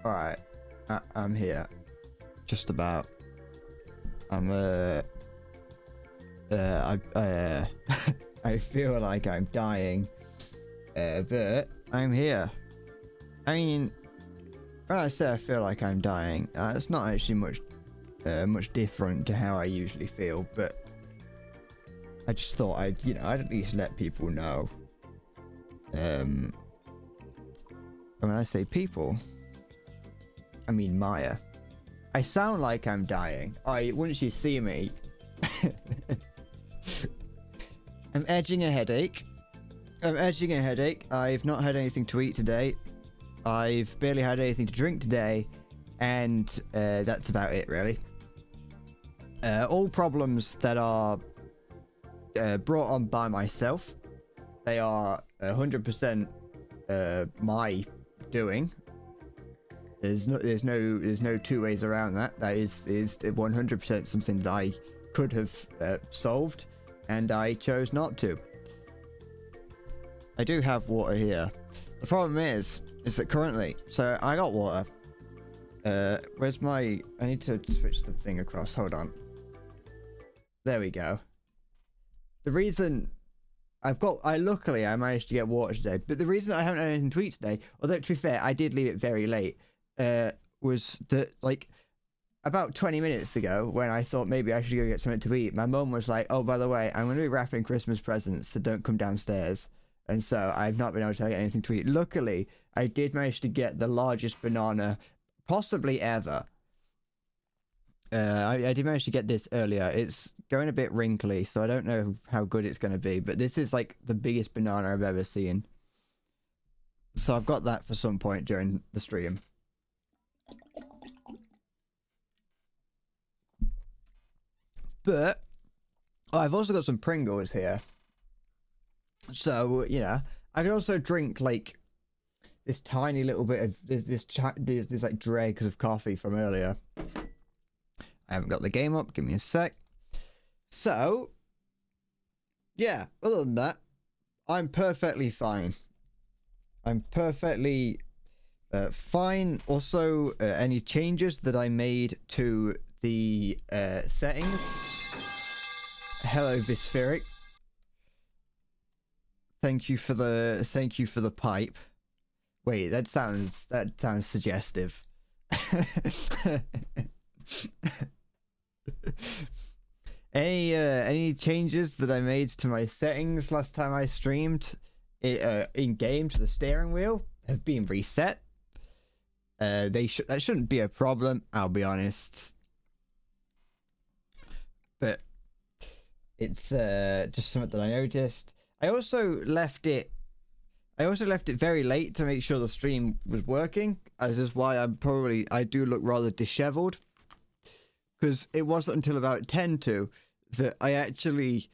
Alright, I'm here. Just about. I'm I feel like I'm dying, but I'm here. I mean, when I say I feel like I'm dying, it's not actually much different to how I usually feel, but I just thought I'd at least let people know. And when I say people, I mean Maya. I sound like I'm dying. Once you see me, I'm edging a headache. I've not had anything to eat today. I've barely had anything to drink today, and that's about it, really. All problems that are brought on by myself. They are 100% my doing. There's no two ways around that. That is 100% something that I could have solved, and I chose not to. I do have water here. The problem is that currently, so I got water. Where's my? I need to switch the thing across. Hold on. There we go. The reason luckily I managed to get water today, but the reason I haven't had anything to eat today, although to be fair, I did leave it very late, was that like about 20 minutes ago, when I thought maybe I should go get something to eat, my mum was like, "Oh, by the way, I'm going to be wrapping Christmas presents, so don't come downstairs." And so I've not been able to get anything to eat. Luckily, I did manage to get the largest banana possibly ever. I did manage to get this earlier. It's going a bit wrinkly, so I don't know how good it's going to be, but this is like the biggest banana I've ever seen. So I've got that for some point during the stream. But I've also got some Pringles here. So, I can also drink like this tiny little bit of this like dregs of coffee from earlier. I haven't got the game up. Give me a sec. So, yeah, other than that, I'm perfectly fine. I'm perfectly fine. Also, any changes that I made to the settings. Hello, Vispheric. Thank you for the pipe. Wait, that sounds suggestive. Any changes that I made to my settings last time I streamed in game to the steering wheel have been reset. That shouldn't be a problem, I'll be honest. But it's just something that I noticed. I also left it very late to make sure the stream was working. This is why I do look rather disheveled. Because it wasn't until about 10 to that I actually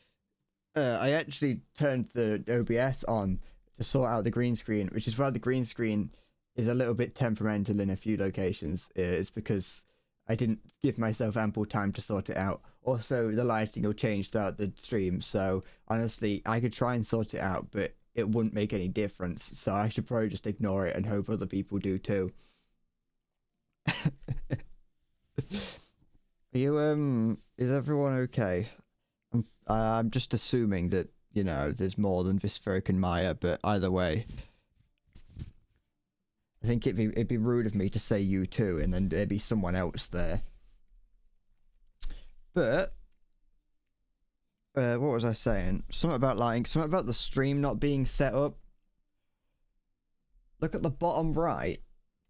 turned the OBS on to sort out the green screen, which is why the green screen is a little bit temperamental in a few locations. It's because I didn't give myself ample time to sort it out. Also, the lighting will change throughout the stream, so honestly, I could try and sort it out, but it wouldn't make any difference, so I should probably just ignore it and hope other people do too. Is everyone okay? I'm just assuming that, there's more than Vispheric and Maya, but either way, I think it'd be rude of me to say you too, and then there'd be someone else there. But what was I saying? Something about the stream not being set up. Look at the bottom right.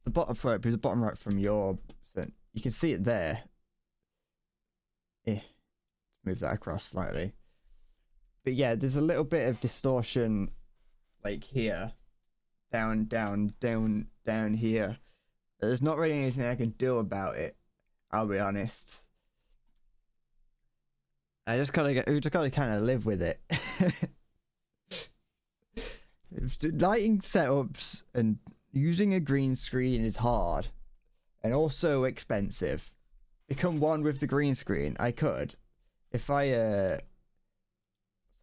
The bottom right from your... You can see it there. Move that across slightly. But yeah, there's a little bit of distortion, like here. Down here. There's not really anything I can do about it, I'll be honest. I just gotta kind of live with it. Lighting setups and using a green screen is hard and also expensive. Become one with the green screen. I could, if I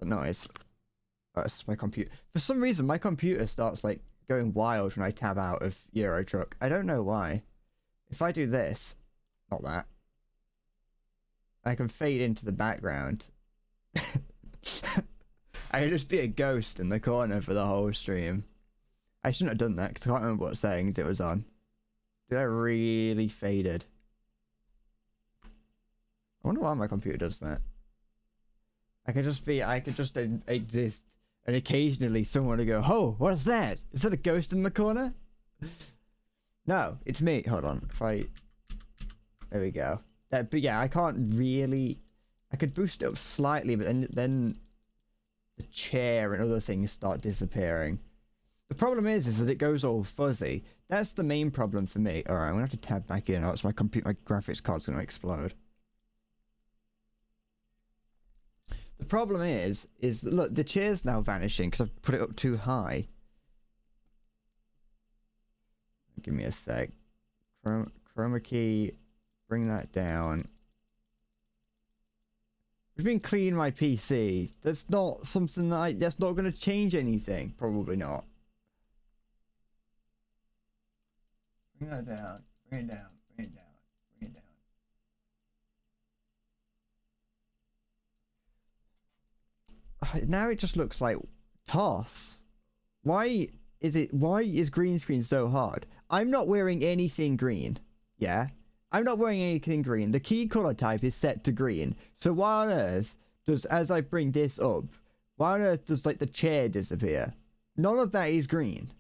no, it's my computer. For some reason, my computer starts like going wild when I tab out of Euro Truck. I don't know why. If I do this, not that, I can fade into the background. I could just be a ghost in the corner for the whole stream. I shouldn't have done that because I can't remember what settings it was on. Did I really faded? I wonder why my computer does that. I could just exist, and occasionally someone will go, "Oh, what's that? Is that a ghost in the corner?" No, it's me. Hold on. There we go. But yeah, I can't really. I could boost it up slightly, but then the chair and other things start disappearing. The problem is that it goes all fuzzy. That's the main problem for me. All right, I'm gonna have to tab back in, or else my graphics card's gonna explode. The problem is that, look, the chair's now vanishing because I've put it up too high. Give me a sec. Chroma key, bring that down. I've been cleaning my PC. That's not something that's not going to change anything. Probably not. Bring that down. Bring it down. Bring it down. Bring it down. Now it just looks like toss. Why is green screen so hard? I'm not wearing anything green. Yeah? I'm not wearing anything green. The key color type is set to green. So why on earth does, as I bring this up, why on earth does like the chair disappear? None of that is green.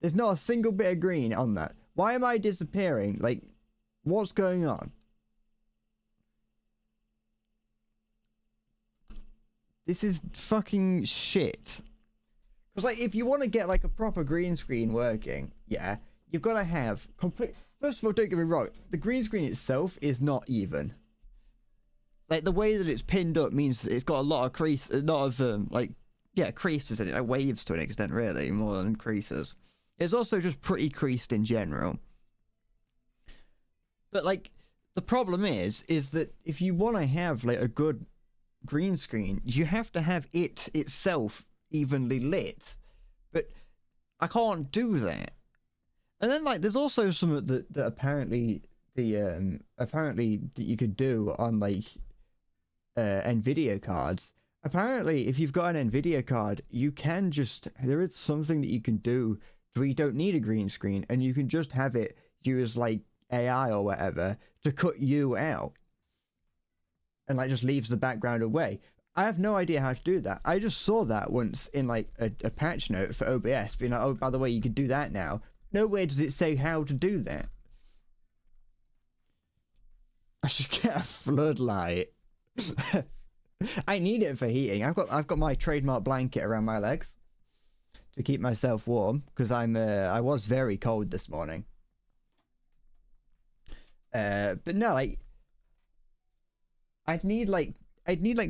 There's not a single bit of green on that. Why am I disappearing? Like, what's going on? This is fucking shit. Because, like, if you want to get, like, a proper green screen working, yeah, you've got to have complete... First of all, don't get me wrong, the green screen itself is not even. Like, the way that it's pinned up means that it's got a lot of creases in it, like waves to an extent, really, more than creases. It's also just pretty creased in general. But, like, the problem is that if you want to have, like, a good green screen, you have to have it itself evenly lit, but I can't do that. And then, like, there's also some that apparently apparently that you could do on, like, NVIDIA cards. Apparently, if you've got an NVIDIA card, you can just, there is something that you can do where you don't need a green screen, and you can just have it use, like, AI or whatever to cut you out, and, like, just leaves the background away. I have no idea how to do that. I just saw that once in, like, a patch note for OBS, being like, oh, by the way, you can do that now. Nowhere does it say how to do that. I should get a floodlight. I need it for heating. I've got my trademark blanket around my legs to keep myself warm, because I was very cold this morning. But no, like, I'd need like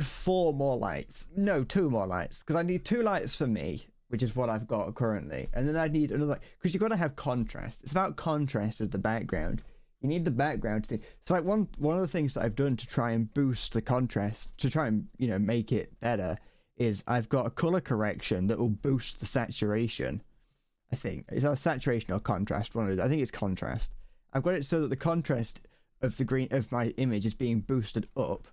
4 more lights. No, 2 more lights, because I need 2 lights for me, which is what I've got currently, and then I need another, because you've got to have contrast. It's about contrast with the background. You need the background to... So, like, one of the things that I've done to try and boost the contrast, to try and, you know, make it better, is I've got a color correction that will boost the saturation. I think it's either saturation or contrast. One of those. I think it's contrast. I've got it so that the contrast of the green of my image is being boosted up.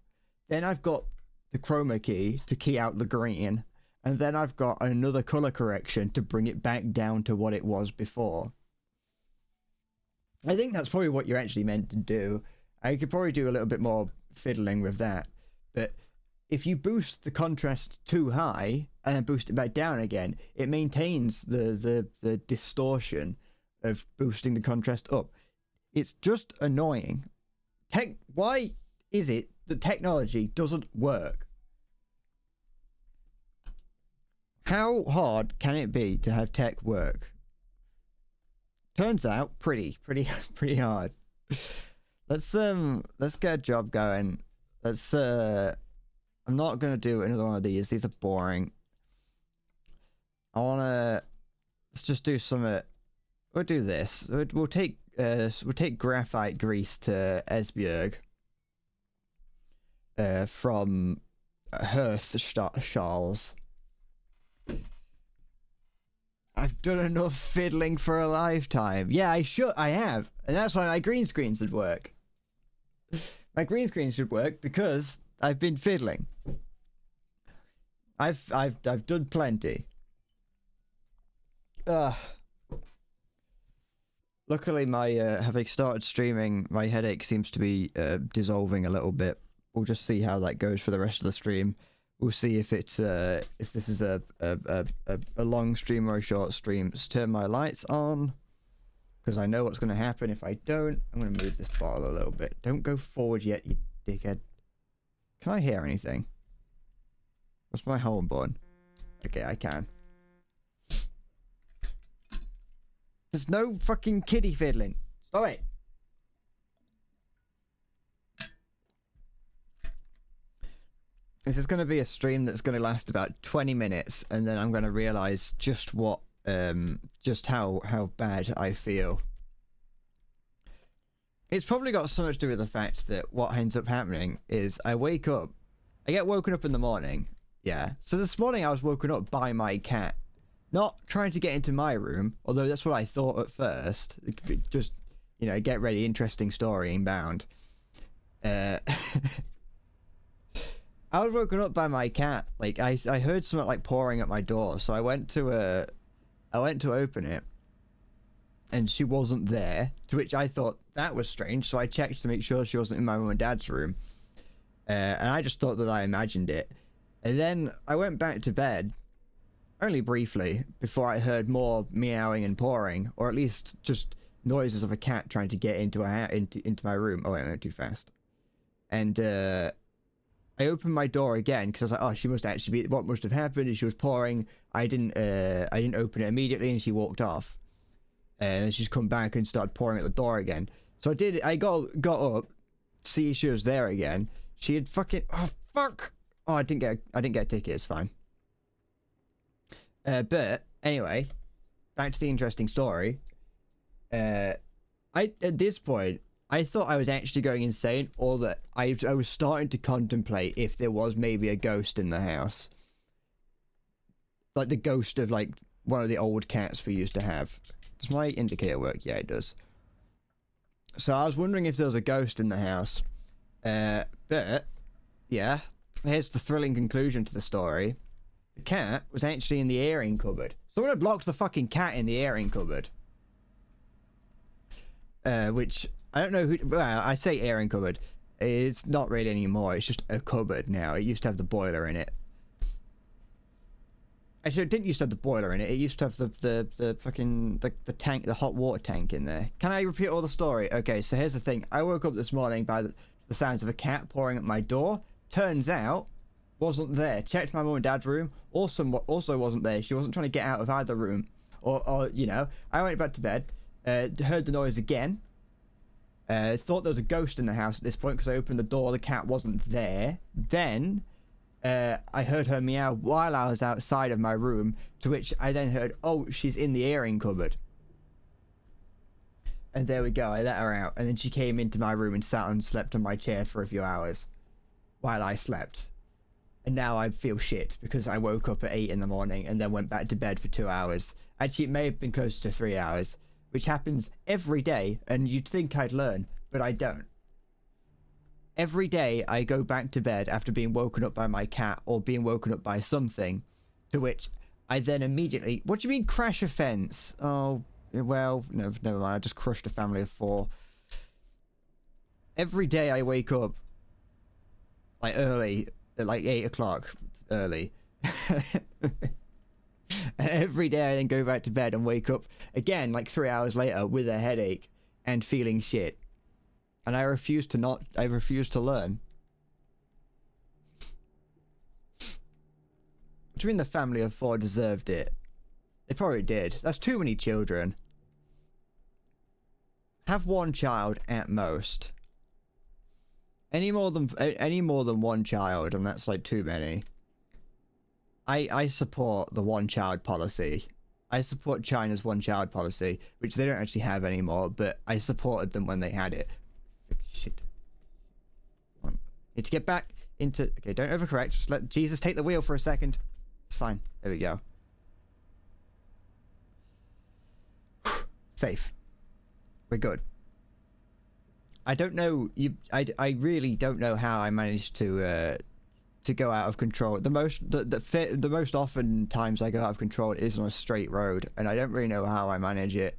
Then I've got the chroma key to key out the green, and then I've got another color correction to bring it back down to what it was before. I think that's probably what you're actually meant to do. I could probably do a little bit more fiddling with that, but if you boost the contrast too high and then boost it back down again, it maintains the distortion of boosting the contrast up. It's just annoying. Why is it that technology doesn't work? How hard can it be to have tech work? Turns out pretty hard. Let's get a job going. I'm not gonna do another one of these. These are boring. Let's just do some. We'll do this. We'll take graphite grease to Esbjerg. From Hearth Charles. I've done enough fiddling for a lifetime. Yeah, I have. And that's why my green screen should work. My green screen should work because I've been fiddling. I've done plenty. Luckily, my having started streaming, my headache seems to be dissolving a little bit. We'll just see how that goes for the rest of the stream. We'll see if it's if this is a long stream or a short stream. Let's turn my lights on because I know what's going to happen if I don't. I'm going to move this bottle a little bit. Don't go forward yet, you dickhead. Can I hear anything? What's my home button? Okay, I can. There's no fucking kiddie fiddling. Stop it. This is going to be a stream that's going to last about 20 minutes, and then I'm going to realize just what, just how bad I feel. It's probably got so much to do with the fact that what ends up happening is I wake up, I get woken up in the morning, yeah. So this morning I was woken up by my cat. Not trying to get into my room, although that's what I thought at first. Just, you know, get ready, interesting story inbound. I was woken up by my cat. Like I heard something like pouring at my door, so I went to open it, and she wasn't there. To which I thought that was strange, so I checked to make sure she wasn't in my mum and dad's room. And I just thought that I imagined it. And then I went back to bed, only briefly, before I heard more meowing and pawing, or at least just noises of a cat trying to get into my room. Oh wait, I went too fast. And I opened my door again because I was like, oh, she must actually be. What must have happened is she was pawing. I didn't open it immediately, and she walked off. And then she's come back and started pawing at the door again. So I did. I got up, see if she was there again. She had fucking. Oh fuck! Oh, I didn't get a ticket. It's fine. But anyway, back to the interesting story. At this point, I thought I was actually going insane, or that I was starting to contemplate if there was maybe a ghost in the house. Like the ghost of like one of the old cats we used to have. Does my indicator work? Yeah, it does. So I was wondering if there was a ghost in the house. But, yeah, here's the thrilling conclusion to the story. The cat was actually in the airing cupboard. Someone had locked the fucking cat in the airing cupboard. Which, I don't know who... Well, I say airing cupboard. It's not really anymore. It's just a cupboard now. It used to have the boiler in it. Actually, it didn't used to have the boiler in it. It used to have the fucking... The tank, the hot water tank in there. Can I repeat all the story? Okay, so here's the thing. I woke up this morning by the sounds of a cat pouring at my door. Turns out, wasn't there. Checked my mum and dad's room. Also wasn't there. She wasn't trying to get out of either room. Or you know, I went back to bed. Heard the noise again. Thought there was a ghost in the house at this point because I opened the door. The cat wasn't there. Then I heard her meow while I was outside of my room, to which I then heard, oh, she's in the airing cupboard. And there we go, I let her out, and then she came into my room and sat and slept on my chair for a few hours while I slept. And now I feel shit because I woke up at 8 in the morning and then went back to bed for 2 hours. Actually, it may have been close to 3 hours, which happens every day, and you'd think I'd learn, but I don't. Every day I go back to bed after being woken up by my cat or being woken up by something, to which I then immediately... What do you mean crash a fence? Oh, well, no, never mind. I just crushed a family of 4. Every day I wake up, like early, at like 8 o'clock early. Every day I then go back to bed and wake up again like 3 hours later with a headache and feeling shit. And I refuse to learn. What do you mean the family of 4 deserved it? They probably did. That's too many children. Have one child at most. Any more than one child, and that's like too many. I support the one-child policy. I support China's one-child policy, which they don't actually have anymore, but I supported them when they had it. Shit. Come on. Need to get back into... Okay, don't overcorrect. Just let Jesus take the wheel for a second. It's fine. There we go. Safe. We're good. I don't know. I really don't know how I managed to go out of control. The most often times I go out of control is on a straight road, and I don't really know how I manage it.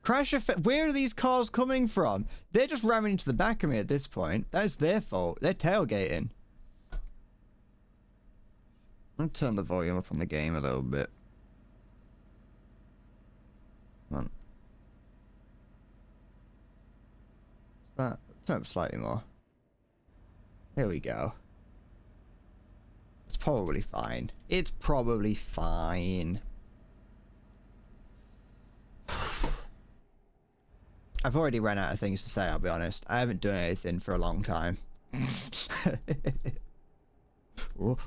Crash effect. Where are these cars coming from? They're just ramming into the back of me at this point. That's their fault. They're tailgating. I'm gonna turn the volume up on the game a little bit. Come on. That turn up slightly more. Here we go. It's probably fine. It's probably fine. I've already run out of things to say, I'll be honest. I haven't done anything for a long time. Oh,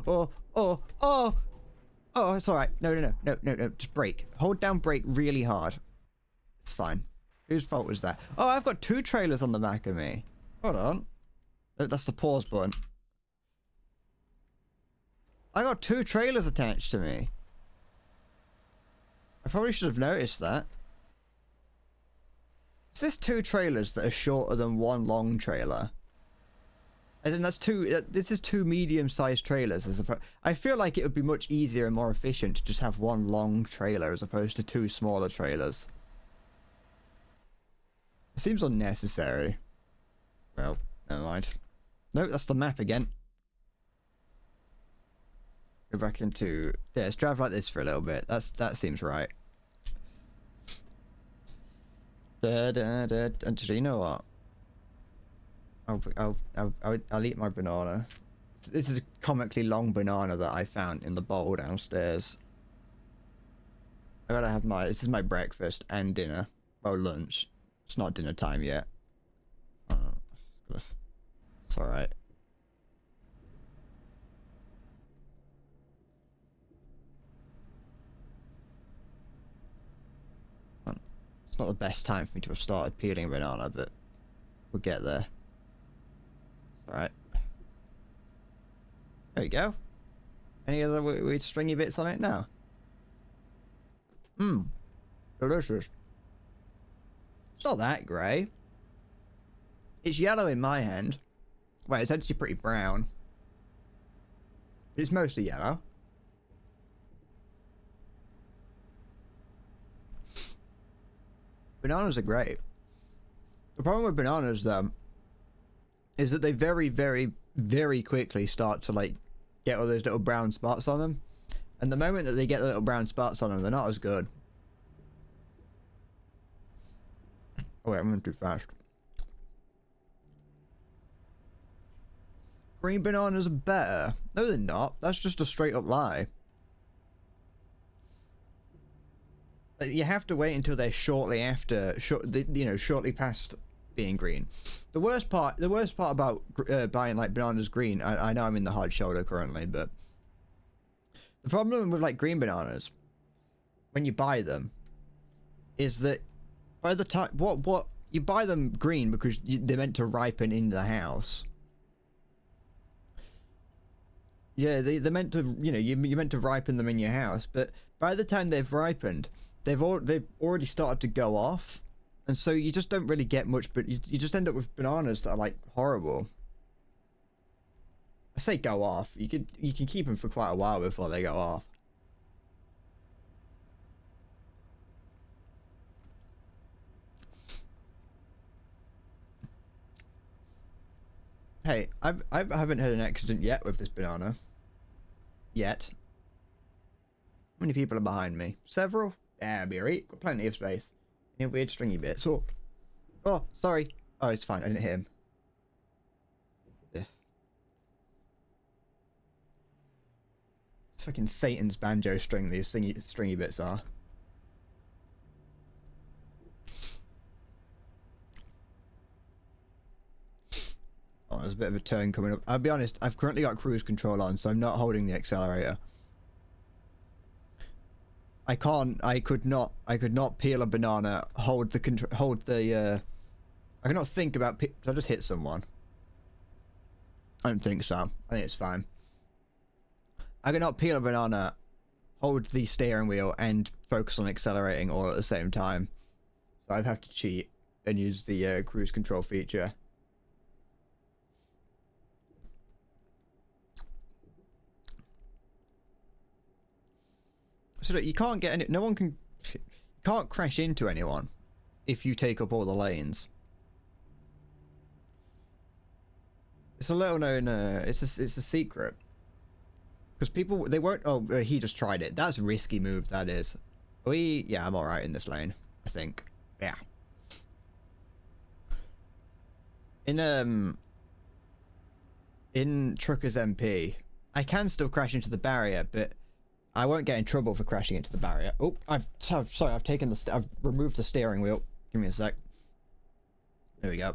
it's alright. No. Just brake. Hold down brake really hard. It's fine. Whose fault was that? Oh, I've got 2 trailers on the back of me. Hold on. That's the pause button. I got 2 trailers attached to me. I probably should have noticed that. Is this 2 trailers that are shorter than 1 long trailer? I think that's 2. This is 2 medium-sized trailers. I feel like it would be much easier and more efficient to just have 1 long trailer as opposed to 2 smaller trailers. It seems unnecessary. Well, never mind. Nope, that's the map again. Go back into... Yeah, let's drive like this for a little bit. That seems right. And you know what? I'll eat my banana. This is a comically long banana that I found in the bowl downstairs. I gotta have this is my breakfast and dinner. Well, lunch. It's not dinner time yet. It's alright. It's not the best time for me to have started peeling a banana, but we'll get there. Alright. There we go. Any other weird stringy bits on it now? Delicious. It's not that grey. It's yellow in my hand. Well, it's actually pretty brown. It's mostly yellow. Bananas are great. The problem with bananas, though, is that they very, very, very quickly start to, like, get all those little brown spots on them. And the moment that they get the little brown spots on them, they're not as good. Oh wait, I'm going too fast. Green bananas are better. No, they're not. That's just a straight up lie. You have to wait until they're shortly past being green. The worst part about buying like bananas green, I know I'm in the hard shoulder currently, but the problem with like green bananas when you buy them is that by the time what you buy them green because they're meant to ripen in the house. Yeah, they're meant to, you're meant to ripen them in your house, but by the time they've ripened, they've already started to go off, and so you just don't really get much, but you just end up with bananas that are like horrible. I say go off. You can keep them for quite a while before they go off. Hey, I haven't had an accident yet with this banana. Yet. How many people are behind me? Several? Yeah, be alright. Got plenty of space. Any weird stringy bits? Oh, sorry. Oh, it's fine. I didn't hit him. Yeah. It's fucking Satan's banjo string. These stringy bits are. Oh, there's a bit of a turn coming up. I'll be honest, I've currently got cruise control on, so I'm not holding the accelerator. I could not peel a banana, I cannot think about did I just hit someone? I don't think so. I think it's fine. I cannot peel a banana, hold the steering wheel and focus on accelerating all at the same time. So I'd have to cheat and use the cruise control feature. So that you can't get any, no one can, you can't crash into anyone if you take up all the lanes. It's a little known, it's a secret. Because people, they won't, oh, he just tried it. That's a risky move, that is. Yeah, I'm alright in this lane, I think. Yeah. In Trucker's MP, I can still crash into the barrier, but I won't get in trouble for crashing into the barrier. Oh, sorry, I've taken the, I've removed the steering wheel. Give me a sec. There we go.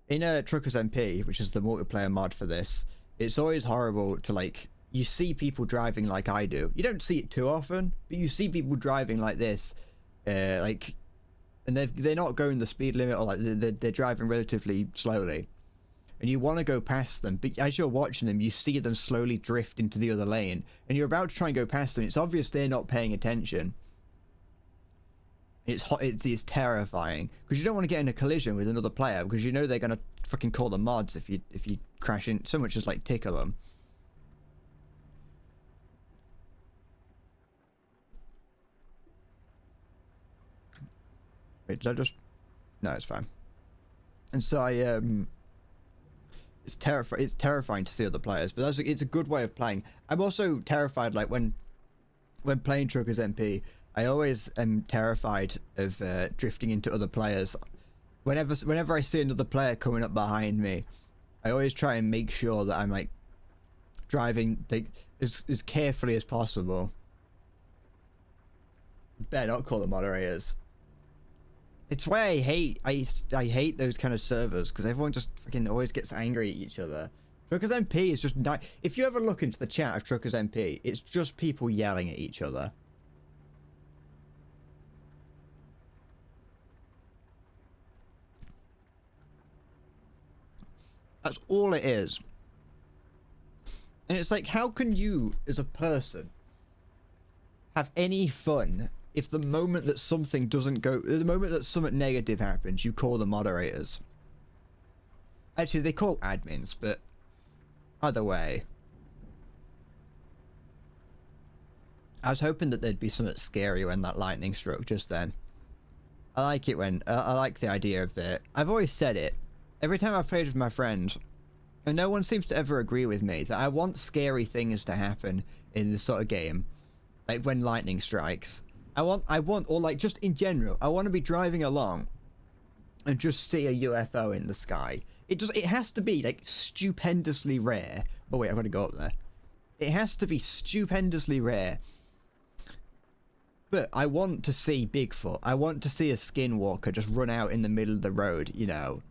In Trucker's MP, which is the multiplayer mod for this, it's always horrible to, like, you see people driving like I do. You don't see it too often, but you see people driving like this, like, and they're not going the speed limit, or like they're driving relatively slowly, and you want to go past them, but as you're watching them, you see them slowly drift into the other lane, and you're about to try and go past them. It's obvious they're not paying attention. It's terrifying because you don't want to get in a collision with another player because you know they're gonna fucking call the mods if you crash in, so much as like tickle them. Wait, did I just? No, it's fine. And so it's terrifying to see other players, but it's a good way of playing. I'm also terrified, like when playing Truckers MP. I always am terrified of drifting into other players. Whenever I see another player coming up behind me, I always try and make sure that I'm like driving as carefully as possible. Better not call the moderators. It's why I hate those kind of servers, because everyone just fucking always gets angry at each other. Truckers MP is just if you ever look into the chat of Truckers MP, it's just people yelling at each other. That's all it is. And it's like, how can you, as a person, have any fun if the moment that something doesn't go, the moment that something negative happens, you call the moderators? Actually, they call admins, but either way. I was hoping that there'd be something scary when that lightning struck just then. I like it when, I like the idea of it. I've always said it. Every time I've played with my friends, and no one seems to ever agree with me, that I want scary things to happen in this sort of game. Like when lightning strikes. I want, or like just in general, I want to be driving along and just see a UFO in the sky. It has to be like stupendously rare. Oh wait, I've got to go up there. It has to be stupendously rare. But I want to see Bigfoot. I want to see a skinwalker just run out in the middle of the road, you know.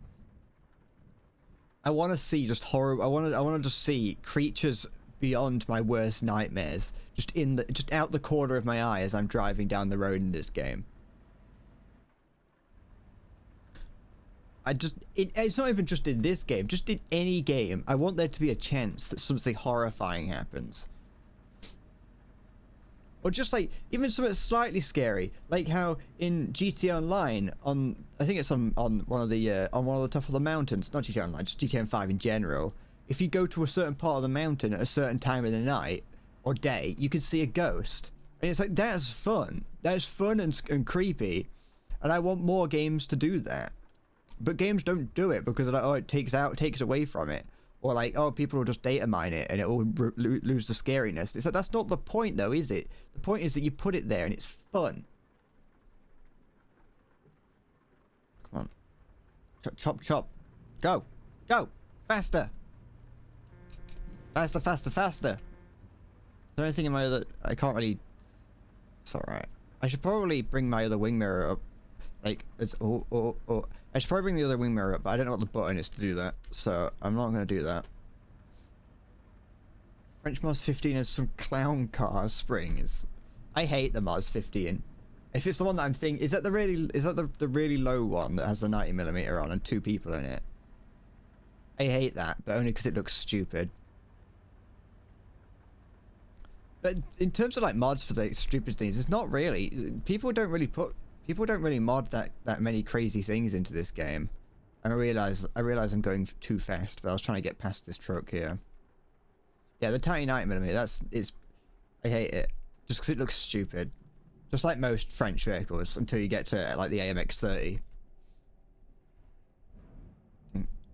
I want to see just horror. I want to just see creatures beyond my worst nightmares, just out the corner of my eye as I'm driving down the road in this game. It's not even just in this game, just in any game. I want there to be a chance that something horrifying happens. Or just like, even something slightly scary, like how in GTA Online, I think it's on one of the top of the mountains, not GTA Online, just GTA 5 in general, if you go to a certain part of the mountain at a certain time of the night or day, you can see a ghost. And it's like, that's fun. That's fun and creepy. And I want more games to do that. But games don't do it because they're like, oh, it takes away from it. Or like, oh, people will just data mine it and it will lose the scariness. It's like, that's not the point though, is it? The point is that you put it there and it's fun. Come on. Chop, chop, chop. Go. Go. Faster. Faster, faster, faster. Is there anything in my other... I can't really... It's alright. I should probably bring my other wing mirror up. Like, it's... I should probably bring the other wing mirror up, but I don't know what the button is to do that. So, I'm not going to do that. French Mods 15 has some clown car springs. I hate the Mods 15. If it's the one that I'm thinking... Is that the really low one that has the 90mm on and 2 people in it? I hate that, but only because it looks stupid. But in terms of like mods for the stupid things, it's not really. People don't really mod that many crazy things into this game. And I realize I'm going too fast, but I was trying to get past this truck here. Yeah, the tiny 90mm, I hate it. Just because it looks stupid. Just like most French vehicles until you get to like the AMX-30.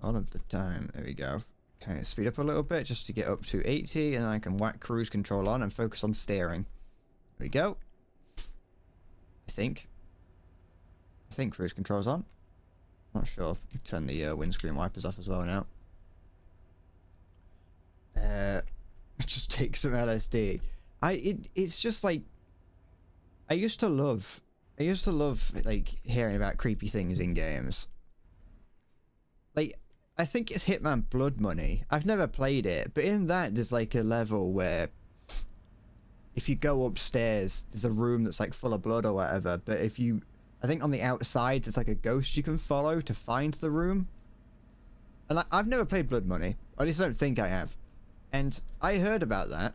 All of the time. There we go. Okay, speed up a little bit just to get up to 80, and I can whack cruise control on and focus on steering. There we go. I think cruise control's on. Not sure. Turn the windscreen wipers off as well now. Just take some LSD. It's just like I used to love like hearing about creepy things in games. Like I think it's Hitman Blood Money. I've never played it, but in that there's like a level where if you go upstairs, there's a room that's like full of blood or whatever, but I think on the outside there's like a ghost you can follow to find the room. And I've never played Blood Money. Or at least I don't think I have. And I heard about that,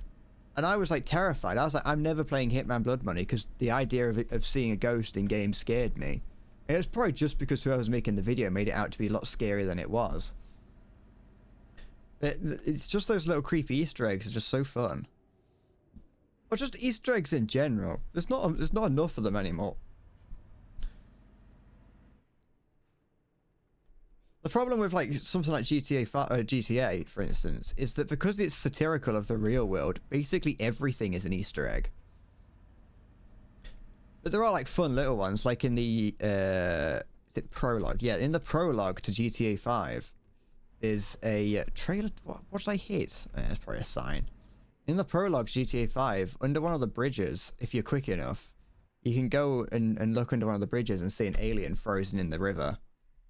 and I was like terrified. I was like, I'm never playing Hitman Blood Money because the idea of seeing a ghost in games scared me. And it was probably just because whoever was making the video made it out to be a lot scarier than it was. But it's just those little creepy Easter eggs are just so fun. Or just Easter eggs in general. There's not enough of them anymore. The problem with like something like GTA, for instance, is that because it's satirical of the real world, basically everything is an Easter egg. But there are like fun little ones, like in the is it prologue? Yeah, in the prologue to GTA 5, there's a trailer. What did I hit? That's probably a sign. In the prologue to GTA 5, under one of the bridges, if you're quick enough, you can go and look under one of the bridges and see an alien frozen in the river,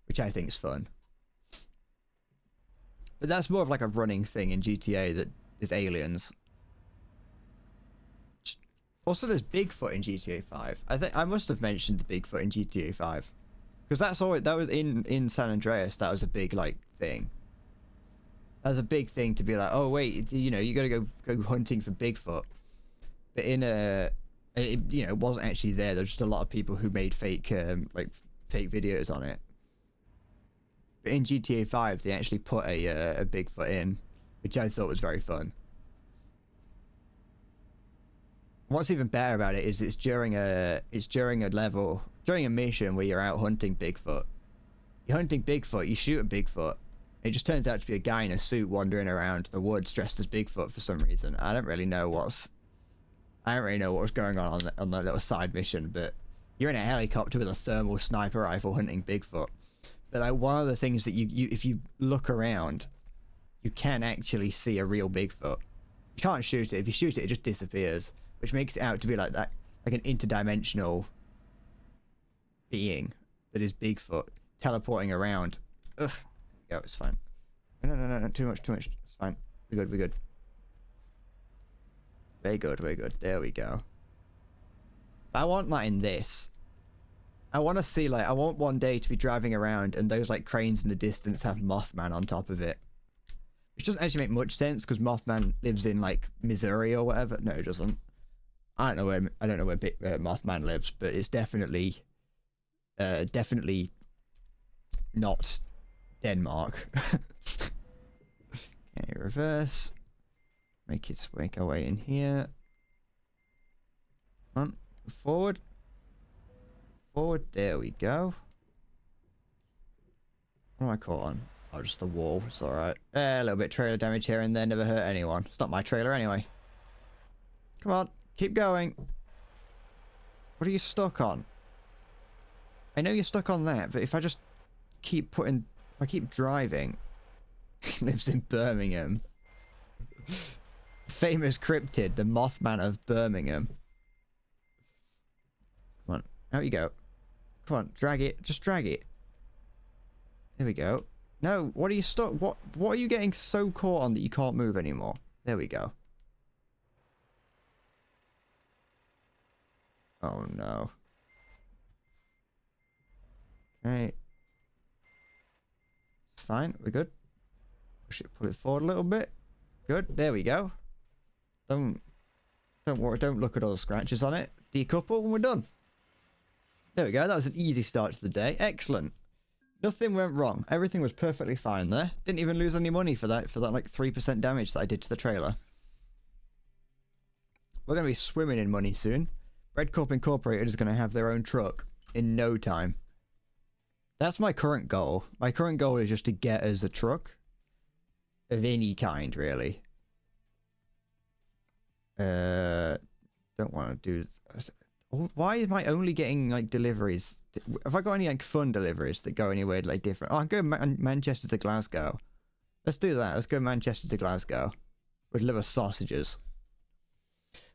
which I think is fun. But that's more of like a running thing in GTA, that there's aliens. Also, there's Bigfoot in GTA 5. I think I must have mentioned the Bigfoot in GTA 5, because that was in San Andreas. That was a big like thing. That was a big thing to be like, oh wait, you know, you gotta go hunting for Bigfoot. But it wasn't actually there. There's just a lot of people who made fake videos on it. But in GTA 5, they actually put a Bigfoot in, which I thought was very fun. What's even better about it is it's during a mission where you're out hunting Bigfoot. You're hunting Bigfoot, you shoot a Bigfoot. It just turns out to be a guy in a suit wandering around the woods dressed as Bigfoot for some reason. I don't really know what was going on that little side mission, but you're in a helicopter with a thermal sniper rifle hunting Bigfoot. But like one of the things that you if you look around, you can actually see a real Bigfoot. You can't shoot it. If you shoot it, it just disappears, which makes it out to be like that, like an interdimensional being that is Bigfoot teleporting around. Ugh. There we go, it's fine. No, too much. It's fine. We're good. Very good. There we go. I want that in this. I want to see, like, I want one day to be driving around and those, like, cranes in the distance have Mothman on top of it. Which doesn't actually make much sense, because Mothman lives in, like, Missouri or whatever. No, it doesn't. I don't know where Mothman lives, but it's definitely not Denmark. Okay, reverse. Make our way in here. Come on, forward. There we go. What am I caught on? Oh, just the wall. It's alright. A little bit of trailer damage here and there. Never hurt anyone. It's not my trailer anyway. Come on. Keep going. What are you stuck on? I know you're stuck on that, but if I just keep driving... Lives in Birmingham. Famous cryptid, the Mothman of Birmingham. Come on. Out you go. Come on, drag it. Just drag it. There we go. No, what are you stuck? What are you getting so caught on that you can't move anymore? There we go. Oh no. Okay. It's fine. We're good. Push it, pull it forward a little bit. Good. There we go. Don't worry, don't look at all the scratches on it. Decouple and we're done. There we go, that was an easy start to the day. Excellent. Nothing went wrong. Everything was perfectly fine there. Didn't even lose any money for that like 3% damage that I did to the trailer. We're going to be swimming in money soon. Red Corp Incorporated is going to have their own truck in no time. That's my current goal. My current goal is just to get us a truck of any kind, really. Don't want to do... Why am I only getting, like, deliveries? Have I got any, like, fun deliveries that go anywhere, like, different? Oh, I'll go Manchester to Glasgow. Let's do that. Let's go Manchester to Glasgow. We'll deliver sausages.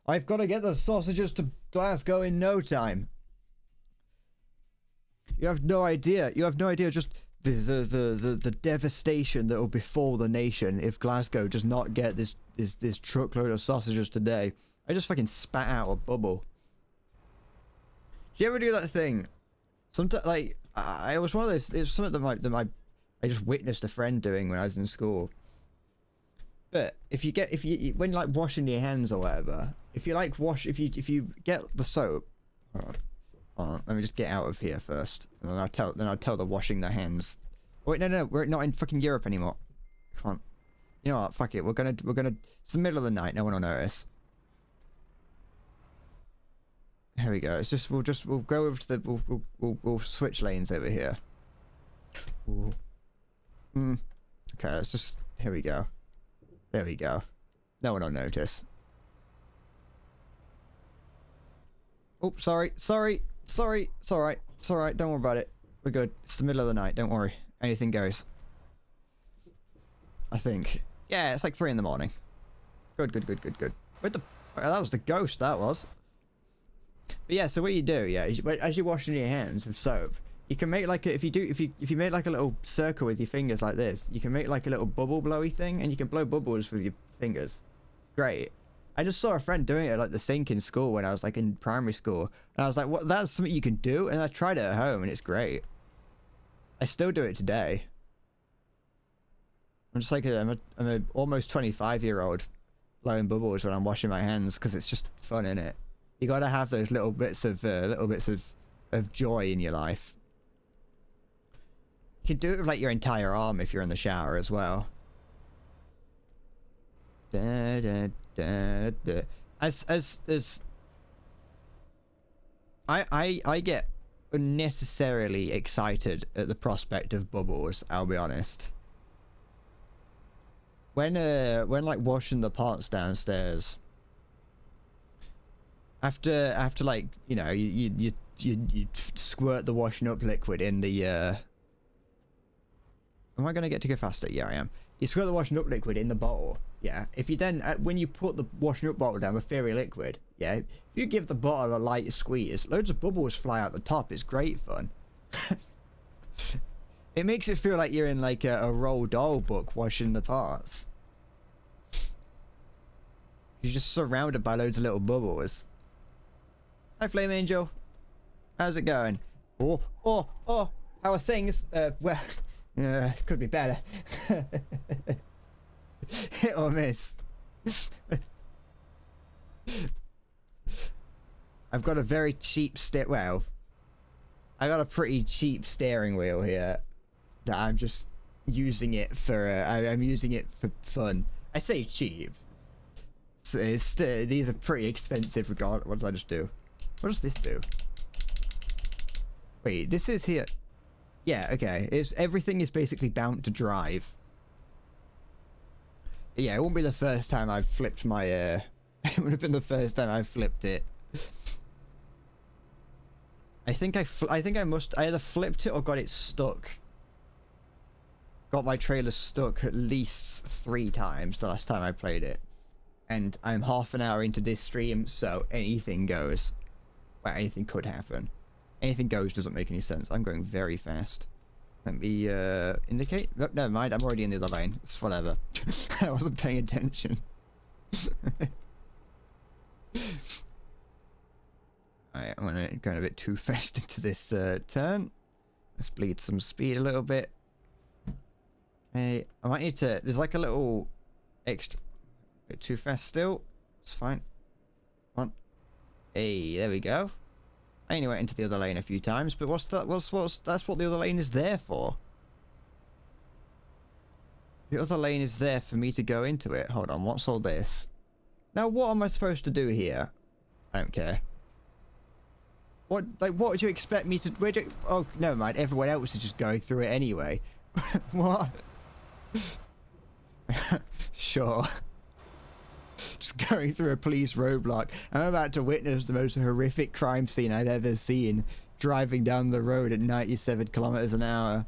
I've got to get the sausages to Glasgow in no time. You have no idea. You have no idea just the devastation that will befall the nation if Glasgow does not get this truckload of sausages today. I just fucking spat out a bubble. Do you ever do that thing? Sometimes, like, I was one of those. It's something that I just witnessed a friend doing when I was in school. But if you when like washing your hands or whatever, if you get the soap, hold on, let me just get out of here first, and then I'll tell the washing the hands. Oh, wait, no, we're not in fucking Europe anymore. Come on, you know what? Fuck it. We're gonna. It's the middle of the night. No one will notice. Here we go. It's just we'll go over to the we'll switch lanes over here. Ooh. Okay, let's just here we go. There we go. No one will notice. Oh, sorry. It's alright. Don't worry about it. We're good. It's the middle of the night. Don't worry. Anything goes. I think. Yeah, it's like 3 in the morning. Good. Where'd the... That was the ghost, that was. But yeah, so what you do, yeah, as you're washing your hands with soap, you can make like if you make like a little circle with your fingers like this, you can make like a little bubble blowy thing, and you can blow bubbles with your fingers. Great. I just saw a friend doing it at like the sink in school when I was like in primary school, and I was like, "What? That's something you can do?" And I tried it at home, and it's great. I still do it today. I'm just like I'm a almost 25-year-old blowing bubbles when I'm washing my hands because it's just fun, innit? You gotta have those little bits of joy in your life. You can do it with like your entire arm if you're in the shower as well. As I get unnecessarily excited at the prospect of bubbles, I'll be honest. When like washing the pots downstairs, after like, you know, you squirt the washing up liquid in the am I gonna get to go faster? Yeah, I am. You squirt the washing up liquid in the bottle, yeah. If you then when you put the washing up bottle down, the fairy liquid, yeah, if you give the bottle a light squeeze, loads of bubbles fly out the top. It's great fun. It makes it feel like you're in like a Roald Dahl book washing the pots. You're just surrounded by loads of little bubbles. Hi, Flame Angel. How's it going? Oh. How are things? Well, could be better. Hit or miss. I've got a very cheap well, I got a pretty cheap steering wheel here that I'm just using it for, I'm using it for fun. I say cheap. These are pretty expensive regardless. What did I just do? What does this do? Wait, this is here. Yeah, okay. Everything is basically bound to drive. Yeah, it won't be the first time I've flipped my it would have been the first time I flipped it. I think I either flipped it or got it stuck. Got my trailer stuck at least 3 times the last time I played it. And I'm half an hour into this stream, so anything goes. Well, anything could happen. Anything goes doesn't make any sense. I'm going very fast. Let me indicate. No, never mind. I'm already in the other lane. It's whatever. I wasn't paying attention. Alright, I'm going a bit too fast into this turn. Let's bleed some speed a little bit. Hey, I might need to... There's like a little extra... bit too fast still. It's fine. Hey, there we go. I only went into the other lane a few times, but what's that? That's what the other lane is there for. The other lane is there for me to go into it. Hold on, what's all this? Now, what am I supposed to do here? I don't care. What would you expect me to... oh, never mind. Everyone else is just going through it anyway. What? Sure. Just going through a police roadblock. I'm about to witness the most horrific crime scene I've ever seen. Driving down the road at 97 kilometers an hour.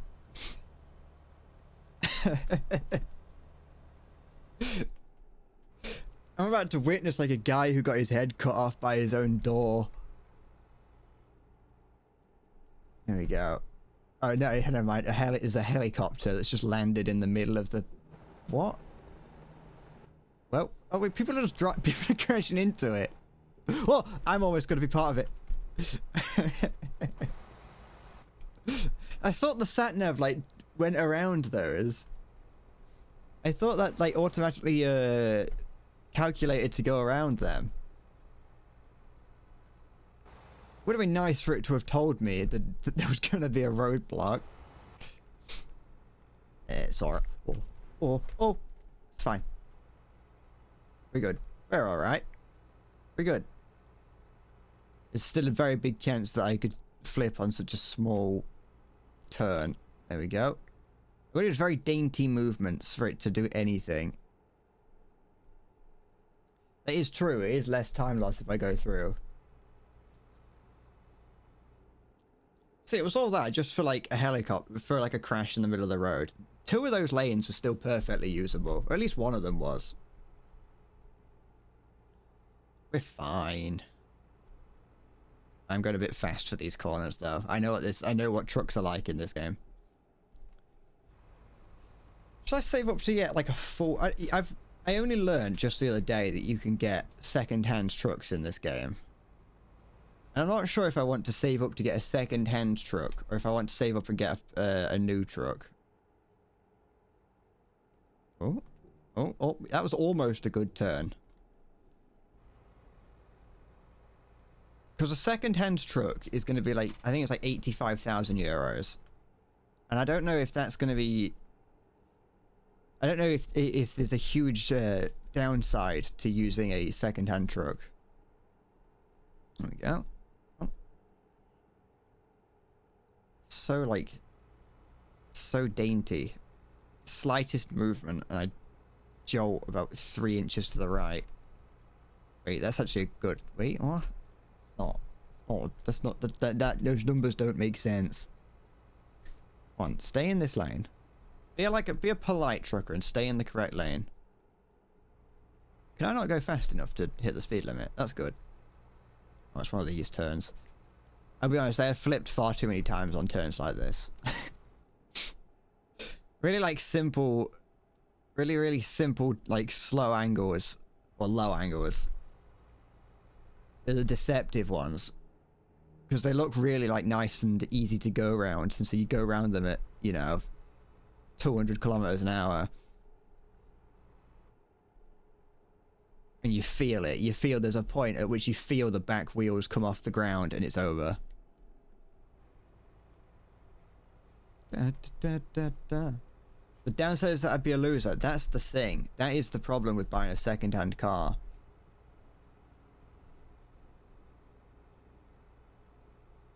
I'm about to witness like a guy who got his head cut off by his own door. There we go. Oh no, never mind. There's a helicopter that's just landed in the middle of the... What? Well, oh wait, people are just people are crashing into it. Oh, I'm almost going to be part of it. I thought the sat-nav like went around those. I thought that like automatically calculated to go around them. Would have been nice for it to have told me that there was going to be a roadblock. Sorry. Oh, it's fine. We're good. We're alright. We're good. There's still a very big chance that I could flip on such a small turn. There we go. It is very dainty movements for it to do anything. That is true. It is less time loss if I go through. See, it was all that just for like a helicopter, for like a crash in the middle of the road. 2 of those lanes were still perfectly usable. Or at least one of them was. We're fine. I'm going a bit fast for these corners though. I know what trucks are like in this game. Should I save up to get like a full... I only learned just the other day that you can get second-hand trucks in this game. And I'm not sure if I want to save up to get a second-hand truck, or if I want to save up and get a new truck. Oh, that was almost a good turn. Because a second-hand truck is going to be like, I think it's like 85,000 euros. And I don't know if that's going to be... I don't know if there's a huge downside to using a second-hand truck. There we go. Oh. So, like... So dainty. Slightest movement, and I jolt about 3 inches to the right. Wait, that's actually good. Wait, what? Not. Oh, that's not... those numbers don't make sense. Come on, stay in this lane. Be a polite trucker and stay in the correct lane. Can I not go fast enough to hit the speed limit? That's good. Oh, it's one of these turns. I'll be honest, I have flipped far too many times on turns like this. Really like simple... Really simple, like slow angles. Or low angles. They're the deceptive ones. Because they look really like nice and easy to go around. And so you go around them at, you know... 200 kilometers an hour. And you feel it. You feel there's a point at which you feel the back wheels come off the ground and it's over. The downside is that I'd be a loser. That's the thing. That is the problem with buying a second-hand car.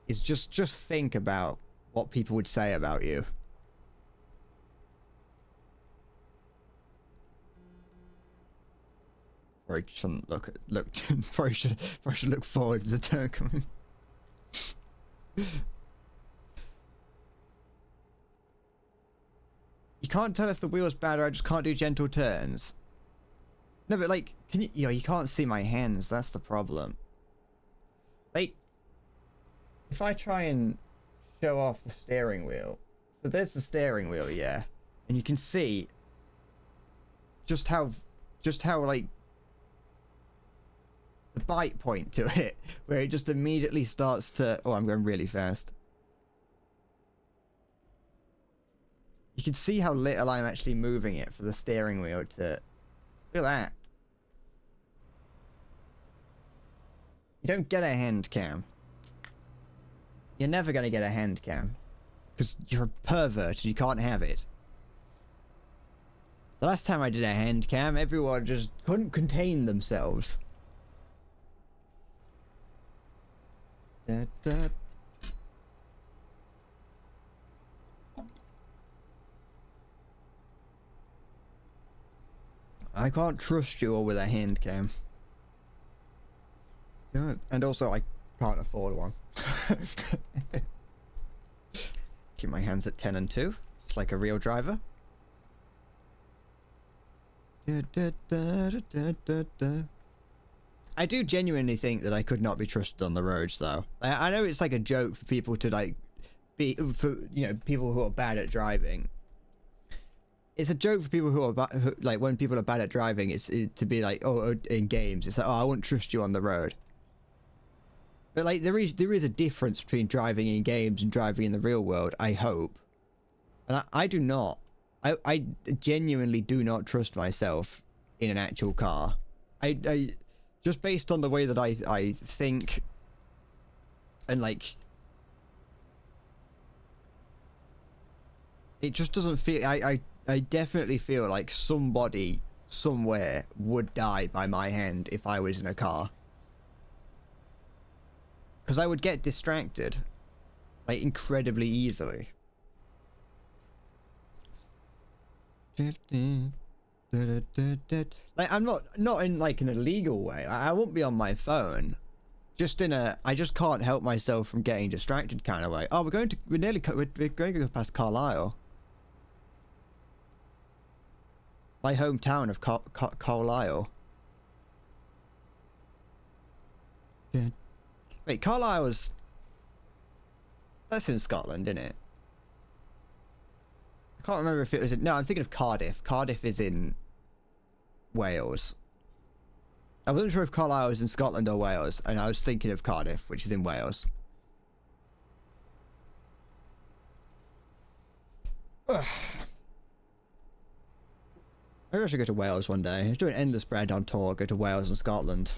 Is just think about what people would say about you. Or I shouldn't probably should look forward to the turn coming. You can't tell if the wheel's bad or I just can't do gentle turns. No, but like, can you... You can't see my hands. That's the problem. Like, if I try and show off the steering wheel. So there's the steering wheel, yeah. And you can see just how like, the bite point to it, where it just immediately starts to... Oh, I'm going really fast. You can see how little I'm actually moving it for the steering wheel to... Look at that. You don't get a hand cam. You're never gonna get a hand cam. Because you're a pervert and you can't have it. The last time I did a hand cam, everyone just couldn't contain themselves. I can't trust you all with a hand cam. And also, I can't afford one. Keep my hands at 10 and 2. It's like a real driver. I do genuinely think that I could not be trusted on the roads, though. I know it's like a joke for people to like be, for you know, people who are bad at driving. It's a joke for people who are like, when people are bad at driving, it's to be like, oh, in games, it's like, oh, I won't trust you on the road. But like, there is a difference between driving in games and driving in the real world, I hope. And I do not. I genuinely do not trust myself in an actual car. I just based on the way that I think, and like, it just doesn't feel. I definitely feel like somebody somewhere would die by my hand if I was in a car. Because I would get distracted, like, incredibly easily. Like, I'm not in like an illegal way. I won't be on my phone. Just in a, I just can't help myself from getting distracted kind of way. Oh, we're going to go past Carlisle. My hometown of Carlisle. Wait, Carlisle's... That's in Scotland, isn't it? I can't remember if it was in... No, I'm thinking of Cardiff. Cardiff is in Wales. I wasn't sure if Carlisle was in Scotland or Wales, and I was thinking of Cardiff, which is in Wales. Ugh. Maybe I should go to Wales one day. Do an endless bread on tour, go to Wales and Scotland.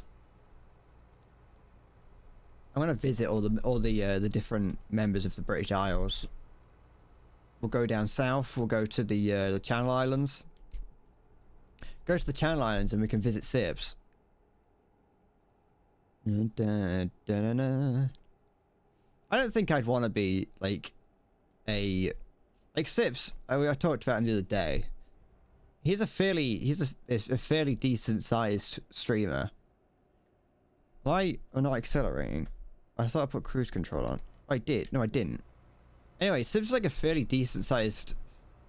I'm gonna visit all the different members of the British Isles. We'll go down south. We'll go to the Channel Islands. Go to the Channel Islands and we can visit Sips. I don't think I'd want to be like Sips. I talked about him the other day. He's a fairly decent sized streamer. Why am I not accelerating? I thought I put cruise control on. Oh, I did. No, I didn't. Anyway, Sib's like a fairly decent sized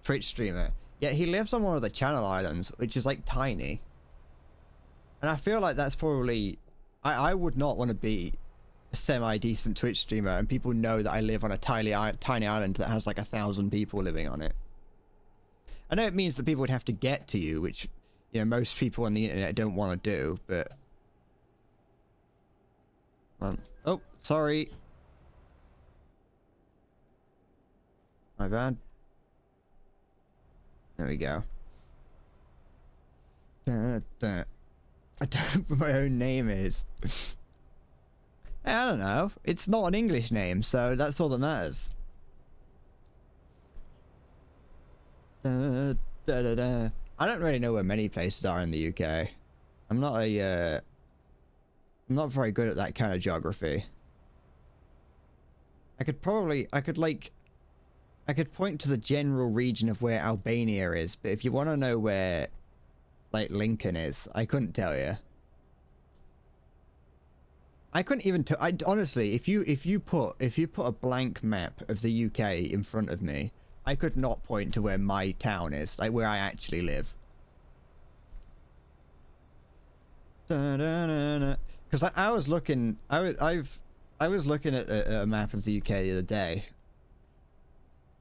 Twitch streamer. Yet he lives on one of the Channel Islands, which is like tiny. And I feel like that's probably... I would not want to be a semi-decent Twitch streamer and people know that I live on a tiny island that has like 1,000 people living on it. I know it means that people would have to get to you, which, you know, most people on the internet don't want to do, but... Oh, sorry. My bad. There we go. I don't know what my own name is. I don't know. It's not an English name, so that's all that matters. I don't really know where many places are in the UK. I'm not very good at that kind of geography. I could point to the general region of where Albania is, but if you want to know where, like, Lincoln is, I couldn't tell you. I couldn't even tell. Honestly, if you put a blank map of the UK in front of me, I could not point to where my town is, like where I actually live. Because I was looking, I was looking at a map of the UK the other day,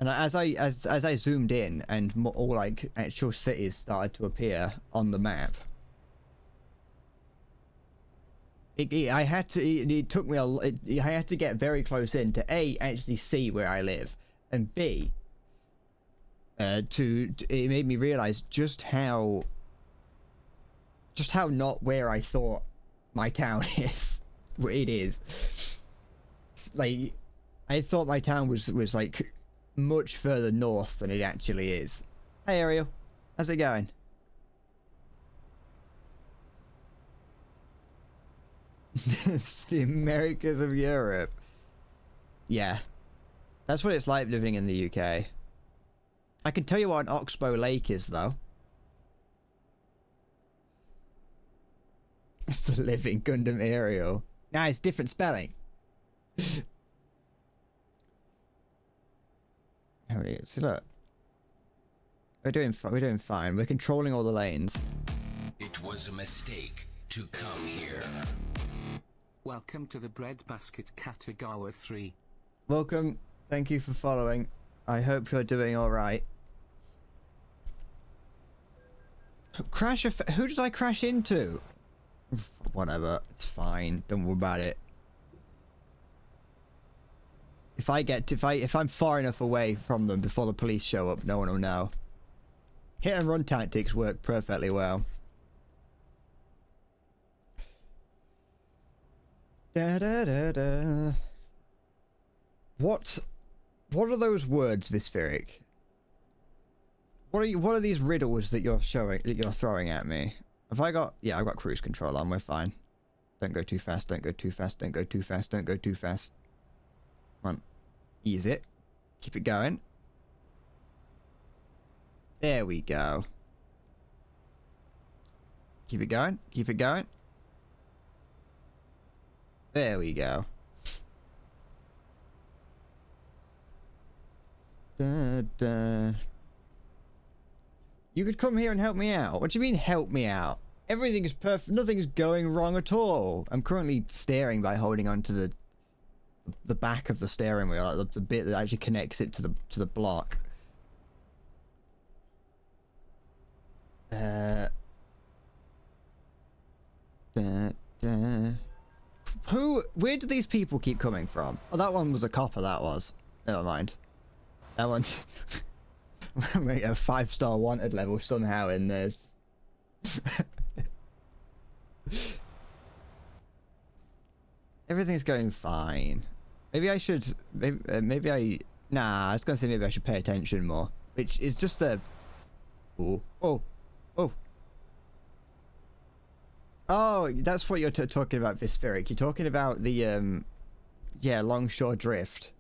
and as I zoomed in and all like actual cities started to appear on the map, I had to get very close in to A, actually see where I live, and B, it made me realize just how not where I thought my town is. It is. Like, I thought my town was like much further north than it actually is. Hey Ariel, how's it going? It's the Americas of Europe. Yeah, that's what it's like living in the UK. I can tell you what an Oxbow Lake is, though. It's the living Gundam Ariel. Nah, it's different spelling. How it is. Look, we're doing fine. We're controlling all the lanes. It was a mistake to come here. Welcome to the breadbasket Katagawa 3. Welcome. Thank you for following. I hope you're doing all right. Who did I crash into? Whatever, it's fine. Don't worry about it. If I'm far enough away from them before the police show up, no one will know. Hit and run tactics work perfectly well. Da da da da. What are those words, Vispheric? What are these riddles that you're throwing at me? Have I got... Yeah, I've got cruise control on. We're fine. Don't go too fast. Don't go too fast. Don't go too fast. Don't go too fast. Come on. Ease it. Keep it going. There we go. Keep it going. Keep it going. There we go. Da, da. You could come here and help me out. What do you mean help me out? Everything is perfect. Nothing is going wrong at all. I'm currently steering by holding onto the back of the steering wheel, like the bit that actually connects it to the block. Da, da. Where do these people keep coming from? Oh, that one was a copper, that was. Never mind. That one's... I'm gonna get a 5-star wanted level somehow in this. Everything's going fine. Maybe I should... Maybe I... Nah, I was gonna say maybe I should pay attention more. Which is just a... Oh. Oh. Oh. Oh, that's what you're talking about, Vispheric. You're talking about the, yeah, Longshore Drift.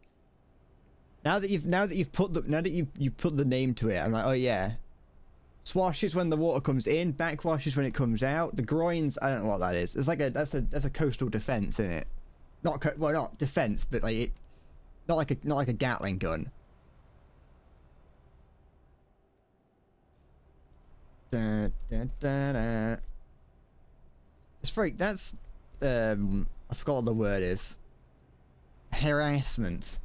Now that you've put the name to it, I'm like, oh yeah. Swash is when the water comes in, backwash is when it comes out. The groins, I don't know what that is. It's like that's a coastal defense, isn't it? Not defense, but like it, not like a Gatling gun. Da, da, da, da. It's freak. That's I forgot what the word is. Harassment.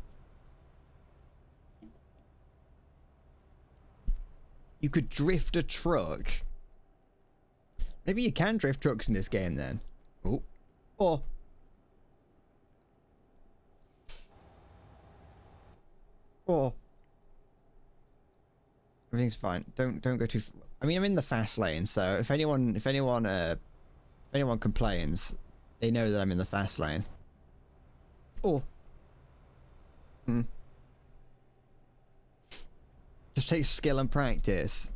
You could drift a truck. Maybe you can drift trucks in this game then. Oh. Or... Or... Everything's fine. Don't go too... I mean, I'm in the fast lane, so if anyone complains, they know that I'm in the fast lane. Oh. Hmm. Just takes skill and practice.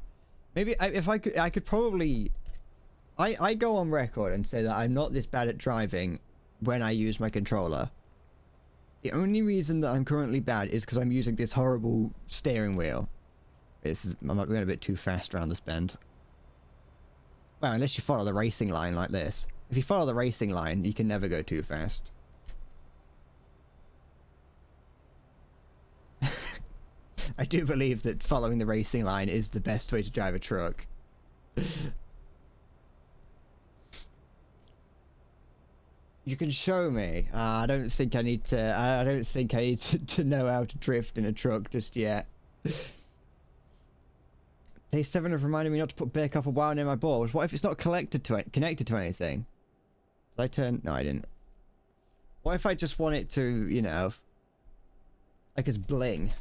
Maybe I could probably... I go on record and say that I'm not this bad at driving when I use my controller. The only reason that I'm currently bad is because I'm using this horrible steering wheel. I'm not going a bit too fast around this bend. Well, unless you follow the racing line like this. If you follow the racing line, you can never go too fast. I do believe that following the racing line is the best way to drive a truck. You can show me. I don't think I need to. I don't think I need to know how to drift in a truck just yet. Day 7 have reminded me not to put bear copper wire near my balls. What if it's not connected to anything? Did I turn? No, I didn't. What if I just want it to, you know, like it's bling?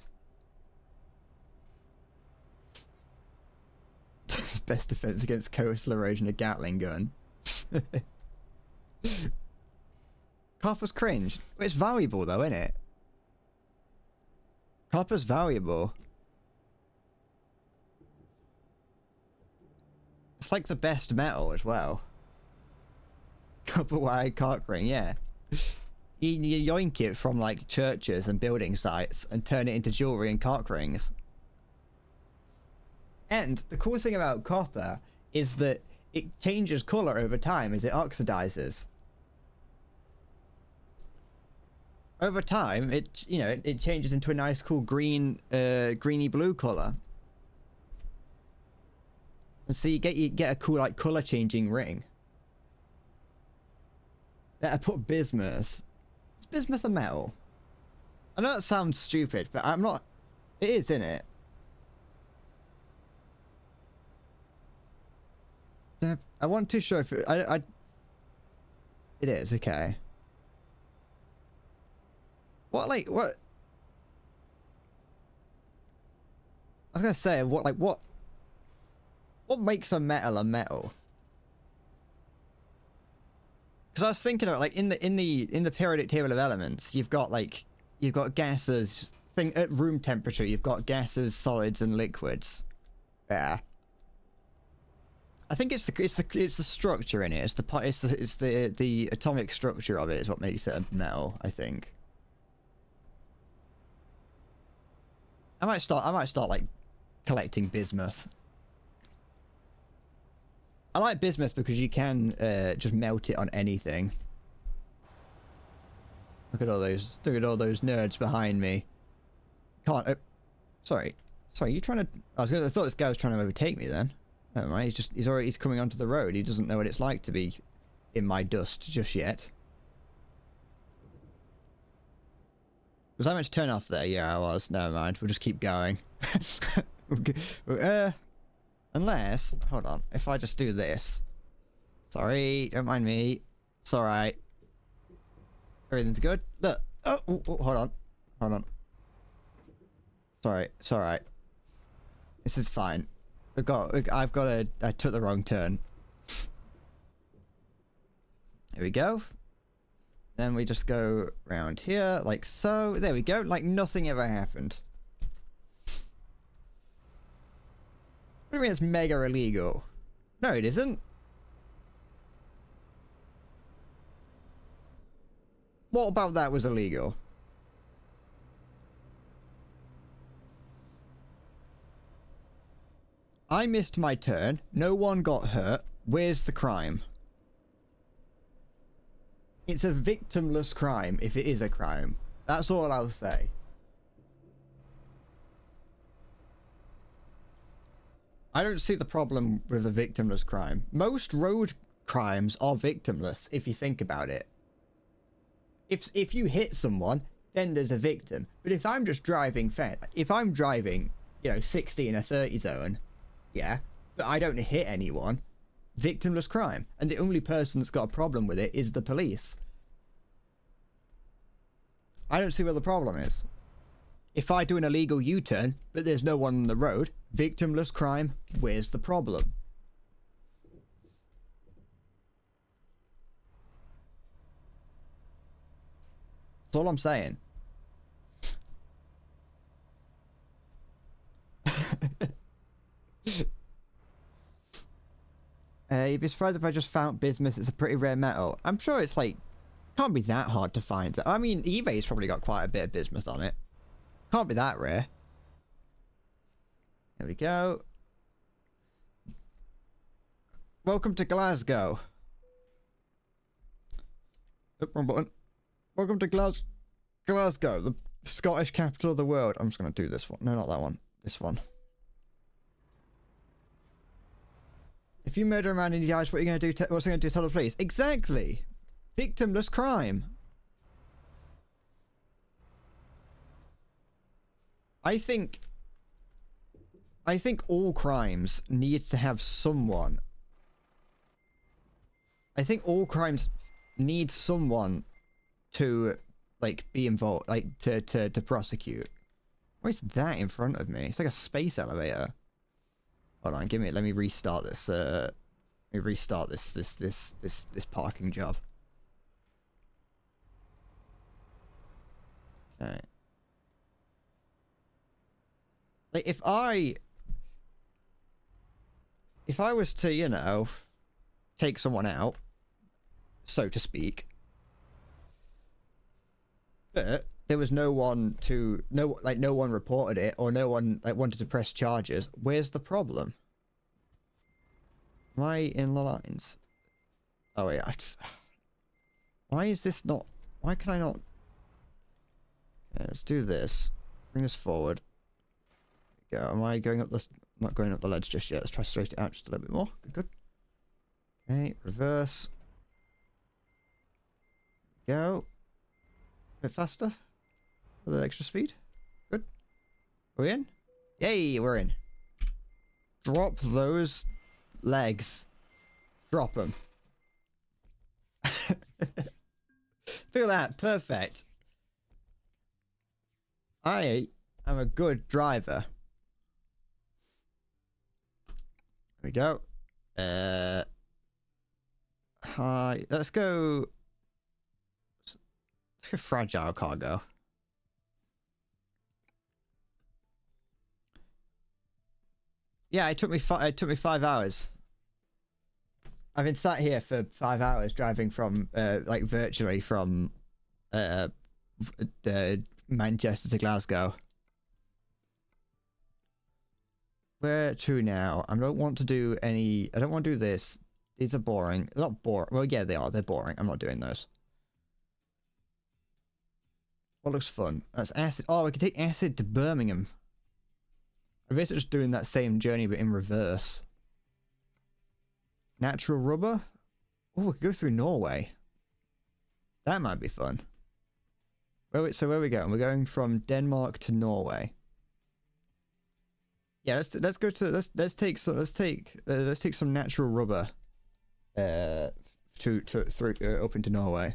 Best defense against coastal erosion, a Gatling gun. copper's cringe. It's valuable though, isn't it? Copper's valuable. It's like the best metal as well. Copper wire cock ring, yeah. You yoink it from like churches and building sites and turn it into jewelry and cock rings. And the cool thing about copper is that it changes color over time as it oxidizes. Over time, it changes into a nice, cool green, greeny blue color. And so you get a cool like color changing ring. That I put bismuth. Is bismuth a metal? I know that sounds stupid, but I'm not. It is, isn't it? I want to show if it, it is, okay. What I was gonna say, what makes a metal? Because I was thinking about, like, in the periodic table of elements, you've got gases, at room temperature, you've got gases, solids, and liquids. Yeah. I think it's the structure in it. It's the atomic structure of it is what makes it a metal, I think. I might start like collecting bismuth. I like bismuth because you can just melt it on anything. Look at all those nerds behind me. Can't. Sorry. You trying to? I thought this guy was trying to overtake me then. Never mind. He's coming onto the road. He doesn't know what it's like to be in my dust just yet. Was I meant to turn off there? Yeah, I was. Never mind. We'll just keep going. Unless, hold on. If I just do this. Sorry, don't mind me. It's alright. Everything's good. Look. Oh, hold on. Sorry, it's alright. This is fine. I took the wrong turn. There we go. Then we just go around here, like so. There we go, like nothing ever happened. What do you mean it's mega illegal? No, it isn't. What about that was illegal? I missed my turn. No one got hurt. Where's the crime? It's a victimless crime, if it is a crime. That's all I'll say. I don't see the problem with a victimless crime. Most road crimes are victimless, if you think about it. If you hit someone, then there's a victim. But if I'm just driving if I'm driving, 60 in a 30 zone, yeah, but I don't hit anyone, victimless crime. And the only person that's got a problem with it is the police. I don't see where the problem is. If I do an illegal U-turn, but there's no one on the road, victimless crime, where's the problem? That's all I'm saying. You'd be surprised if I just found bismuth. It's a pretty rare metal. I'm sure it's like, can't be that hard to find. I mean, eBay's probably got quite a bit of bismuth on it. Can't be that rare. There we go. Welcome to Glasgow. Oh, wrong button. Welcome to Glasgow, the Scottish capital of the world. I'm just going to do this one. No, not that one. This one. If you murder a man and he dies, what are you going to do? What's he going to do? Tell the police? Exactly. Victimless crime. I think all crimes need to have someone. I think all crimes need someone to like be involved, like to prosecute. What is that in front of me? It's like a space elevator. Hold on, let me restart this. Let me restart this parking job. Okay. Like if I was to, you know, take someone out, so to speak, but there was no one to no one reported it or no one like wanted to press charges, where's the problem? Am I in the lines? Oh yeah. Why is this not? Why can I not? Okay, let's do this. Bring this forward. There we go. Am I going up this? Not going up the ledge just yet. Let's try straight it out just a little bit more. Good, good. Okay, reverse. Go. A bit faster. A little extra speed. Good. Are we in? Yay, we're in. Drop those legs. Drop them. Look at that. Perfect. I am a good driver. There we go. Hi. Let's go fragile cargo. Yeah, it took me 5 hours. I've been sat here for 5 hours driving from like virtually from Manchester to Glasgow. Where to now? I don't want to do any. I don't want to do this. These are boring. They're not boring. Well, yeah, they are. They're boring. I'm not doing those. What looks fun? That's acid. Oh, we can take acid to Birmingham. I'm basically just doing that same journey but in reverse. Natural rubber? Oh, we could go through Norway. That might be fun. So where are we going? We're going from Denmark to Norway. Yeah, let's go to let's take some natural rubber through up into Norway.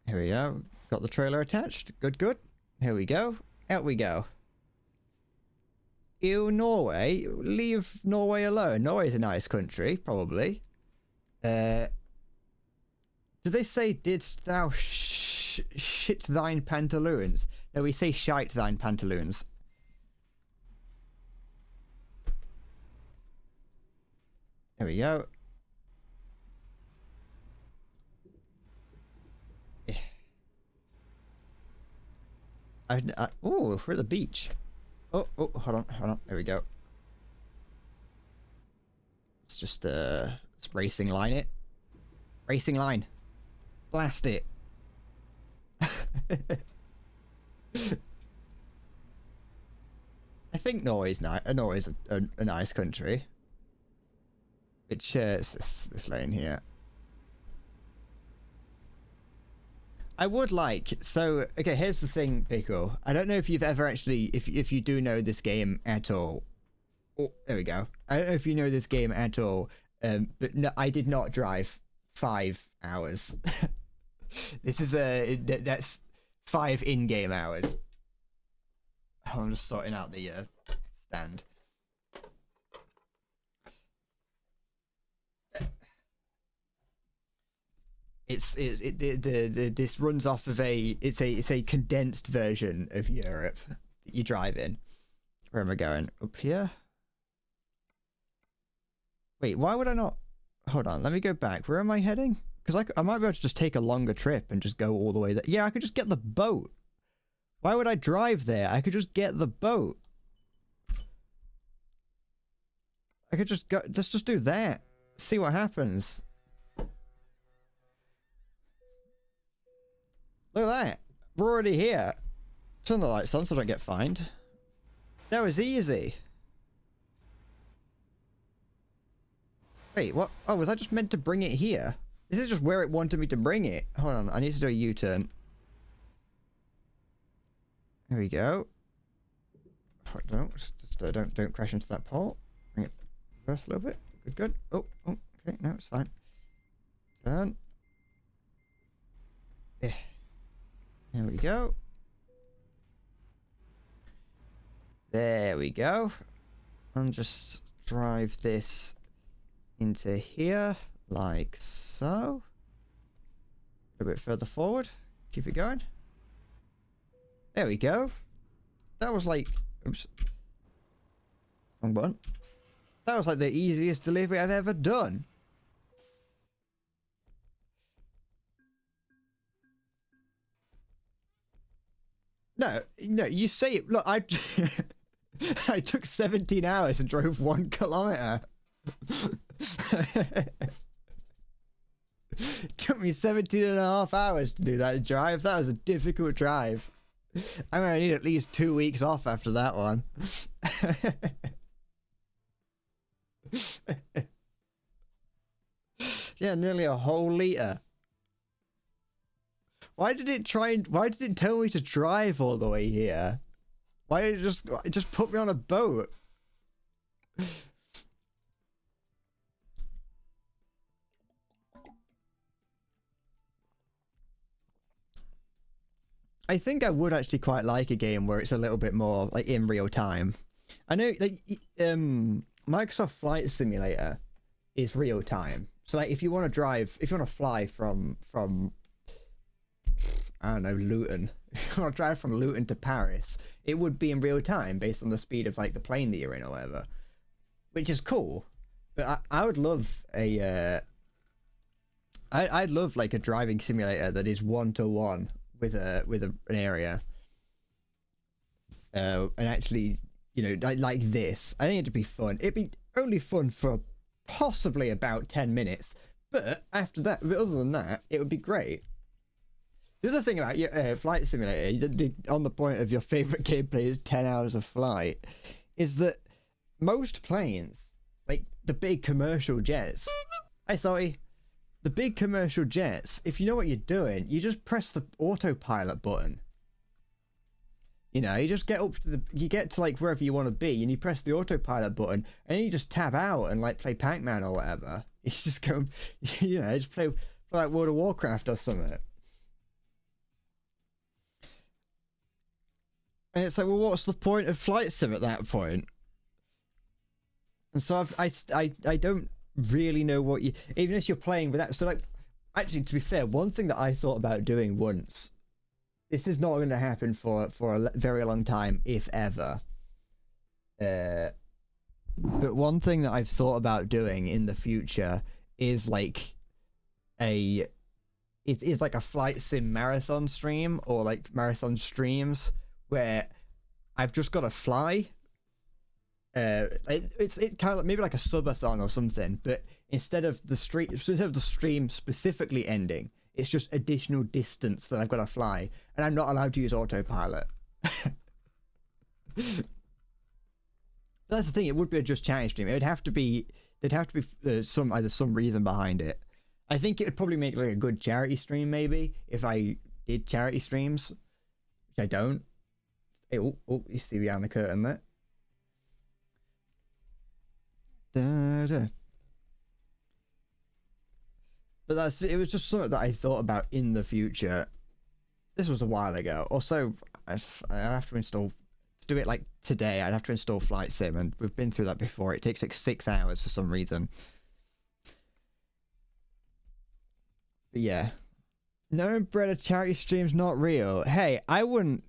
Here we go. Got the trailer attached. Good, good. Here we go. Out we go. Ew, Norway. Leave Norway alone. Norway's a nice country, probably. Did they say didst thou shit thine pantaloons? No, we say shite thine pantaloons. There we go. Oh, we're at the beach. Oh, hold on. There we go. Let's just, let's racing line it. Racing line. Blast it. I think Norway's nice. Norway's a nice country. It shares this lane here. I would like, so, okay, here's the thing, Pickle. I don't know if you've ever actually, if you do know this game at all. Oh, there we go. I don't know if you know this game at all, but no, I did not drive 5 hours. This is that's 5 in-game hours. I'm just sorting out the stand. This runs off of it's a condensed version of Europe that you drive in. Where am I going? Up here? Wait, why would I not? Hold on, let me go back. Where am I heading? Because I might be able to just take a longer trip and just go all the way there. Yeah, I could just get the boat. Why would I drive there? I could just get the boat. I could just go. Let's just do that. See what happens. Look at that. We're already here. Turn the lights on so I don't get fined. That was easy. Wait, what? Oh, was I just meant to bring it here? This is just where it wanted me to bring it. Hold on, I need to do a U-turn. There we go. Don't crash into that pole. Bring it reverse a little bit. Good, good. Oh, okay, no, it's fine. Turn. There we go. There we go. And just drive this into here, like so. A bit further forward. Keep it going. There we go. That was like... Oops. Wrong button. That was like the easiest delivery I've ever done. No, you say it. Look, I I took 17 hours and drove 1 kilometer. Took me 17 and a half hours to do that drive. That was a difficult drive. I'm gonna need at least 2 weeks off after that one. Yeah, nearly a whole liter. Why did it tell me to drive all the way here? Why did it just put me on a boat? I think I would actually quite like a game where it's a little bit more like in real time. I know like Microsoft Flight Simulator is real time. So like if you want to fly from I don't know, Luton. If you want to drive from Luton to Paris, it would be in real time based on the speed of like the plane that you're in or whatever, which is cool. But I would love a I'd love like a driving simulator that is 1-to-1 with an area, and actually, you know, like this. I think it'd be fun. It'd be only fun for possibly about 10 minutes, but after that, other than that, it would be great. The other thing about your flight simulator, on the point of your favorite gameplay is 10 hours of flight, is that most planes, like the big commercial jets, the big commercial jets, if you know what you're doing, you just press the autopilot button. You know, you just get you get to like wherever you want to be, and you press the autopilot button, and then you just tab out and like play Pac-Man or whatever. You just go, you know, just play like World of Warcraft or something. And it's like, well, what's the point of flight sim at that point? And so I don't really know what you, even if you're playing without. So like, actually, to be fair, one thing that I thought about doing once, this is not going to happen for a very long time, if ever. But one thing that I've thought about doing in the future is like it's like a flight sim marathon stream, or like marathon streams where I've just got to fly. It's kind of like, maybe like a subathon or something, but instead of the stream specifically ending, it's just additional distance that I've got to fly, and I'm not allowed to use autopilot. That's the thing. It would be a just chatting stream. It would have to be. There'd have to be either some reason behind it. I think it would probably make like a good charity stream, maybe, if I did charity streams, which I don't. Hey, oh, you see behind the curtain there. But it was just something that I thought about in the future. This was a while ago. Also, I'd have to install, to do it like today, I'd have to install Flight Sim, and we've been through that before. It takes like 6 hours for some reason. But yeah. No, Breda, charity stream's not real. Hey, I wouldn't.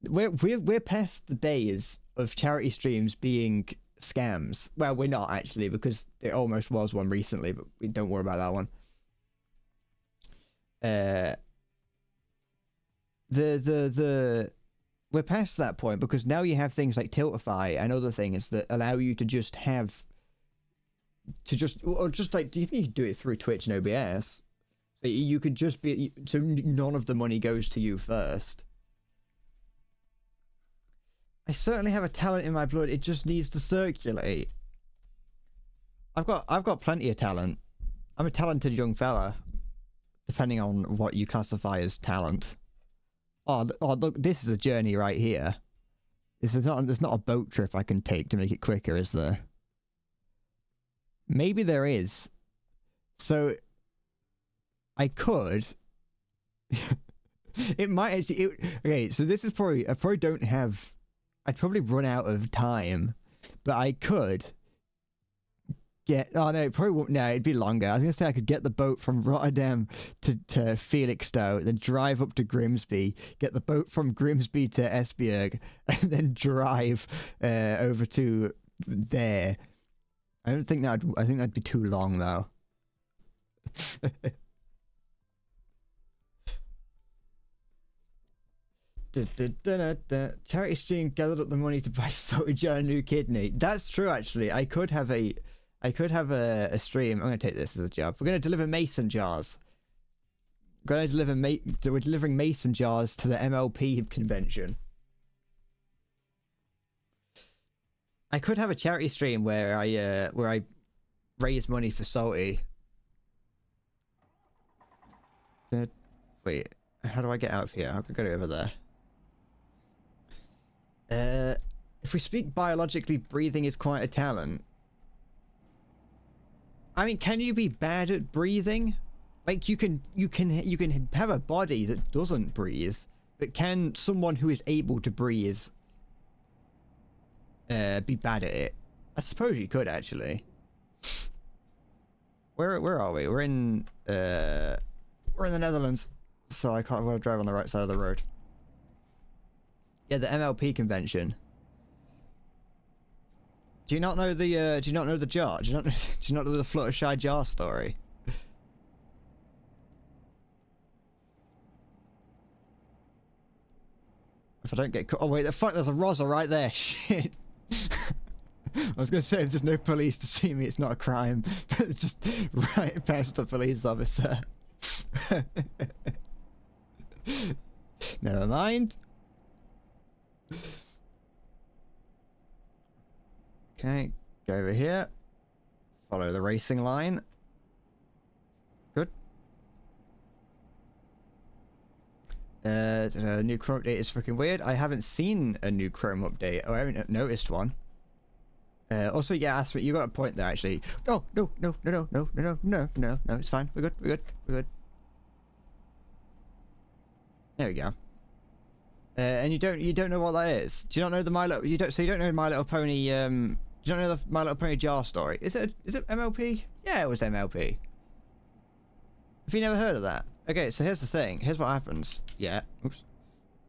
We're past the days of charity streams being scams. Well, we're not actually, because it almost was one recently, but we don't worry about that one. We're past that point, because now you have things like Tiltify and other things that allow you to just have or just like, do you think you could do it through Twitch and OBS? So you could just be, so none of the money goes to you first. I certainly have a talent in my blood. It just needs to circulate. I've got plenty of talent. I'm a talented young fella, depending on what you classify as talent. Oh, look, this is a journey right here. There's not a boat trip I can take to make it quicker, is there? Maybe there is. So I could. It might actually. Okay, so this is probably. I'd probably run out of time, but I could get... Oh, no, it probably won't... No, it'd be longer. I was going to say I could get the boat from Rotterdam to Felixstowe, then drive up to Grimsby, get the boat from Grimsby to Esbjerg, and then drive over to there. I don't think that... I think that'd be too long, though. Charity stream gathered up the money to buy Salty Jar a new kidney. That's true, actually. I could have a stream. I'm going to take this as a job. We're going to deliver mason jars. We're delivering mason jars to the MLP convention. I could have a charity stream where I raise money for Salty. Wait, how do I get out of here? I could go over there. If we speak biologically, breathing is quite a talent. I mean, can you be bad at breathing? Like, you can have a body that doesn't breathe, but can someone who is able to breathe be bad at it? I suppose you could, actually. Where are we? We're in the Netherlands, so I can't want to drive on the right side of the road. Yeah, the MLP convention. Do you not know the jar? Do you not know the Fluttershy jar story? If I don't get caught... Oh wait, the fuck, there's a Rosa right there. Shit. I was gonna say if there's no police to see me, it's not a crime. But it's just right past the police officer. Never mind. Okay, go over here. Follow the racing line. Good. New Chrome update is freaking weird. I haven't seen a new Chrome update. Oh, I haven't noticed one. Also, yeah, Aspect, you got a point there, actually. Oh, no, it's fine. We're good. There we go. And you don't know what that is. Do you not know the you don't know My Little Pony? Do you not know the My Little Pony jar story? Is it MLP? Yeah, it was MLP. Have you never heard of that? Okay, so here's the thing. Here's what happens. Yeah. Oops.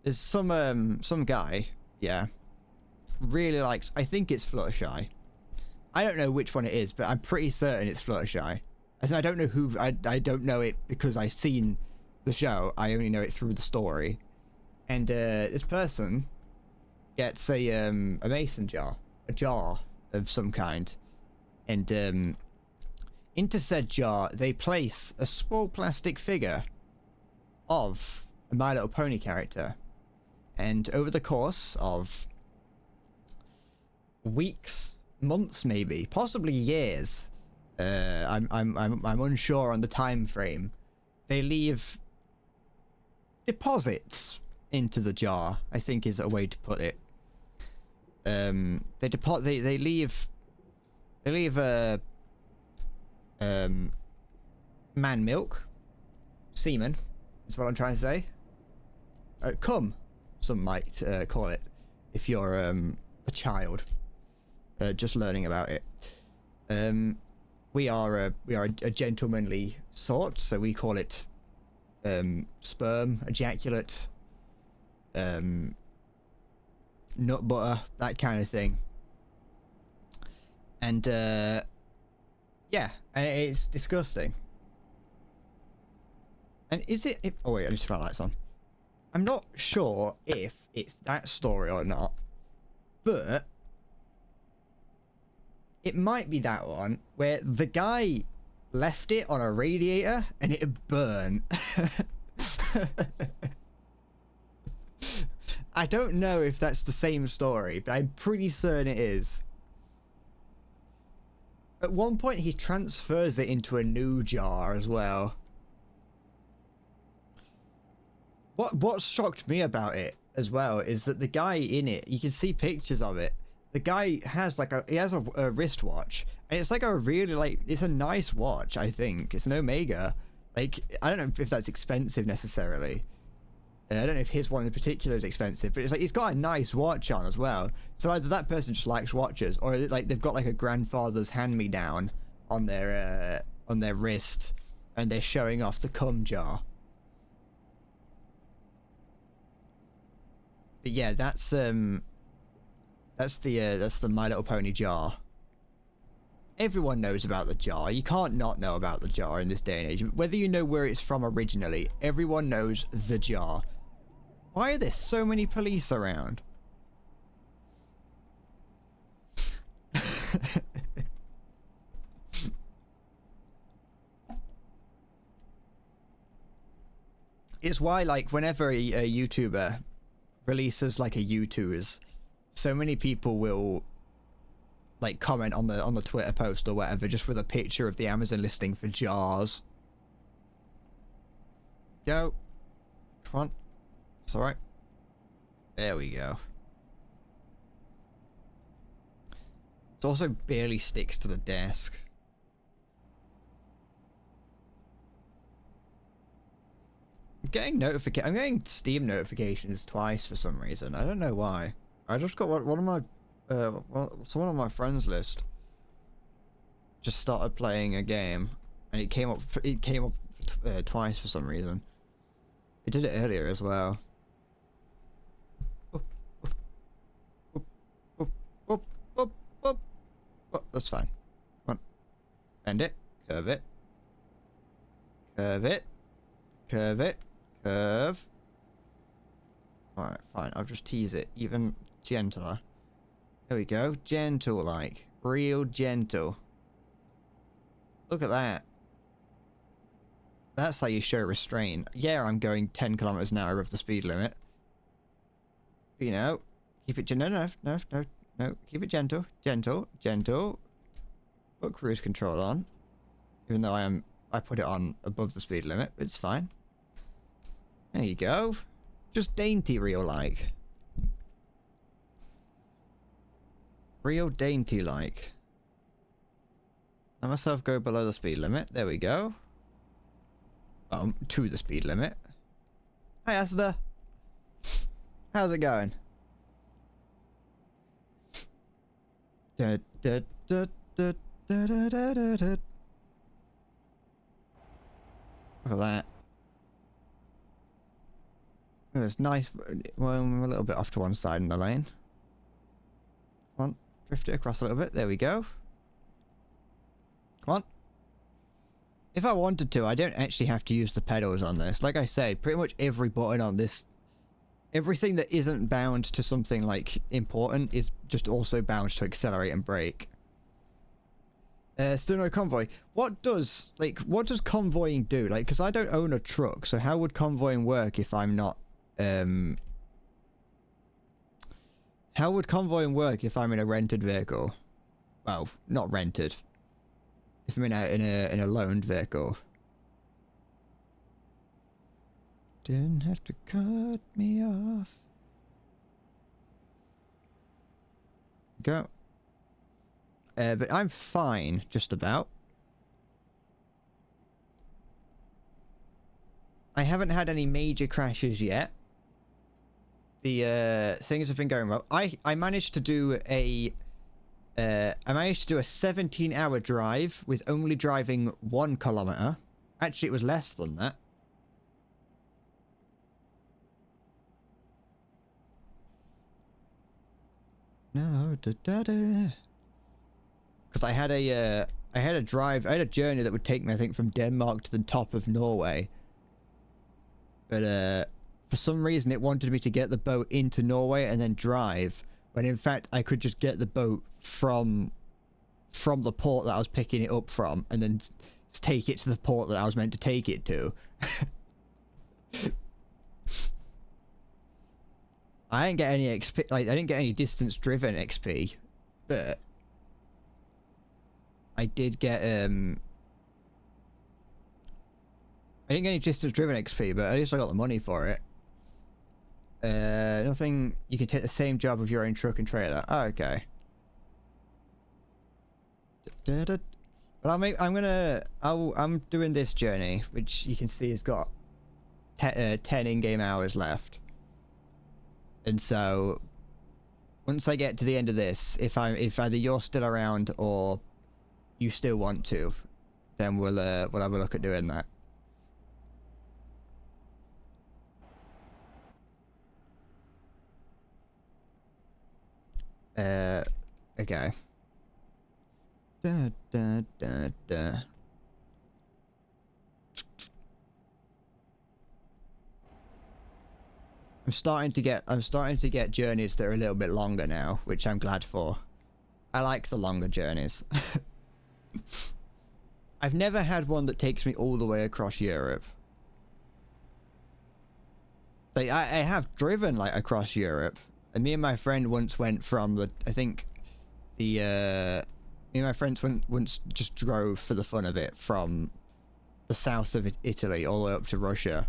There's some guy. Yeah. Really likes. I think it's Fluttershy. I don't know which one it is, but I'm pretty certain it's Fluttershy. As in, I don't know who. I don't know it because I've seen the show. I only know it through the story. And this person gets a mason jar, a jar of some kind, and into said jar they place a small plastic figure of a My Little Pony character, and over the course of weeks, months, maybe, possibly years, I'm unsure on the time frame, they leave deposits into the jar, I think is a way to put it. They leave man milk, semen is what I'm trying to say. Cum, some might call it, if you're a child just learning about it. We are a gentlemanly sort, so we call it sperm, ejaculate, nut butter, that kind of thing. And yeah, and it's disgusting. And is it oh wait, I need to turn my lights on. I'm not sure if it's that story or not, but it might be that one where the guy left it on a radiator and it burned. I don't know if that's the same story, but I'm pretty certain it is. At one point, he transfers it into a new jar as well. What shocked me about it as well is that the guy in it, you can see pictures of it. The guy has like a wristwatch, and it's like a really it's a nice watch. I think it's an Omega. Like, I don't know if that's expensive necessarily. I don't know if his one in particular is expensive, but it's like he's got a nice watch on as well. So either that person just likes watches, or like they've got like a grandfather's hand-me-down on their wrist, and they're showing off the cum jar. But yeah, that's the My Little Pony jar. Everyone knows about the jar. You can't not know about the jar in this day and age. Whether you know where it's from originally, everyone knows the jar. Why are there so many police around? It's why, like, whenever a YouTuber releases like a YouTubers, so many people will like comment on the Twitter post or whatever just with a picture of the Amazon listing for jars. Go. Come on. It's alright. There we go. It also barely sticks to the desk. I'm getting Steam notifications twice for some reason. I don't know why. I just got one of my someone on my friends list just started playing a game, and it came up twice for some reason. It did it earlier as well. Oh, that's fine. Come on. Bend it. Curve it. Curve it. Curve it. Curve. Alright, fine. I'll just tease it even gentler. There we go. Gentle like. Real gentle. Look at that. That's how you show restraint. Yeah, I'm going 10 kilometers an hour over the speed limit. But, you know, keep it no. Keep it gentle. Gentle. Put cruise control on. Even though I put it on above the speed limit. It's fine. There you go. Just dainty real like. Real dainty like. Let myself go below the speed limit. There we go. To the speed limit. Hi, Asta. How's it going? Look at that. It's nice. Well, I'm a little bit off to one side in the lane. Come on. Drift it across a little bit. There we go. Come on. If I wanted to, I don't actually have to use the pedals on this. Like I said, pretty much every button on this, everything that isn't bound to something like important is just also bound to accelerate and brake. Still no convoy. What does convoying do? Like, because I don't own a truck, so how would convoying work if I'm not, how would convoying work if I'm in a rented vehicle? Well, not rented. If I'm in a loaned vehicle. Didn't have to cut me off. Go. But I'm fine, just about. I haven't had any major crashes yet. The things have been going well. I managed to do a 17-hour drive with only driving 1 kilometer. Actually, it was less than that. No, because I had a journey that would take me, I think, from Denmark to the top of Norway. But for some reason, it wanted me to get the boat into Norway and then drive. When in fact, I could just get the boat from the port that I was picking it up from, and then take it to the port that I was meant to take it to. I didn't get any XP. Like, I didn't get any distance driven XP, but I did get I didn't get any distance driven XP, but at least I got the money for it. Nothing. You can take the same job with your own truck and trailer. Oh, okay. But I'm doing this journey, which you can see has got 10 in-game hours left. And so once I get to the end of this, if either you're still around or you still want to, then we'll have a look at doing that. Okay. Da, da, da, da. I'm starting to get journeys that are a little bit longer now, which I'm glad for. I like the longer journeys. I've never had one that takes me all the way across Europe. Like, I have driven like across Europe, and me and my friend once went from the, I think, me and my friends once just drove for the fun of it from the south of Italy all the way up to Russia.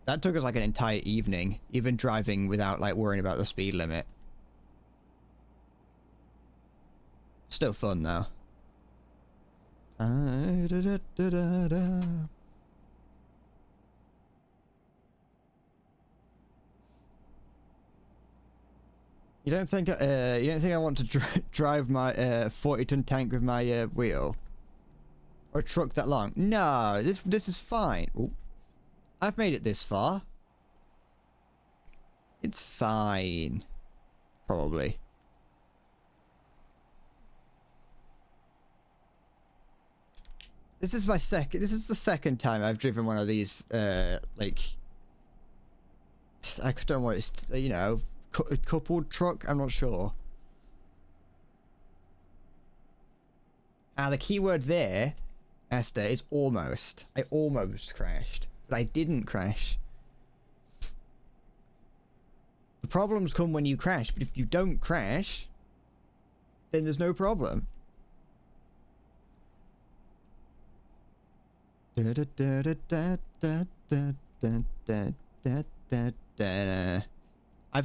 That took us like an entire evening, even driving without like worrying about the speed limit. Still fun though. You don't think I want to drive my 40-ton tank with my wheel, or a truck that long? No, this is fine. Ooh. I've made it this far. It's fine. Probably. This is the second time I've driven one of these, like, I don't know what it's, you know, coupled truck? I'm not sure. The keyword there, Esther, is almost. I almost crashed, but I didn't crash. The problems come when you crash, but if you don't crash, then there's no problem. I've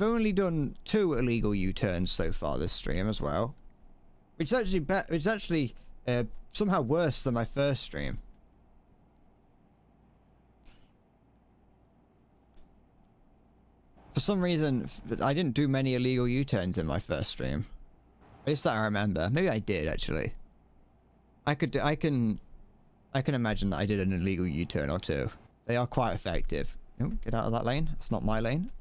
only done 2 illegal U-turns so far this stream as well, which is actually somehow worse than my first stream. For some reason, I didn't do many illegal U-turns in my first stream. At least that I remember. Maybe I did actually. I can imagine that I did an illegal U-turn or 2. They are quite effective. Oh, get out of that lane. That's not my lane.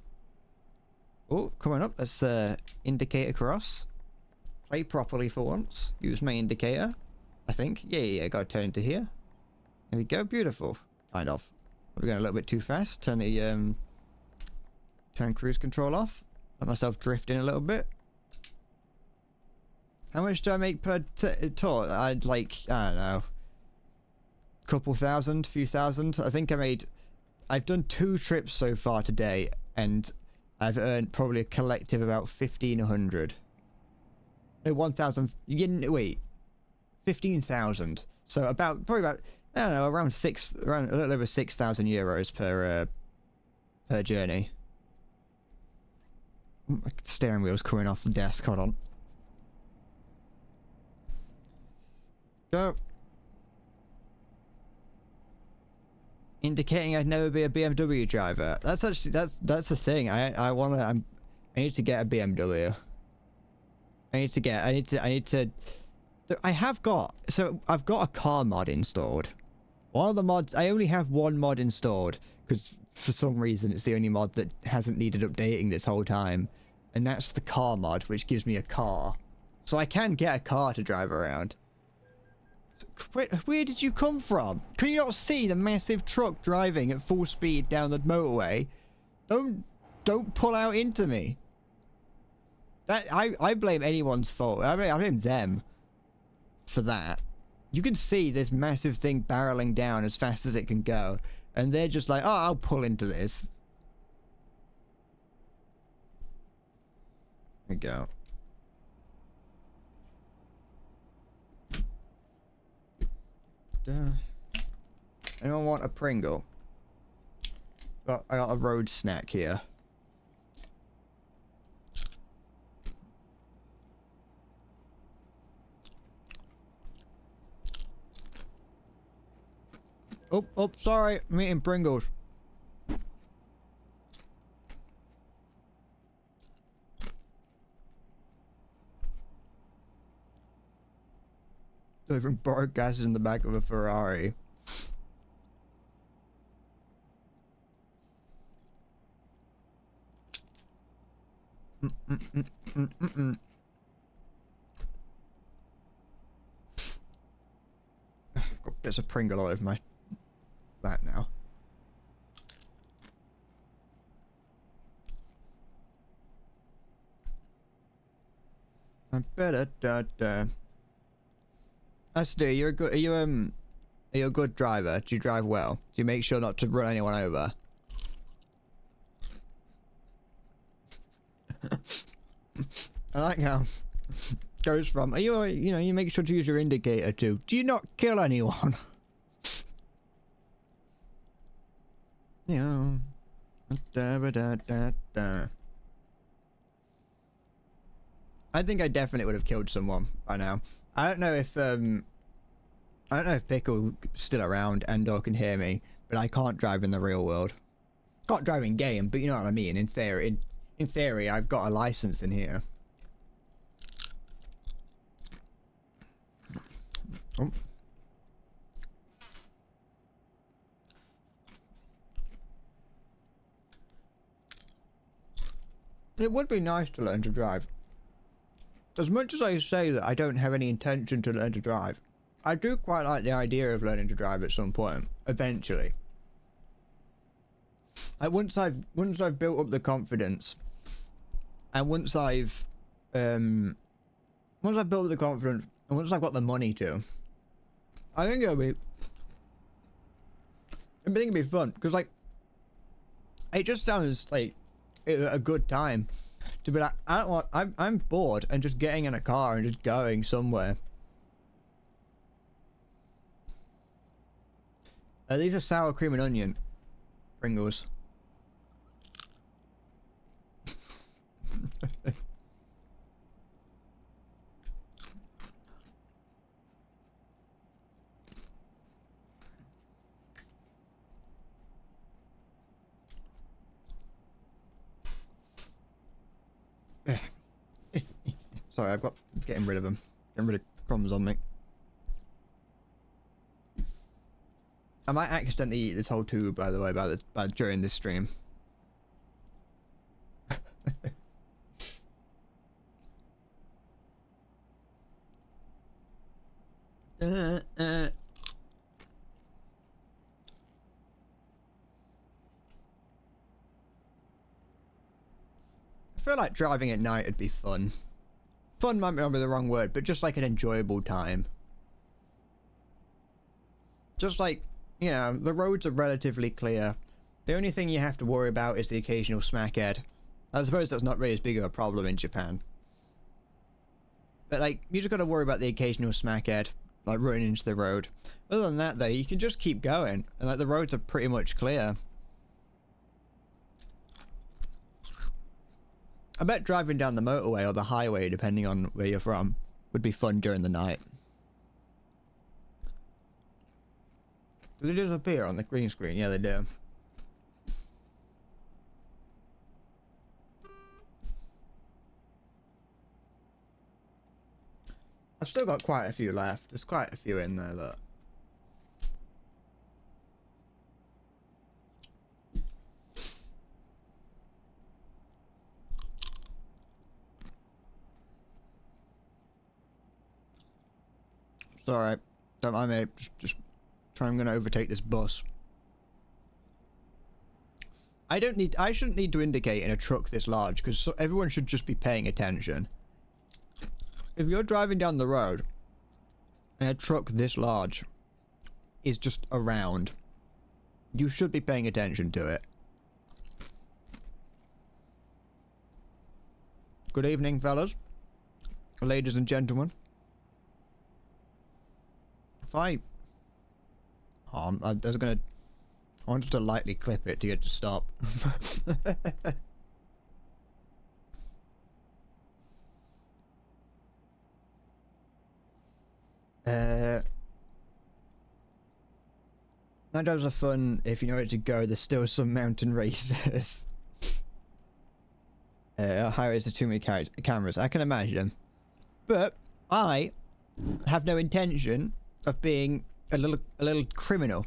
Oh, coming up. Let's indicate across. Play properly for once. Use my indicator. I think. Yeah. Gotta turn into here. There we go. Beautiful. Kind of. We're going a little bit too fast. Turn the turn cruise control off. Let myself drift in a little bit. How much do I make per tour? I'd like, I don't know, couple thousand, few thousand. I think I've done 2 trips so far today, and I've earned probably a collective about 1,500. No, 1,000. Wait, 15,000. So probably about, I don't know, around a little over 6,000 euros per journey. My steering wheel's coming off the desk. Hold on. Go. Indicating I'd never be a BMW driver. That's actually that's the thing. I need to get a BMW. I've got a car mod installed. One of the mods, I only have one mod installed because for some reason it's the only mod that hasn't needed updating this whole time, and that's the car mod, which gives me a car, so I can get a car to drive around. Where did you come from? Can you not see the massive truck driving at full speed down the motorway? Don't pull out into me. That I blame anyone's fault. I blame them for that. You can see this massive thing barreling down as fast as it can go, and they're just like, oh, I'll pull into this. There we go. Anyone want a Pringle? I got a road snack here. Oh, sorry. I'm eating Pringles. delivering boric gases in the back of a Ferrari. I've got bits of Pringle all over my back now. I better Esther, you're a good are you a good driver? Do you drive well? Do you make sure not to run anyone over? I like how it goes from are you you know, you make sure to use your indicator too. Do you not kill anyone? Yeah. I think I definitely would have killed someone by now. I don't know if Pickle's still around and or can hear me, but I can't drive in the real world. Can't drive in game, but you know what I mean. In theory, I've got a license in here. Oh. It would be nice to learn to drive. As much as I say that I don't have any intention to learn to drive, I do quite like the idea of learning to drive at some point, eventually. Like once I've built up the confidence, and once I've built up the confidence, and once I've got the money to, I think it'll be fun because like it just sounds like a good time to be like I'm bored and just getting in a car and just going somewhere. These are sour cream and onion Pringles. Sorry, I've got getting rid of them. Getting rid of crumbs on me. I might accidentally eat this whole tube, by the way, during this stream. I feel like driving at night would be fun. Fun might not be the wrong word, but just like an enjoyable time. Just like, you know, the roads are relatively clear. The only thing you have to worry about is the occasional smackhead. I suppose that's not really as big of a problem in Japan. But like, you just gotta worry about the occasional smackhead, like running into the road. Other than that though, you can just keep going, and like the roads are pretty much clear. I bet driving down the motorway or the highway, depending on where you're from, would be fun during the night. Do they disappear on the green screen? Yeah, they do. I've still got quite a few left. There's quite a few in there, look. It's alright. Don't mind me. Just try. I'm gonna overtake this bus. I shouldn't need to indicate in a truck this large, because everyone should just be paying attention. If you're driving down the road and a truck this large is just around, you should be paying attention to it. Good evening, fellas. Ladies and gentlemen. If I wanted to lightly clip it to get to stop. Nighttowns are fun if you know where to go. There's still some mountain races. How is there too many cameras? I can imagine. But I have no intention of being a little criminal.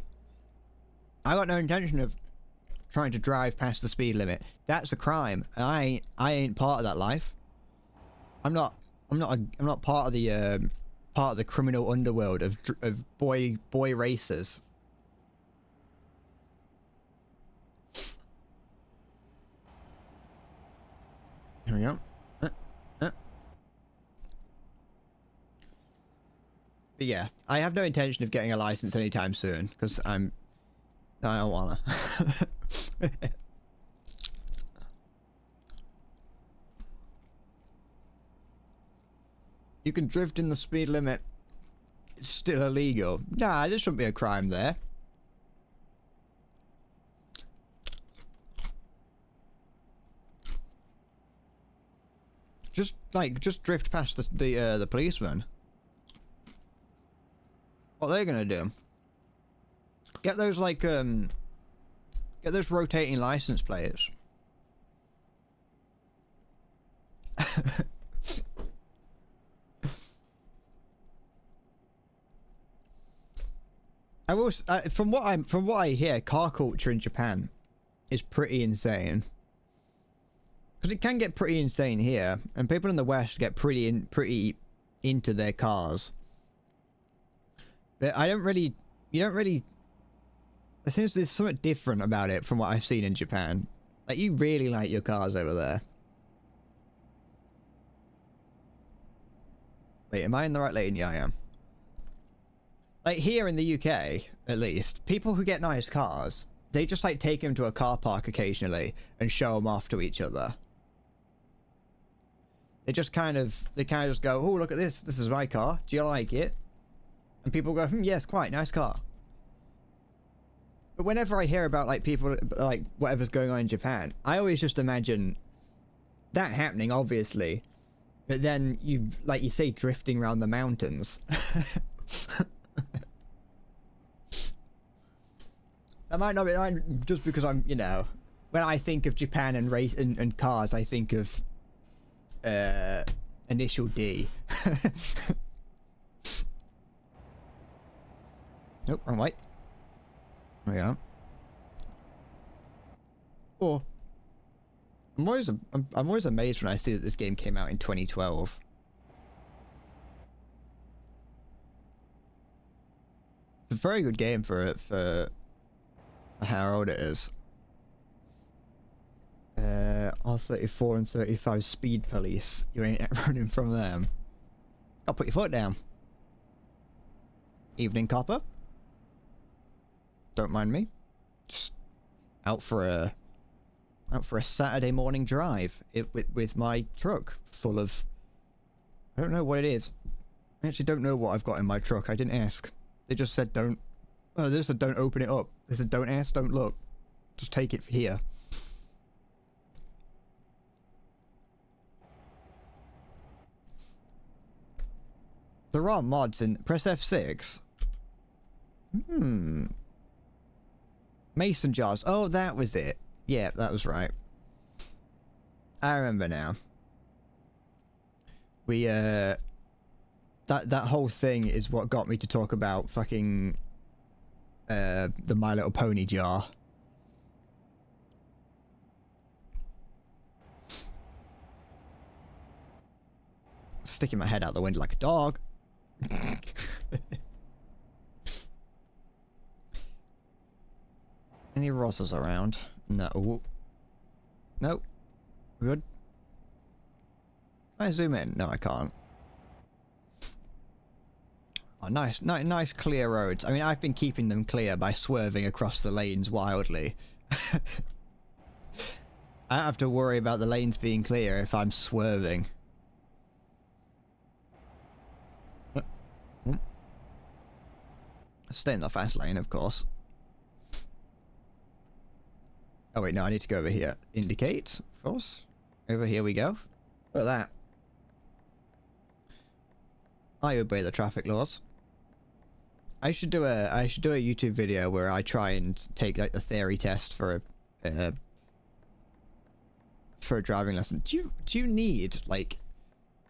I got no intention of trying to drive past the speed limit. That's a crime. And I ain't part of that life. I'm not part of the criminal underworld of boy racers. Here we go. But yeah, I have no intention of getting a license anytime soon because I don't wanna. You can drift in the speed limit. It's still illegal. Nah, there shouldn't be a crime there. Just drift past the policeman. What are they gonna do? Get those get those rotating license plates. I will. From what I hear, car culture in Japan is pretty insane. Because it can get pretty insane here, and people in the West get pretty into their cars. But you don't really. It seems there's something different about it from what I've seen in Japan. Like, you really like your cars over there. Wait, am I in the right lane? Yeah, I am. Like, here in the UK, at least, people who get nice cars, they just, like, take them to a car park occasionally and show them off to each other. They kind of just go, oh, look at this. This is my car. Do you like it? And people go, yes, quite nice car. But whenever I hear about, like, people, like, whatever's going on in Japan, I always just imagine that happening, obviously. But then you say, drifting around the mountains. That might not be just because I'm, you know, when I think of Japan and race and cars, I think of initial D. Nope, wrong way. There we go. Oh, I'm always amazed when I see that this game came out in 2012. It's a very good game for how old it is. R34 and 35 speed police. You ain't running from them. I'll put your foot down. Evening copper. Don't mind me. Just out for a Saturday morning drive with my truck full of, I don't know what it is. I actually don't know what I've got in my truck. I didn't ask. They just said don't. Oh, they just said don't open it up. They said don't ask, don't look. Just take it here. There are mods in. Press F6. Mason jars. Oh, that was it. Yeah, that was right. I remember now. We that whole thing is what got me to talk about fucking the My Little Pony jar. Sticking my head out the window like a dog. Any Rosses around? No. Nope. Good. Can I zoom in? No, I can't. Oh, nice clear roads. I mean, I've been keeping them clear by swerving across the lanes wildly. I don't have to worry about the lanes being clear if I'm swerving. Stay in the fast lane, of course. Oh wait, no, I need to go over here. Indicate, of course. Over here we go. Look at that. I obey the traffic laws. I should do a YouTube video where I try and take like the theory test for a driving lesson. Do you need like,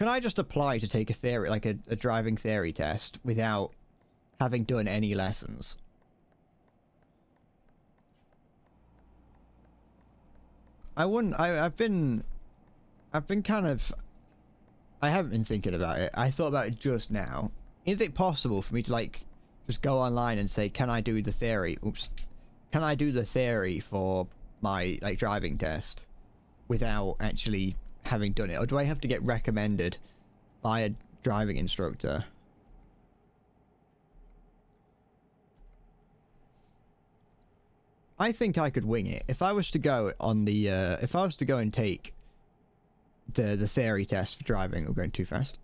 Can I just apply to take a theory, like a driving theory test, without having done any lessons? I wouldn't. I've been kind of. I haven't been thinking about it. I thought about it just now. Is it possible for me to like just go online and say, can I do the theory? Oops. Can I do the theory for my like driving test without actually having done it, or do I have to get recommended by a driving instructor? I think I could wing it if I was to go on the if I was to go and take the theory test for driving. I'm going too fast.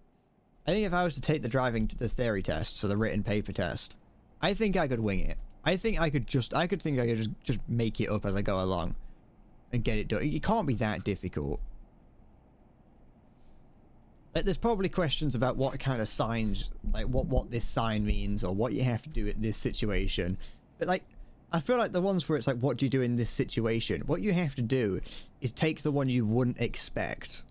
I think if I was to take the theory test, so the written paper test, I think I could wing it. I think I could just make it up as I go along and get it done. It can't be that difficult. Like, there's probably questions about what kind of signs, like what this sign means or what you have to do in this situation. But like, I feel like the ones where it's like, what do you do in this situation? What you have to do is take the one you wouldn't expect.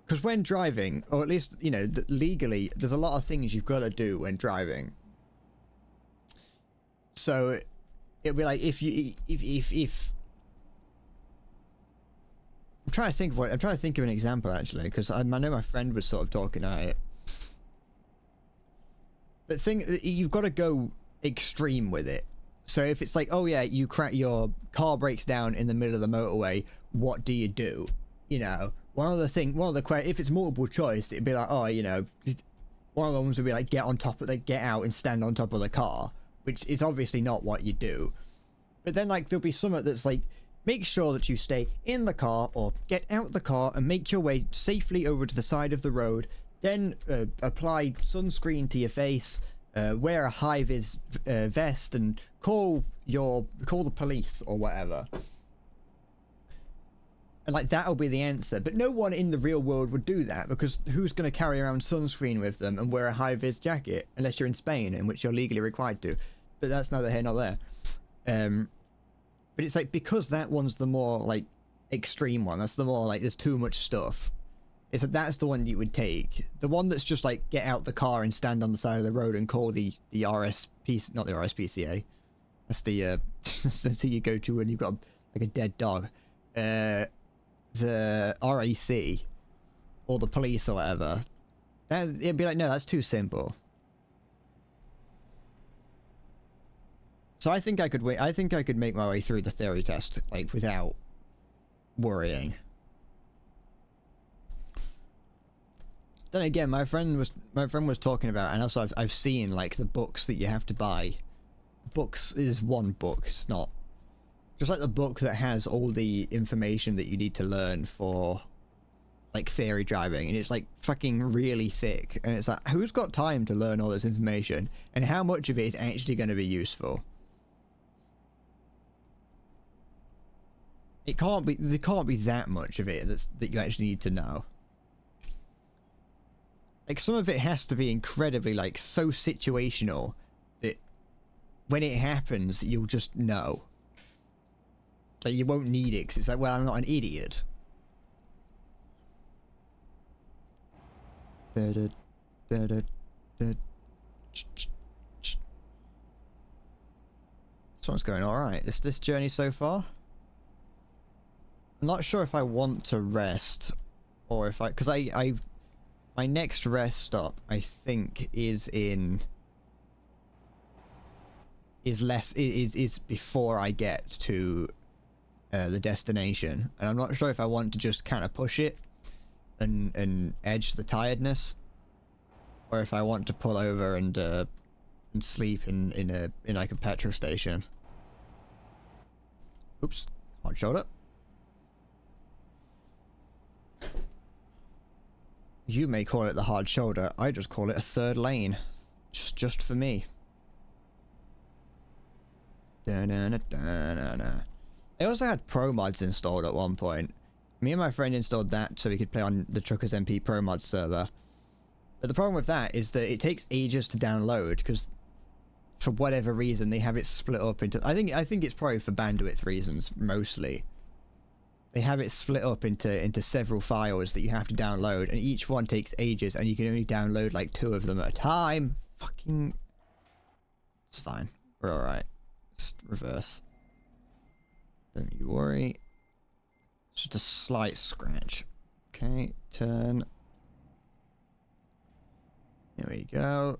Because when driving, or at least, you know, legally, there's a lot of things you've got to do when driving. So it'll be like if I'm trying to think of an example actually, because I know my friend was sort of talking about it. But you've got to go extreme with it. So if it's like, oh yeah, your car breaks down in the middle of the motorway, what do you do? You know, if it's multiple choice, it'd be like, oh, you know, one of the ones would be like, get out and stand on top of the car, which is obviously not what you do. But then like there'll be something that's like, make sure that you stay in the car or get out the car and make your way safely over to the side of the road. Then apply sunscreen to your face, wear a high-vis vest, and call the police or whatever. And like that'll be the answer. But no one in the real world would do that, because who's going to carry around sunscreen with them and wear a high-vis jacket unless you're in Spain, in which you're legally required to. But that's neither here nor there. But it's like, because that one's the more like extreme one, that's the more like there's too much stuff. It's like that's the one you would take. The one that's just like get out the car and stand on the side of the road and call the RSP, not the RSPCA. That's the that's who you go to when you've got like a dead dog. The RAC or the police or whatever. It'd be like, no, that's too simple. So I think I could wait. I think I could make my way through the theory test like without worrying. Then again, my friend was talking about, and also I've seen like the books that you have to buy. Books is one book. It's not just like the book that has all the information that you need to learn for like theory driving, and it's like fucking really thick. And it's like, who's got time to learn all this information, and how much of it is actually going to be useful? There can't be that much of it that you actually need to know. Like, some of it has to be incredibly, like, so situational that when it happens, you'll just know. Like, you won't need it, because it's like, well, I'm not an idiot. This one's going alright. This journey so far? I'm not sure if I want to rest, or if because my next rest stop, I think, is before I get to the destination, and I'm not sure if I want to just kind of push it and edge the tiredness, or if I want to pull over and sleep in like a petrol station. Oops, hard shoulder. You may call it the hard shoulder. I just call it a third lane, just for me. I also had Pro Mods installed at one point. Me and my friend installed that so we could play on the Truckers MP Pro Mods server. But the problem with that is that it takes ages to download, because for whatever reason they have it split up into. I think it's probably for bandwidth reasons mostly. they have it split up into several files that you have to download, and each one takes ages, and you can only download like 2 of them at a time. Fucking, it's fine. We're all right. Just reverse. Don't you worry. It's just a slight scratch. Okay, turn. There we go.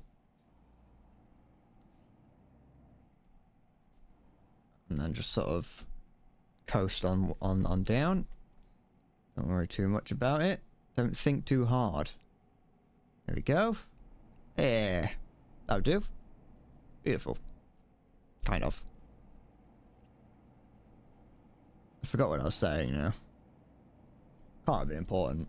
And then just sort of coast on down. Don't worry too much about it. Don't think too hard. There we go. Yeah, that'll do. Beautiful. Kind of. I forgot what I was saying now. Can't have been important.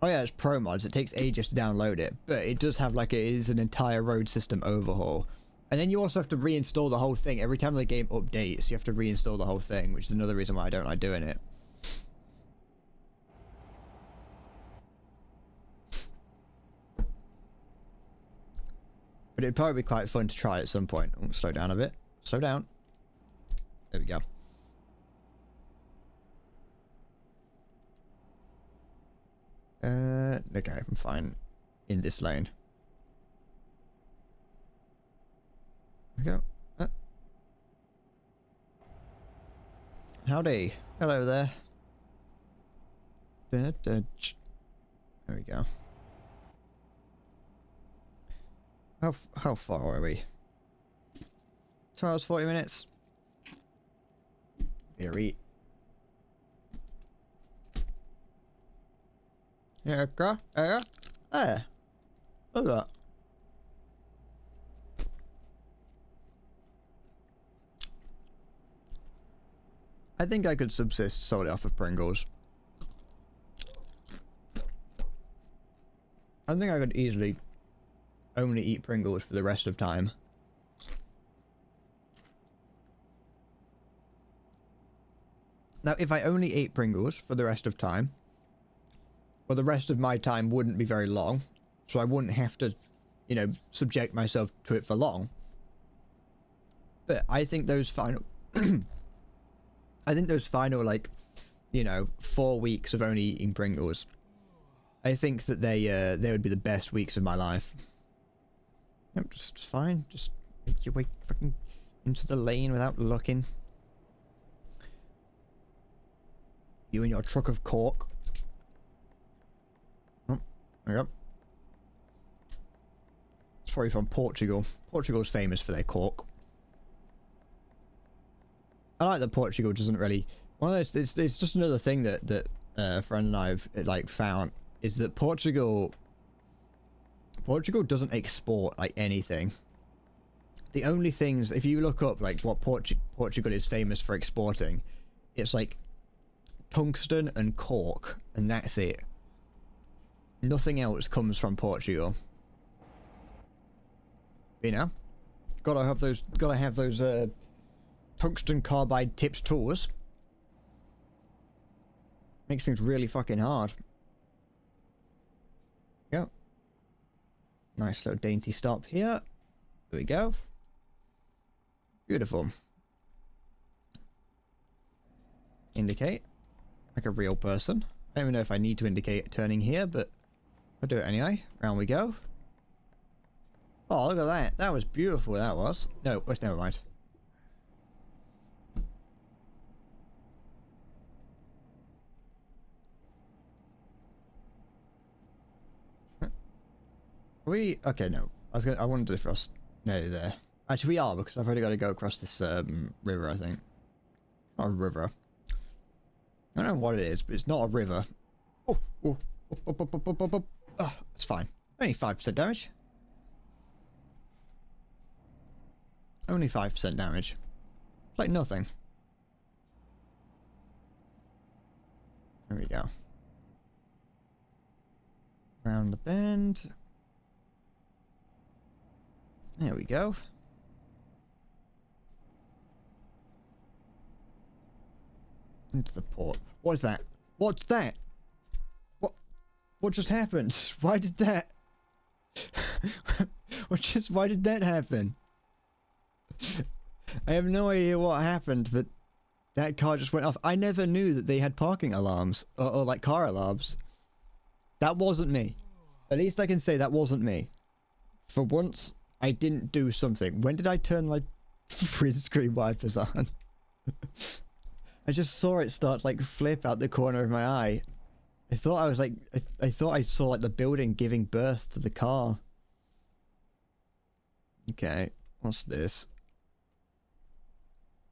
Oh yeah, it's pro mods. It takes ages to download it, but it does have like, it is an entire road system overhaul. And then you also have to reinstall the whole thing. Every time the game updates, you have to reinstall the whole thing, which is another reason why I don't like doing it. But it'd probably be quite fun to try at some point. Oh, slow down a bit. Slow down. There we go. Okay, I'm fine in this lane. There we go. Howdy. Hello there. There we go. How far are we? 2 hours 40 minutes. Here, eat. Yeah, go. There. There. Look at that. I think I could subsist solely off of Pringles. I think I could easily only eat Pringles for the rest of time. Now, if I only ate Pringles for the rest of time, well, the rest of my time wouldn't be very long, so I wouldn't have to, you know, subject myself to it for long. But I think those final... I think those final, like, you know, 4 weeks of only eating Pringles, I think that they would be the best weeks of my life. Yep, just fine. Just make your way fucking into the lane without looking. You and your truck of cork. Oh, there we go. It's probably from Portugal. Portugal's famous for their cork. I like that Portugal doesn't really... One of those... It's just another thing that a friend and I've, like, found, is that Portugal doesn't export, like, anything. The only things... If you look up, like, what Portugal is famous for exporting, it's, like, tungsten and cork, and that's it. Nothing else comes from Portugal. You know? Gotta have those tungsten carbide tips tools. Makes things really fucking hard. Yep. Nice little dainty stop here. There we go. Beautiful. Indicate. Like a real person. I don't even know if I need to indicate turning here, but I'll do it anyway. Round we go. Oh, look at that. That was beautiful, that was. No, never mind. Okay, no. I wondered if I was nearly there. Actually, we are, because I've already got to go across this river, I think. Not a river. I don't know what it is, but it's not a river. Oh, oh, oh, oh, oh, oh, oh, oh. Oh, it's fine. Only 5% damage. Only 5% damage. It's like nothing. There we go. Around the bend. There we go. Into the port. What is that? What's that? What just happened? Why did that? Why did that happen? I have no idea what happened, but that car just went off. I never knew that they had parking alarms or like car alarms. That wasn't me. At least I can say that wasn't me. For once, I didn't do something. When did I turn my windscreen wipers on? I just saw it start like flip out the corner of my eye. I thought I was like, I thought I saw like the building giving birth to the car. Okay, what's this?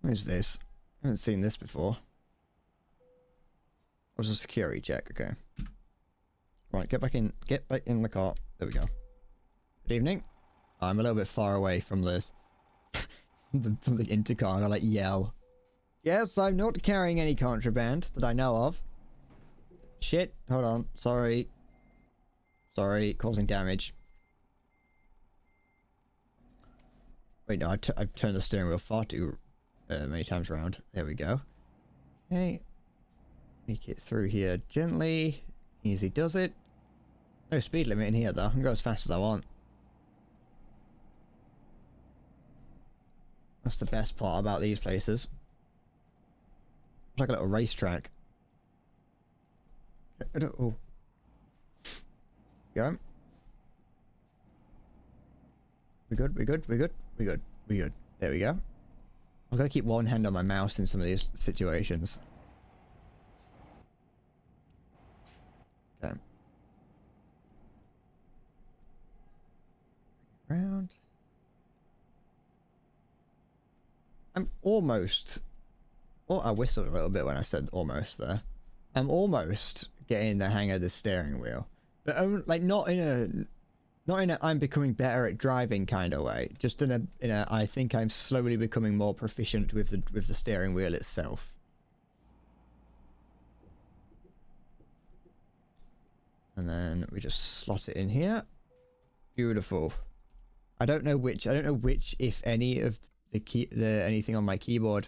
What is this? I haven't seen this before. It was a security check, okay. Right, get back in the car. There we go. Good evening. I'm a little bit far away from the from the intercom. I like yell. Yes, I'm not carrying any contraband that I know of. Shit, hold on. Sorry. Sorry, causing damage. Wait, no, I've turned the steering wheel far too many times around. There we go. Okay. Make it through here gently. Easy does it. No speed limit in here though. I can go as fast as I want. That's the best part about these places. It's like a little racetrack. Oh. Go. We good, we good, we good, we good, we good. There we go. I've got to keep one hand on my mouse in some of these situations. Okay. Round. I'm almost... Oh, I whistled a little bit when I said almost there. I'm almost getting the hang of the steering wheel. But like not in a I'm becoming better at driving kind of way. Just in a I think I'm slowly becoming more proficient with the steering wheel itself. And then we just slot it in here. Beautiful. I don't know which, if any, of anything on my keyboard.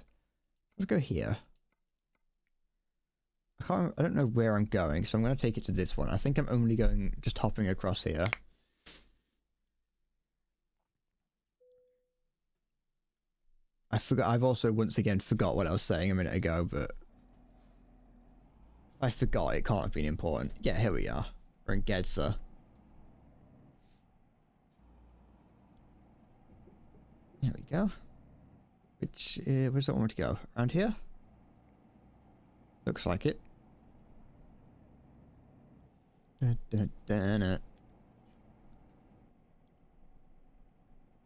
Let's go here. I don't know where I'm going, so I'm going to take it to this one. I think I'm only going, just hopping across here. I forgot, I've also once again forgot what I was saying a minute ago, but I forgot, it can't have been important. Yeah, here we are. We're in Gedser. There we go. Which, where's that one to go? Around here? Looks like it. There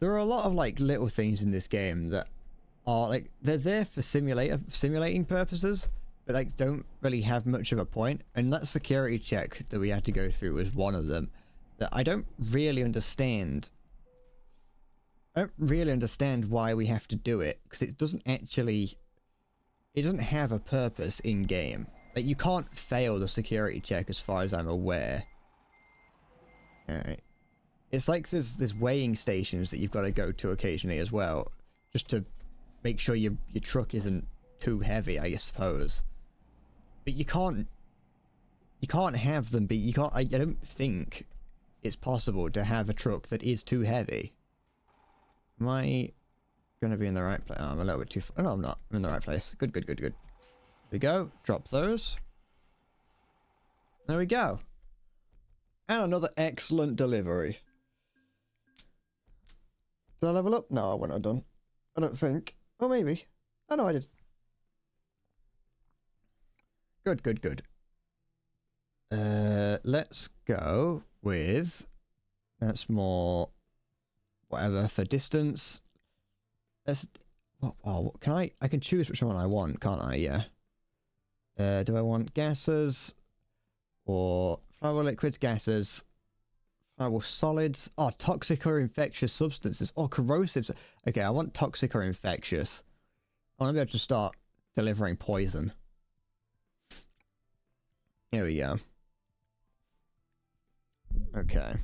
are a lot of like little things in this game that are like, they're there for simulating purposes, but like don't really have much of a point. And that security check that we had to go through was one of them that I don't really understand. I don't really understand why we have to do it, because it doesn't have a purpose in game. Like, you can't fail the security check as far as I'm aware. Alright. It's like there's weighing stations that you've got to go to occasionally as well, just to make sure your truck isn't too heavy, I suppose. But you can't have them be, I don't think it's possible to have a truck that is too heavy. Am I gonna be in the right place? Oh, I'm a little bit too far. Oh, no, I'm not. I'm in the right place. Good, good, good, good. There we go. Drop those. There we go. And another excellent delivery. Did I level up? No, I wouldn't have done. I don't think. Oh, maybe. Oh, no, I did. Good, good, good. Let's go with... That's more... Whatever, for distance. Let's... Oh, can I can choose which one I want, can't I? Yeah. Do I want gases? Or flammable liquids, gases? Flammable solids? Oh, toxic or infectious substances. Oh, corrosives. Okay, I want toxic or infectious. I want to be able to start delivering poison. Here we go. Okay.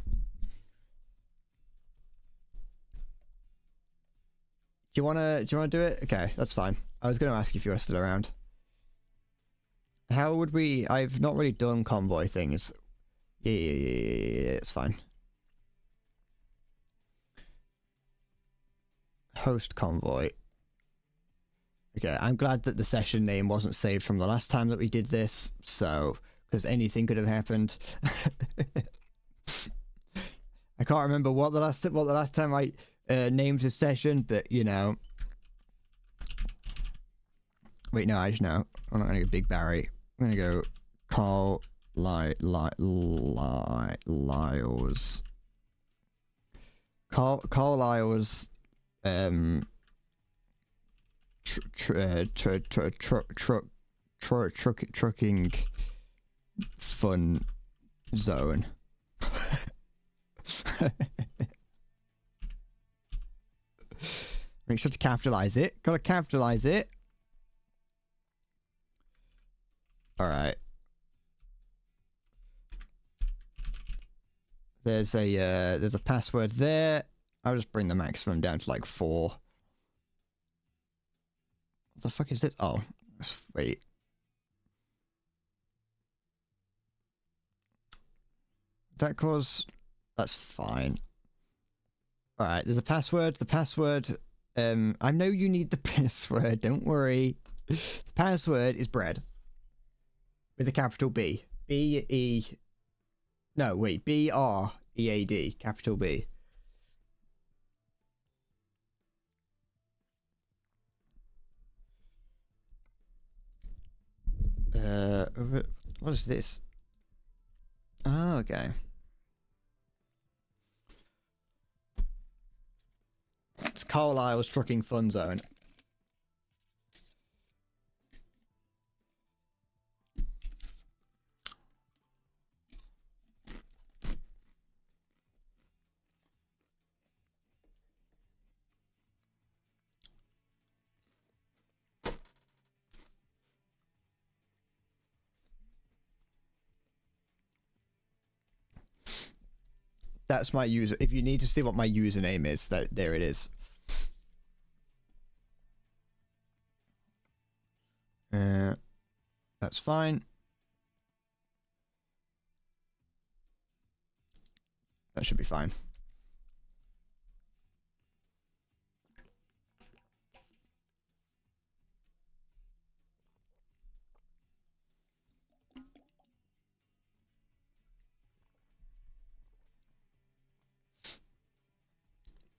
Do you wanna do it? Okay, that's fine. I was gonna ask if you were still around. How would we... I've not really done convoy things. Yeah, it's fine. Host convoy. Okay, I'm glad that the session name wasn't saved from the last time that we did this, so because anything could have happened. I can't remember what the last time I named the session, but you know. Wait, no, I just know. I'm not gonna go Big Barry. I'm gonna go Carl Lyles. Carlisle's trucking fun zone. Make sure to capitalize it. Gotta capitalize it. All right. There's a password there. I'll just bring the maximum down to like 4. What the fuck is this? Oh, wait. That cause that's fine. All right. There's a password. The password. I know you need the password. Don't worry. The password is bread with a capital B. No, wait. BREAD. Capital B. What is this? Oh, okay. It's Carlisle's Trucking Fun Zone. That's my user. If you need to see what my username is, there it is. That's fine. That should be fine.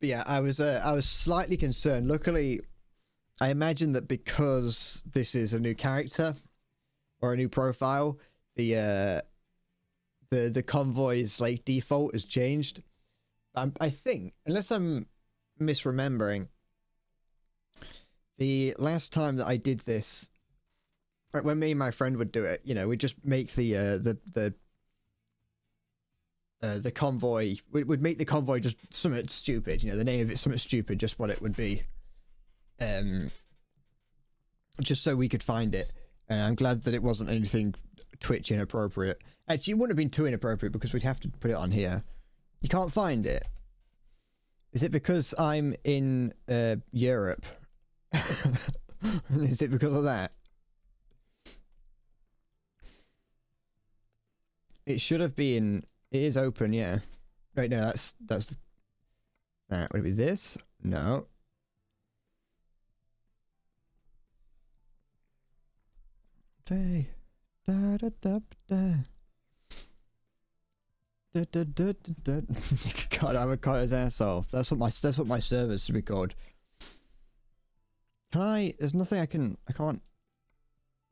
But yeah, I was slightly concerned. Luckily, I imagine that because this is a new character or a new profile, the convoy's like default has changed. I think, unless I'm misremembering, the last time that I did this, like when me and my friend would do it, you know, we'd just make the convoy, would make the convoy just something stupid, you know, the name of it something stupid, just what it would be, just so we could find it. And I'm glad that it wasn't anything Twitch inappropriate. Actually, it wouldn't have been too inappropriate because we'd have to put it on here. You can't find it. Is it because I'm in Europe? Is it because of that? It should have been. It is open, yeah. Right, no, that's that. Would it be this? No. Day. Da da da da. Da da da da. God, I'm a cut his ass off. That's what my servers should be called. Can I? There's nothing I can't. Can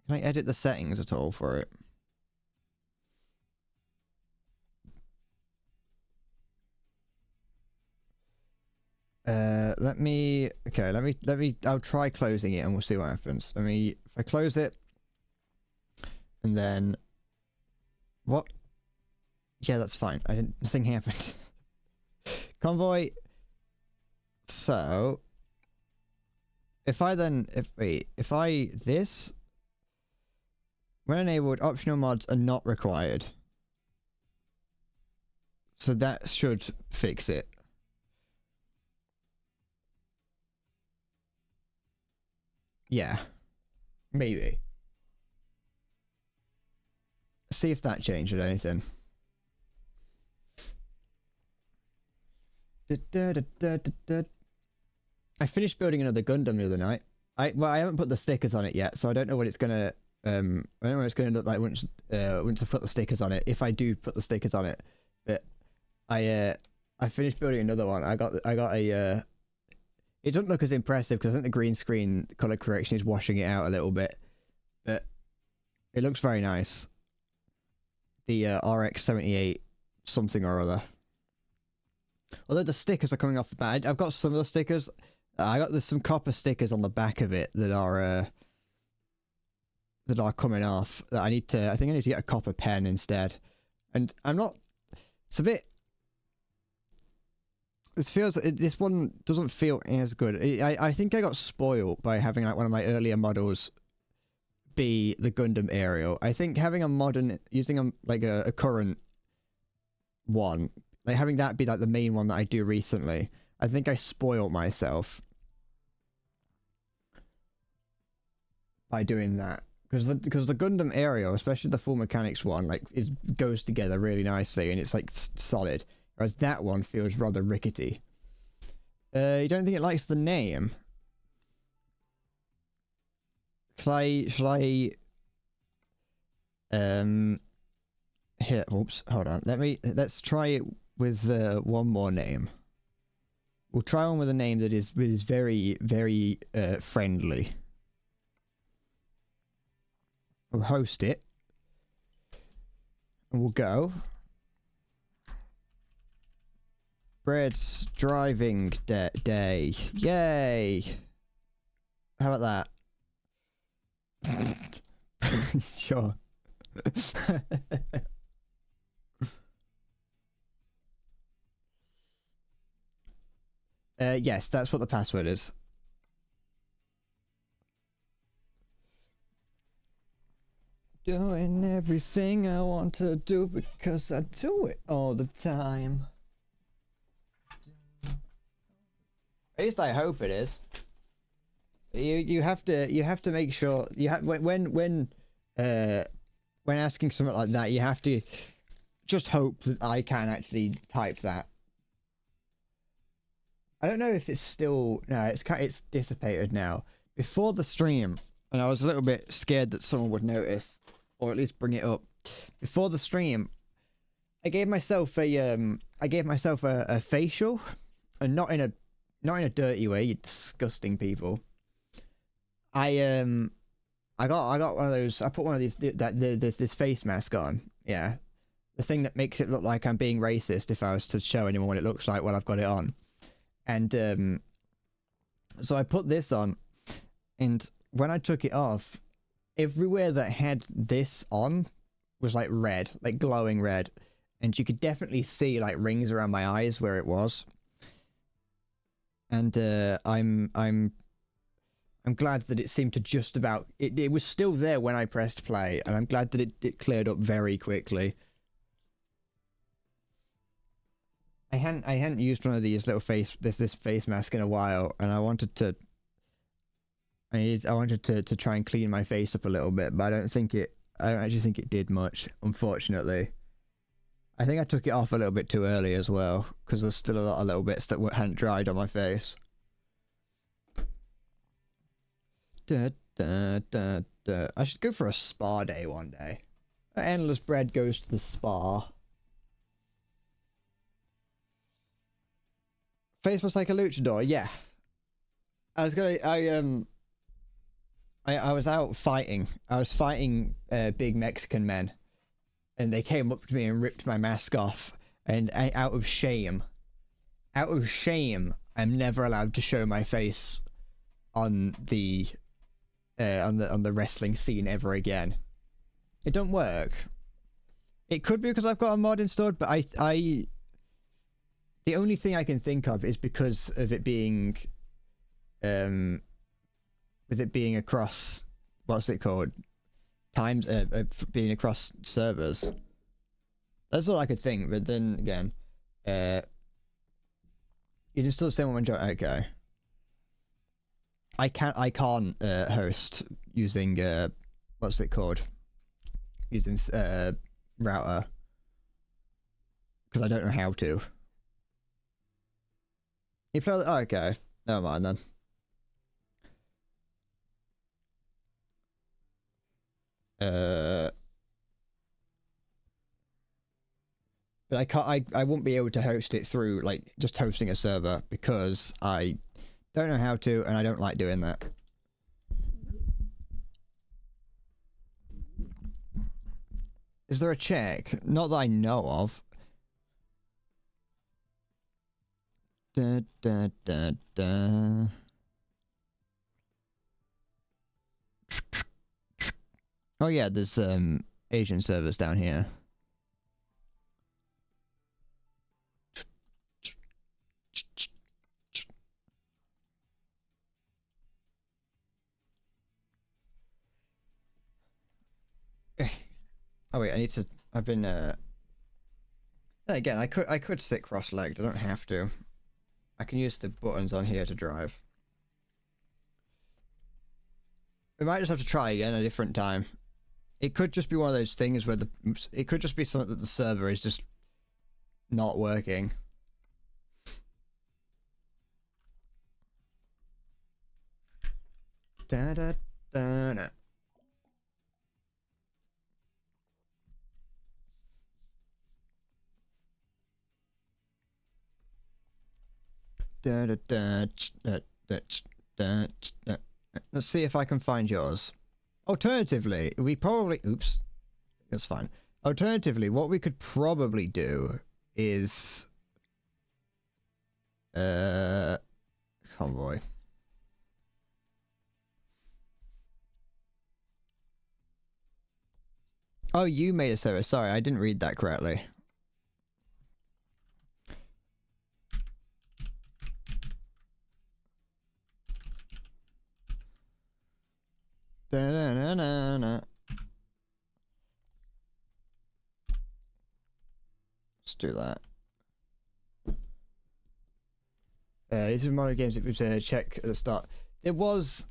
I edit the settings at all for it? I'll try closing it and we'll see what happens. If I close it, and then, what? Yeah, that's fine. Nothing happened. Convoy. So, if I this, when enabled, optional mods are not required. So that should fix it. Yeah. Maybe. See if that changed anything. I finished building another Gundam the other night. I haven't put the stickers on it yet, so I don't know what it's gonna I don't know what it's gonna look like once I put the stickers on it. If I do put the stickers on it, but I finished building another one. I got a it doesn't look as impressive because I think the green screen color correction is washing it out a little bit, but it looks very nice. The RX-78 something or other. Although the stickers are coming off the back, I've got some of the stickers. There's some copper stickers on the back of it that are coming off. That I think I need to get a copper pen instead. And I'm not. It's a bit. This one doesn't feel as good. I think I got spoiled by having like one of my earlier models be the Gundam aerial. I think having a modern, using a current one, like having that be like the main one that I do recently, I think I spoiled myself by doing that. Because the Gundam aerial, especially the full mechanics one, like goes together really nicely and it's like solid. Whereas that one feels rather rickety. You don't think it likes the name? Shall I here, oops, hold on. Let's try it with one more name. We'll try one with a name that is very, very friendly. We'll host it. And we'll go. Bread's driving day. Yay! How about that? Sure. Yes, that's what the password is. Doing everything I want to do because I do it all the time. At least I hope it is. You have to make sure when asking something like that, you have to just hope that I can actually type that. I don't know if it's still it's dissipated now. Before the stream, and I was a little bit scared that someone would notice or at least bring it up. Before the stream, I gave myself a facial, and not in a dirty way, you disgusting people. I got one of those. I put one of these this face mask on. Yeah, the thing that makes it look like I'm being racist if I was to show anyone what it looks like while I've got it on. And so I put this on, and when I took it off, everywhere that had this on was like red, like glowing red, and you could definitely see like rings around my eyes where it was. And I'm glad that it seemed to just about it was still there when I pressed play, and I'm glad that it cleared up very quickly. I hadn't used one of these little this face mask in a while, and I wanted to try and clean my face up a little bit, but I don't actually think it did much, unfortunately. I think I took it off a little bit too early as well, because there's still a lot of little bits that hadn't dried on my face. I should go for a spa day one day. Endless Bread goes to the spa. Face was like a luchador, yeah. I was out fighting. I was fighting big Mexican men, and they came up to me and ripped my mask off. And out of shame, I'm never allowed to show my face on the wrestling scene ever again. It don't work. It could be because I've got a mod installed, but the only thing I can think of is because of it being, with it being across, what's it called? Being across servers. That's all I could think, but then again, you can still say one joke. Okay. I can't host using, what's it called? Using, router. Because I don't know how to. You play, oh, okay. Never mind then. but I can't. I won't be able to host it through like just hosting a server because I don't know how to, and I don't like doing that. Is there a check? Not that I know of. Da, da, da, da. Oh yeah, there's Asian servers down here. Oh wait, I need to. I've been. Again, I could sit cross-legged. I don't have to. I can use the buttons on here to drive. We might just have to try again a different time. It could just be one of those things where it could just be something that the server is just not working. Da da da da. Da da da da da da da. Let's see if I can find yours. Alternatively, we probably... Oops. That's fine. Alternatively, what we could probably do is... Convoy. Oh, you made a server. Sorry, I didn't read that correctly. Da -da -da -da -da. Let's do that. These are modern games that we've check at the start. There was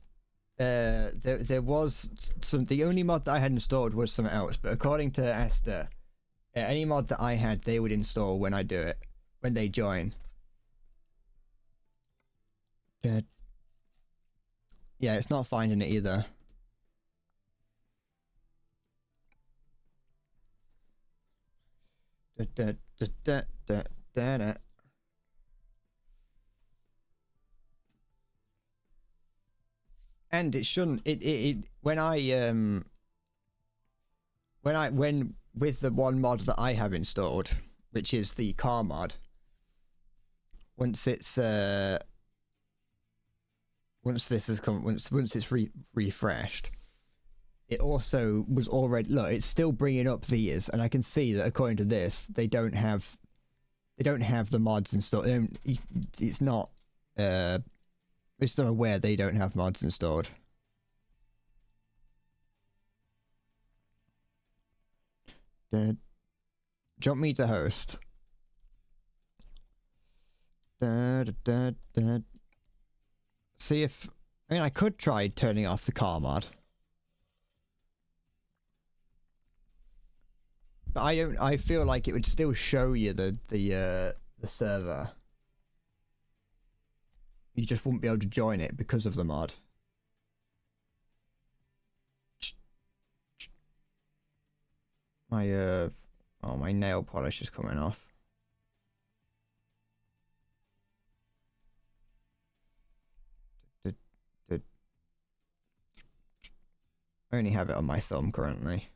there was some. The only mod that I had installed was something else, but according to Esther, any mod that I had, they would install when I do it, when they join. Yeah, it's not finding it either. Da, da, da, da, da, da, da. And it shouldn't. It when with the one mod that I have installed, which is the car mod. Once it's once this has come, once it's refreshed, it also was already, look, it's still bringing up these, and I can see that according to this, they don't have the mods installed. It's not it's not aware they don't have mods installed. Do you want me to host? See if... I mean, I could try turning off the car mod. But I feel like it would still show you the server. You just wouldn't be able to join it because of the mod. My oh, my nail polish is coming off. I only have it on my thumb currently.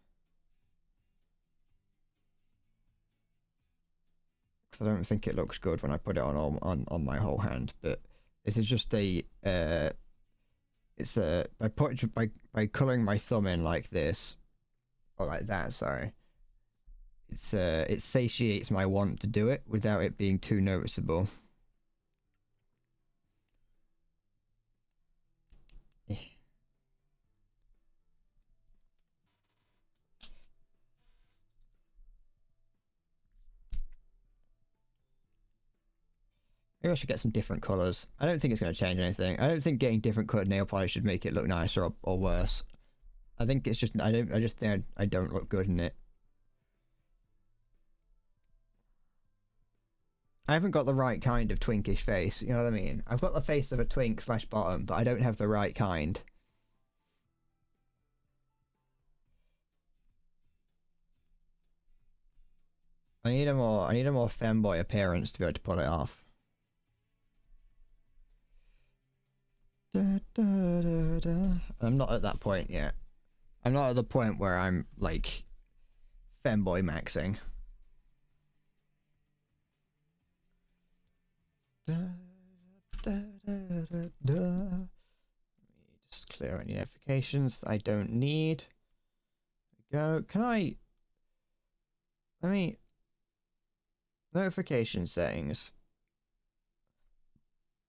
Because I don't think it looks good when I put it on my whole hand. But this is just a it's by colouring my thumb in like this, or like that. Sorry. It's it satiates my want to do it without it being too noticeable. Maybe I should get some different colours. I don't think it's going to change anything. I don't think getting different coloured nail polish should make it look nicer or worse. I think it's just I just think I don't look good in it. I haven't got the right kind of twinkish face, you know what I mean? I've got the face of a twink slash bottom, but I don't have the right kind. I need a more femboy appearance to be able to pull it off. Da, da, da, da. I'm not at that point yet. I'm not at the point where I'm like femboy maxing. Da, da, da, da, da. Just clear any notifications that I don't need. There we go. Can I? Let me. Notification settings.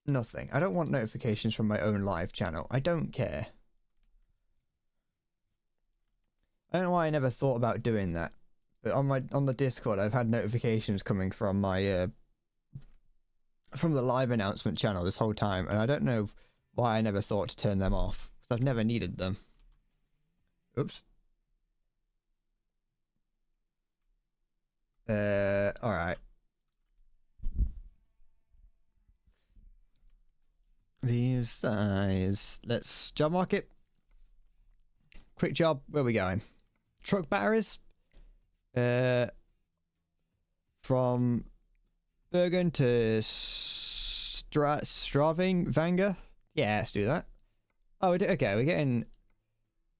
Nothing. I don't want notifications from my own live channel. I don't care. I don't know why I never thought about doing that. But on the Discord, I've had notifications coming from my from the live announcement channel this whole time, and I don't know why I never thought to turn them off, because I've never needed them. Oops. Alright. These guys. Let's job market. Quick job. Where are we going? Truck batteries. From Bergen to Straving. Yeah, let's do that. Oh, okay. We're getting.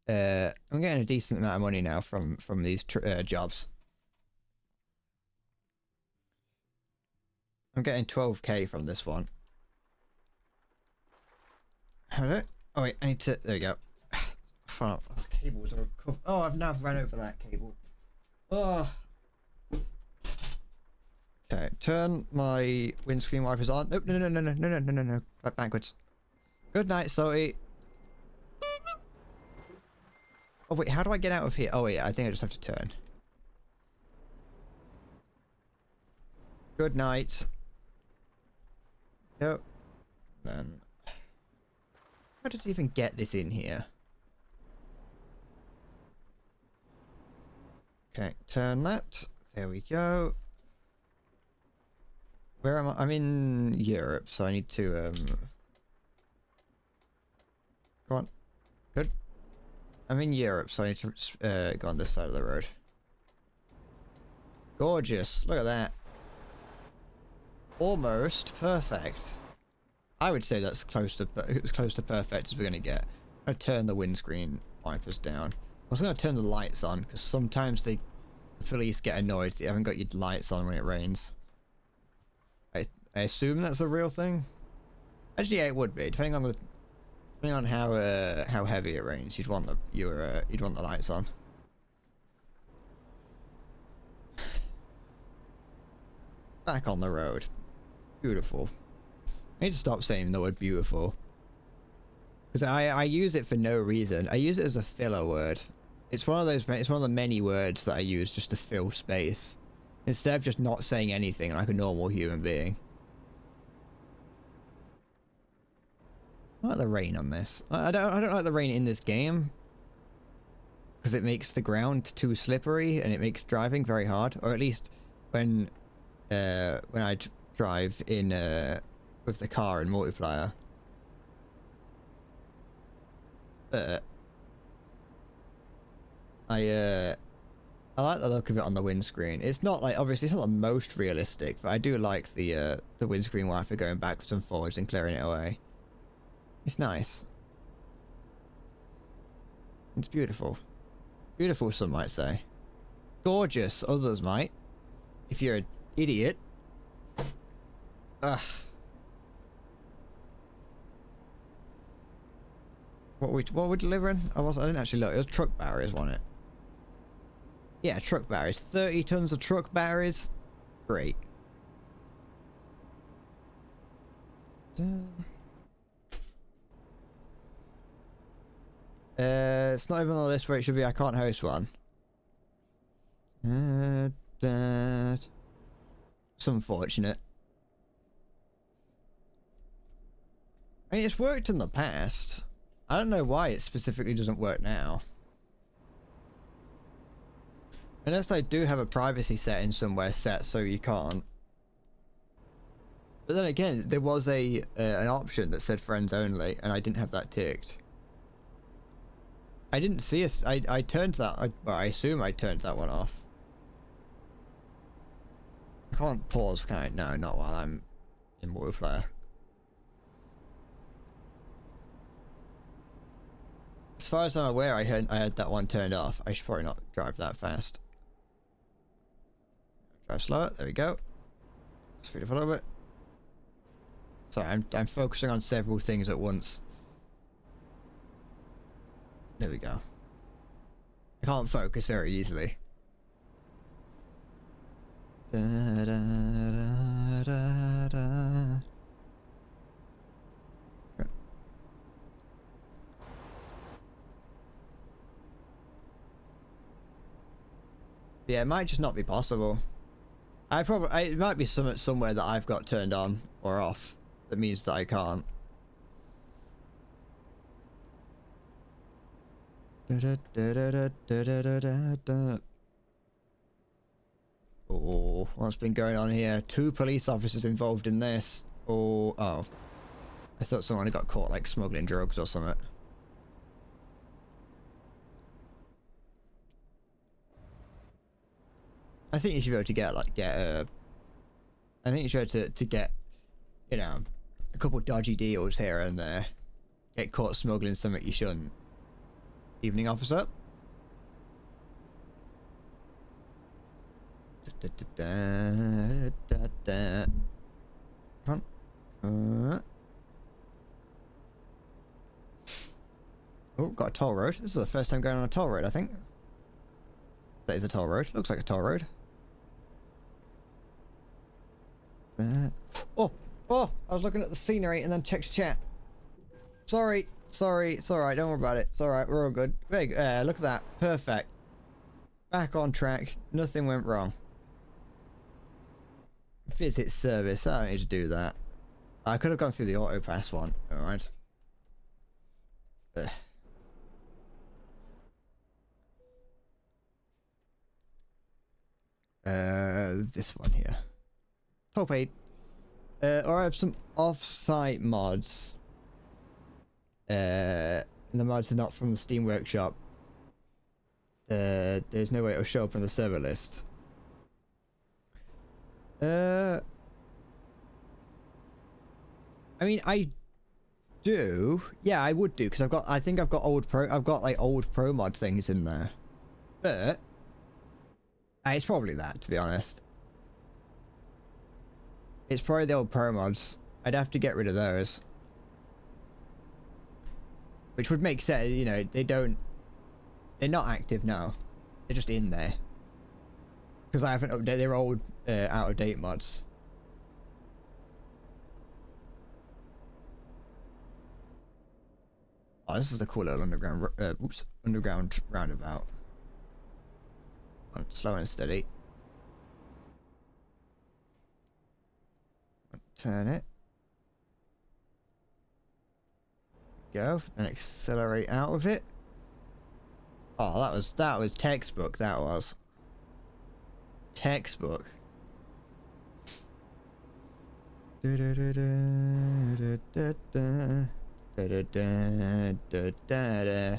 I'm getting a decent amount of money now from these jobs. I'm getting 12k from this one. Hello? Oh wait, I need to. There we go. Fuck, the cables are covered. Oh, I've now run over that cable. Oh. Okay, turn my windscreen wipers on. Nope, no. Backwards. Good night, Salty. Oh wait, how do I get out of here? Oh wait, I think I just have to turn. Good night. Go. Then. How did it even get this in here? Okay, turn that. There we go. Where am I? I'm in Europe, so I need to, Go on. Good. I'm in Europe, so I need to, go on this side of the road. Gorgeous. Look at that. Almost perfect. I would say that's close to perfect as we're going to get. I'm going to turn the windscreen wipers down. I was going to turn the lights on, because sometimes the police get annoyed that you haven't got your lights on when it rains. I assume that's a real thing. Actually, yeah, it would be, depending on how heavy it rains. You'd want the lights on. Back on the road. Beautiful. I need to stop saying the word beautiful. Because I use it for no reason. I use it as a filler word. It's one of the many words that I use just to fill space. Instead of just not saying anything like a normal human being. I like the rain on this. I don't like the rain in this game. Because it makes the ground too slippery and it makes driving very hard. Or at least when I drive in with the car in multiplayer. But I like the look of it on the windscreen. It's not like, obviously it's not the most realistic, but I do like the windscreen wiper going backwards and forwards and clearing it away. It's nice. It's beautiful. Beautiful, some might say. Gorgeous, others might. If you're an idiot. Ugh. What we delivering? I didn't actually look. It was truck batteries, wasn't it? Yeah, truck batteries. 30 tons of truck batteries. Great. It's not even on the list where it should be. I can't host one. It's unfortunate. I mean, it's worked in the past. I don't know why it specifically doesn't work now. Unless I do have a privacy setting somewhere set so you can't. But then again, there was an option that said friends only, and I didn't have that ticked. I didn't see I turned that. I assume I turned that one off. can't pause, can I? No, not while I'm in multiplayer. As far as I'm aware, I had that one turned off. I should probably not drive that fast. Drive slower. There we go. Speed up a little bit. Sorry, I'm focusing on several things at once. There we go. I can't focus very easily. Da, da, da, da, da. Okay. Yeah, it might just not be possible. It might be somewhere that I've got turned on or off that means that I can't. Da, da, da, da, da, da, da, da, da. Oh, what's been going on here? 2 police officers involved in this. Oh, oh. I thought someone had got caught like smuggling drugs or something. I think you should be able to get I think you should be able to get, you know, a couple dodgy deals here and there. Get caught smuggling something you shouldn't. Evening, officer. Da, da, da, da, da. Come on. Oh, got a toll road. This is the first time going on a toll road, I think. That is a toll road. Looks like a toll road. Oh! Oh! I was looking at the scenery and then checked chat. Sorry. Sorry. It's alright. Don't worry about it. It's alright. We're all good. Big. Look at that. Perfect. Back on track. Nothing went wrong. Visit service. I don't need to do that. I could have gone through the auto pass one. Alright. This one here. Top 8. Or I have some off-site mods. And the mods are not from the Steam Workshop. There's no way it'll show up on the server list. I mean, I do. Yeah, I would do because I think I've got old pro mod things in there. But it's probably that, to be honest. It's probably the old pro mods. I'd have to get rid of those. Which would make sense, you know, they're not active now. They're just in there. Because I haven't updated their old, out-of-date mods. Oh, this is a cool little underground roundabout. Slow and steady. Turn it. Go, and accelerate out of it. Oh, that was textbook. That was textbook. Da da da da da da da da da da da.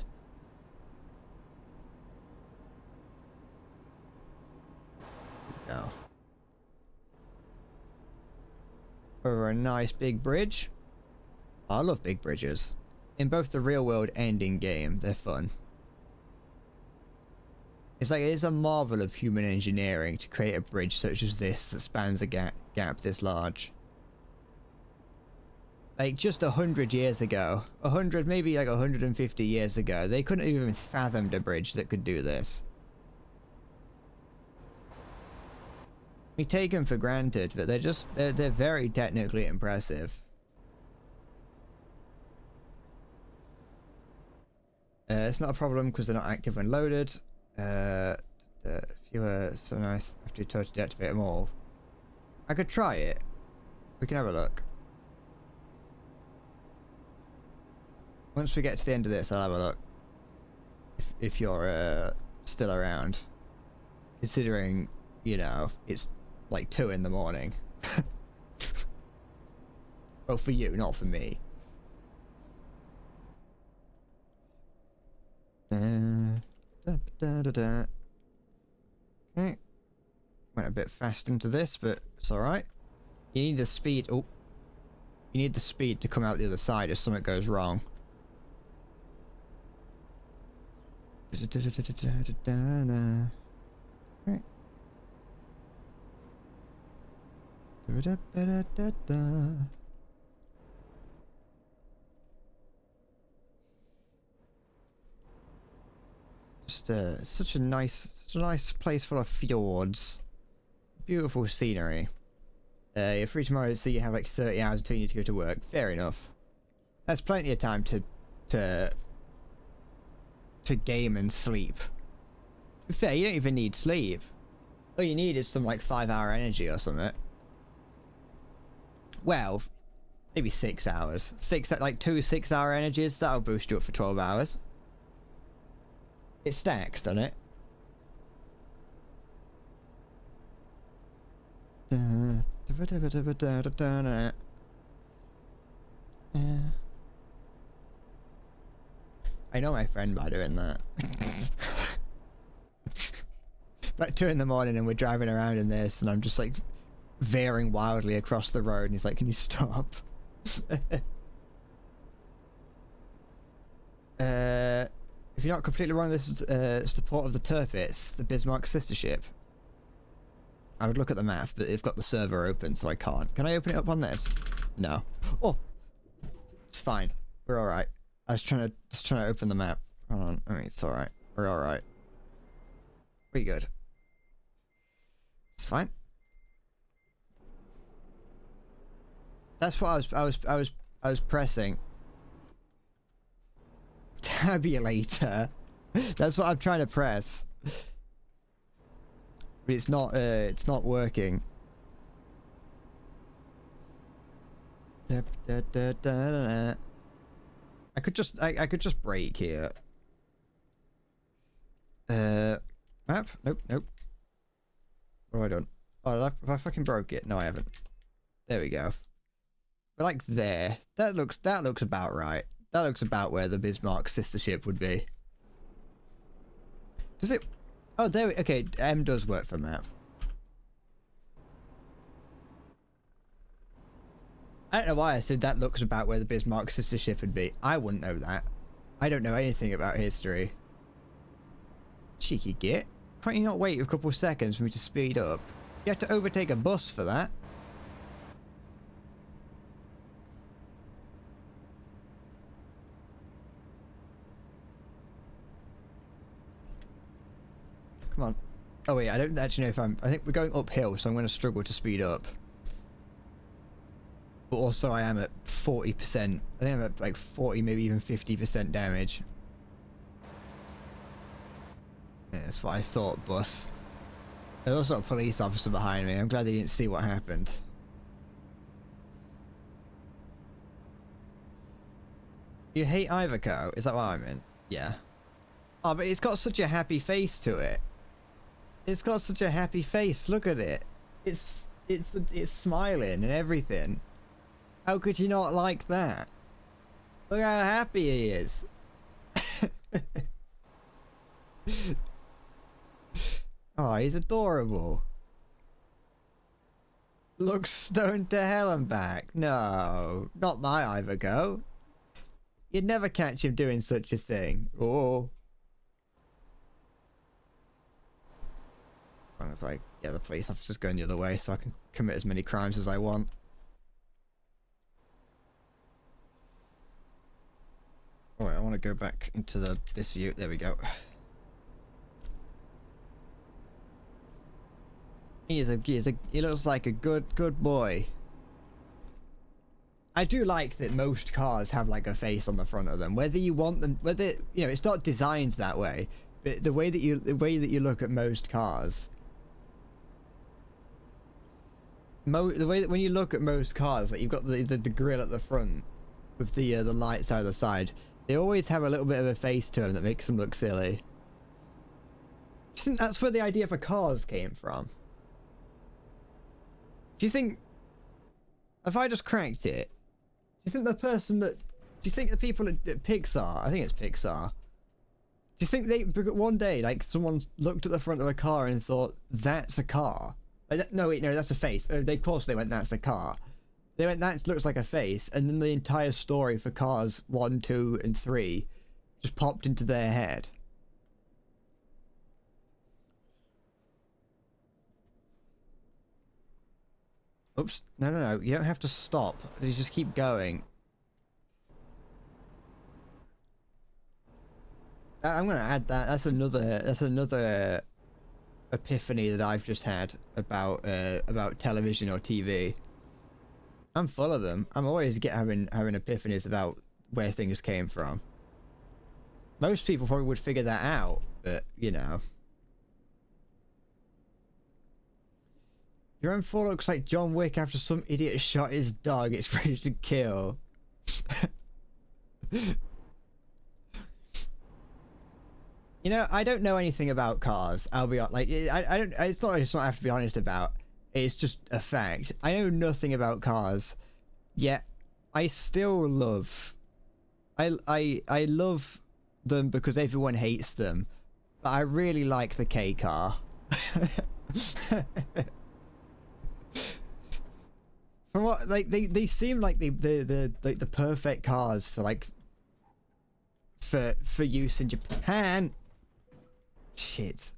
Go. Over a nice big bridge. Oh, I love big bridges. In both the real world and in game, they're fun. It's a marvel of human engineering to create a bridge such as this that spans a gap this large. Like just 100 years ago, 100, maybe like 150 years ago, they couldn't have even fathomed a bridge that could do this. We take them for granted, but they're very technically impressive. It's not a problem because they're not active when loaded. Fewer, so nice after you totally deactivate them all. I could try it. We can have a look. Once we get to the end of this, I'll have a look. If you're still around. Considering, you know, it's like 2 in the morning. Well, for you, not for me. Da, da, da, da, da. Okay. I'm gonna a bit fast into this, but it's alright. You need the speed. Oh. You need the speed to come out the other side if something goes wrong. Right. Just such a nice place full of fjords. Beautiful scenery. You're free tomorrow, so you have like 30 hours until you need to go to work. Fair enough. That's plenty of time to game and sleep. To be fair, you don't even need sleep. All you need is some like 5-hour energy or something. Well, maybe 6 hours. Like 2 6-hour energies, that'll boost you up for 12 hours. It stacks, doesn't it? I know my friend by doing that. Like 2 in the morning and we're driving around in this and I'm just like veering wildly across the road and he's like, can you stop? If you're not completely wrong, this is the port of the Tirpitz, the Bismarck sister ship. I would look at the map, but they've got the server open, so I can't. Can I open it up on this? No. Oh! It's fine. We're alright. I was trying to open the map. Hold on. I mean, it's alright. We're alright. We good. It's fine. That's what I was pressing. Tabulator. That's what I'm trying to press. But it's not working. I could just break here. Map? Nope. What have I done? Oh, have I fucking broke it? No, I haven't. There we go. But like there. That looks about right. That looks about where the Bismarck sister ship would be. Does it? Oh, there we... Okay, M does work for map. I don't know why I said that looks about where the Bismarck sister ship would be. I wouldn't know that. I don't know anything about history. Cheeky git. Can't you not wait a couple of seconds for me to speed up? You have to overtake a bus for that. Come on. Oh wait, I don't actually know if I think we're going uphill, so I'm going to struggle to speed up. But also I am at 40%. I think I'm at like 40, maybe even 50% damage. Yeah, that's what I thought, bus. There's also a police officer behind me. I'm glad they didn't see what happened. You hate Iveco? Is that what I meant? Yeah. Oh, but it's got such a happy face to it. It's got such a happy face. Look at it. It's smiling and everything. How could you not like that? Look how happy he is. Oh, he's adorable. Looks stoned to hell and back. No, not my Iveco. You'd never catch him doing such a thing. Oh. I was like, yeah, the police officer's going the other way, so I can commit as many crimes as I want. Alright, I want to go back into this view. There we go. He looks like a good boy. I do like that most cars have like a face on the front of them. Whether you want them, whether, you know, it's not designed that way, but the way that you look at most cars. The way that when you look at most cars, like you've got the grille at the front with the lights out of the side, they always have a little bit of a face to them that makes them look silly. Do you think that's where the idea for cars came from? Do you think, if I just cracked it, do you think the person that, do you think the people at Pixar, I think it's Pixar, do you think they, one day, like, someone looked at the front of a car and thought, that's a car? No, wait, no, that's a face. They, of course they went, that's a car. They went, that looks like a face, and then the entire story for Cars 1, 2, and 3 just popped into their head. Oops. No, no, no. You don't have to stop. You just keep going. I'm gonna add that. That's another epiphany that I've just had about television or TV. I'm full of them. I'm always having epiphanies about where things came from. Most people probably would figure that out, but you know. Your own 4 looks like John Wick after some idiot shot his dog. It's ready to kill. You know, I don't know anything about cars. I'll be honest. Like, I don't. It's not. It's not. I have to be honest about. It's just a fact. I know nothing about cars, yet I still love. I love them because everyone hates them, but I really like the K car. From what, like, they seem like the perfect cars for like for use in Japan. Shit.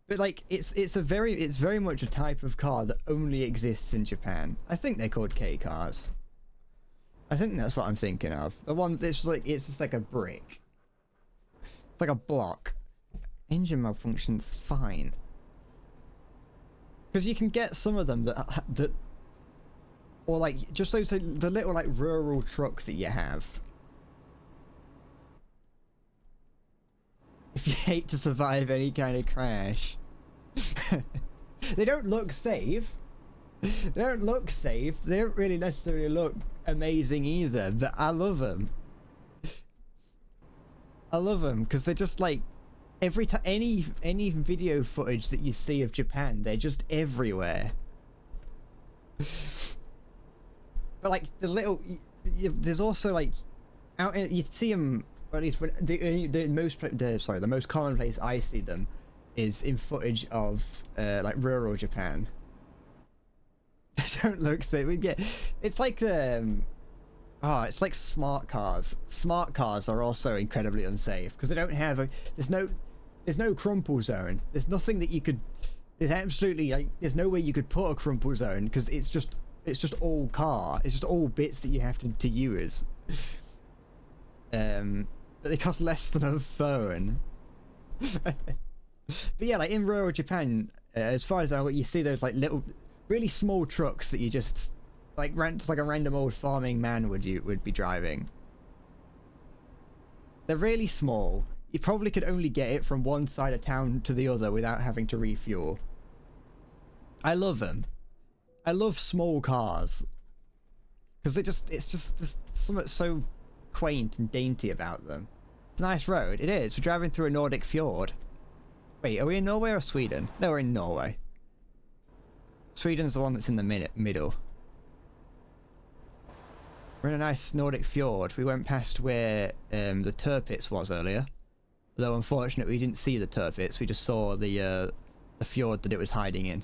But like it's very much a type of car that only exists in Japan. I think they're called K cars. I think that's what I'm thinking of. The one that's like, it's just like a brick. It's like a block. Engine malfunction's fine. Because you can get some of them that or like just those, the little like rural trucks that you have. If you hate to survive any kind of crash. They don't look safe. They don't look safe. They don't really necessarily look amazing either, but I love them. I love them because they're just like, every time, any video footage that you see of Japan, they're just everywhere. But like the little, there's also like, out in, you see them, or at least when the most common place I see them is in footage of like rural Japan. They don't look so. It's like it's like smart cars. Smart cars are also incredibly unsafe because they don't have a. There's no crumple zone. There's nothing that you could. There's absolutely like. There's no way you could put a crumple zone because it's just all car. It's just all bits that you have to use. But they cost less than a phone. But yeah, like in rural Japan, as far as I know, you see those like little, really small trucks that you just like like a random old farming man would be driving. They're really small. You probably could only get it from one side of town to the other without having to refuel. I love them. I love small cars because it's just something so quaint and dainty about them. It's a nice road. It is. We're driving through a Nordic fjord. Wait, are we in Norway or Sweden? No, we're in Norway. Sweden's the one that's in the middle. We're in a nice Nordic fjord. We went past where the Tirpitz was earlier. Though unfortunately we didn't see the Tirpitz, we just saw the fjord that it was hiding in.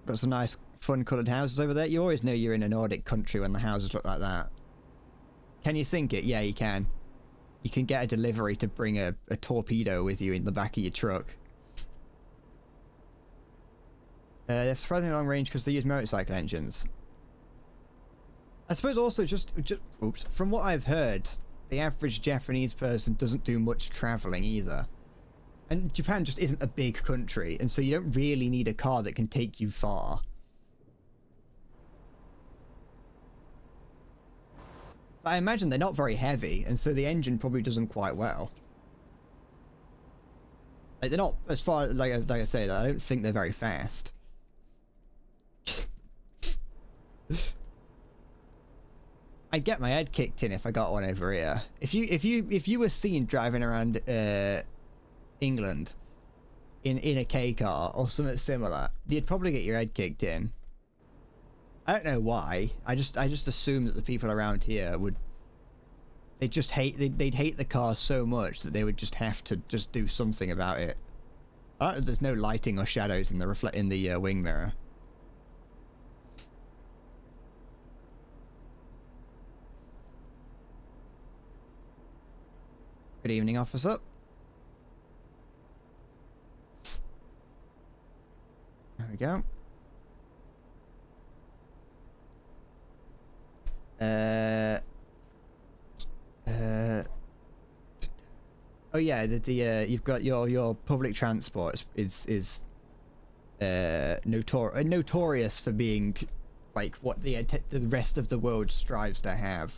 Got some nice fun coloured houses over there. You always know you're in a Nordic country when the houses look like that. Can you sink it? Yeah, you can. You can get a delivery to bring a torpedo with you in the back of your truck. They're surprisingly long range because they use motorcycle engines. I suppose also just oops, from what I've heard, the average Japanese person doesn't do much travelling either. And Japan just isn't a big country, and so you don't really need a car that can take you far. But I imagine they're not very heavy, and so the engine probably does them quite well. Like, they're not, as far like I say, that I don't think they're very fast. I'd get my head kicked in if I got one over here. If you were seen driving around England in a K car or something similar, you'd probably get your head kicked in. I don't know why. I just assume that the people around here would They just they'd hate the car so much that they would just have to just do something about it. There's no lighting or shadows in the wing mirror. Good evening, officer. There we go. Oh yeah, you've got your public transport is notorious for being like what the rest of the world strives to have.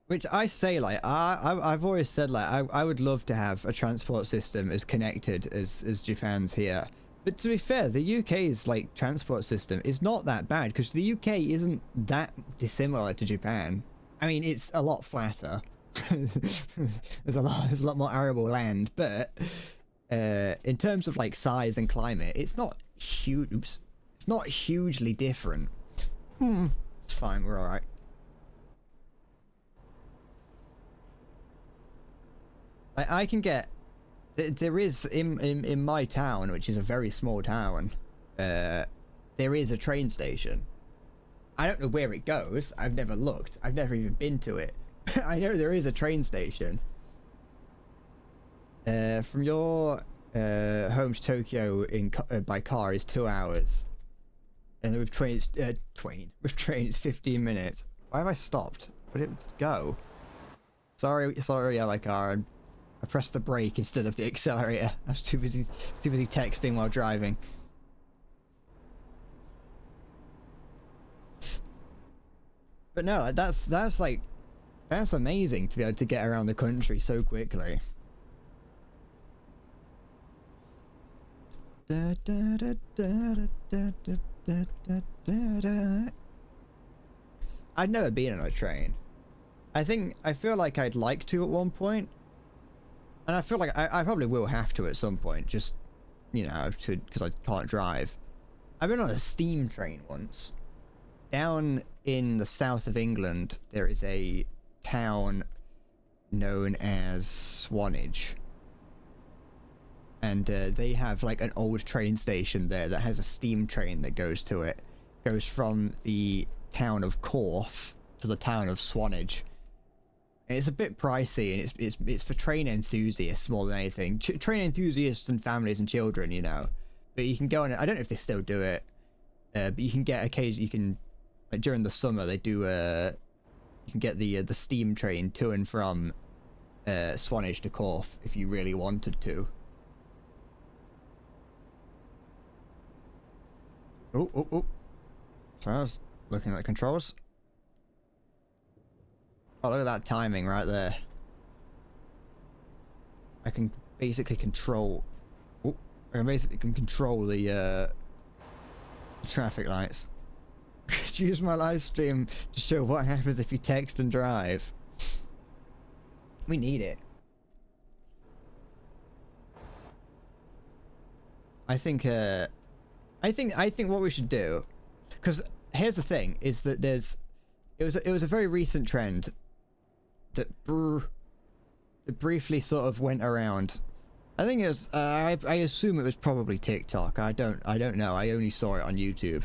Which I say, like, I've always said, like, I would love to have a transport system as connected as Japan's here. But to be fair, the UK's, like, transport system is not that bad, because the UK isn't that dissimilar to Japan. I mean, it's a lot flatter. There's a lot more arable land, but in terms of, like, size and climate, it's not huge. It's not hugely different. It's fine, we're alright. I can get there is in my town, which is a very small town, there is a train station. I don't know where it goes. I've never looked. I've never even been to it. I know there is a train station. From your home to Tokyo by car is 2 hours, and with trains with trains 15 minutes. Why have I stopped? Where did it go? Sorry, yellow car. I pressed the brake instead of the accelerator. I was too busy texting while driving. But no, that's amazing to be able to get around the country so quickly. I'd never been on a train. I feel like I'd like to at one point. And I feel like I probably will have to at some point, just, you know, because I can't drive. I've been on a steam train once. Down in the south of England, there is a town known as Swanage. And they have, like, an old train station there that has a steam train that goes to it. Goes from the town of Corfe to the town of Swanage. And it's a bit pricey, and it's for train enthusiasts more than anything. Train enthusiasts and families and children, you know. But you can go on it. I don't know if they still do it, but you can get occasionally. You can, like, during the summer they do. You can get the steam train to and from Swanage to Corfe if you really wanted to. Oh! So I was looking at the controls. Oh, look at that timing right there. I can basically control... Oh, I basically can control the traffic lights. Use my live stream to show what happens if you text and drive. We need it. I think what we should do, because here's the thing, is that it was a very recent trend that briefly sort of went around. I think it was I assume it was probably TikTok. I don't know. I only saw it on YouTube.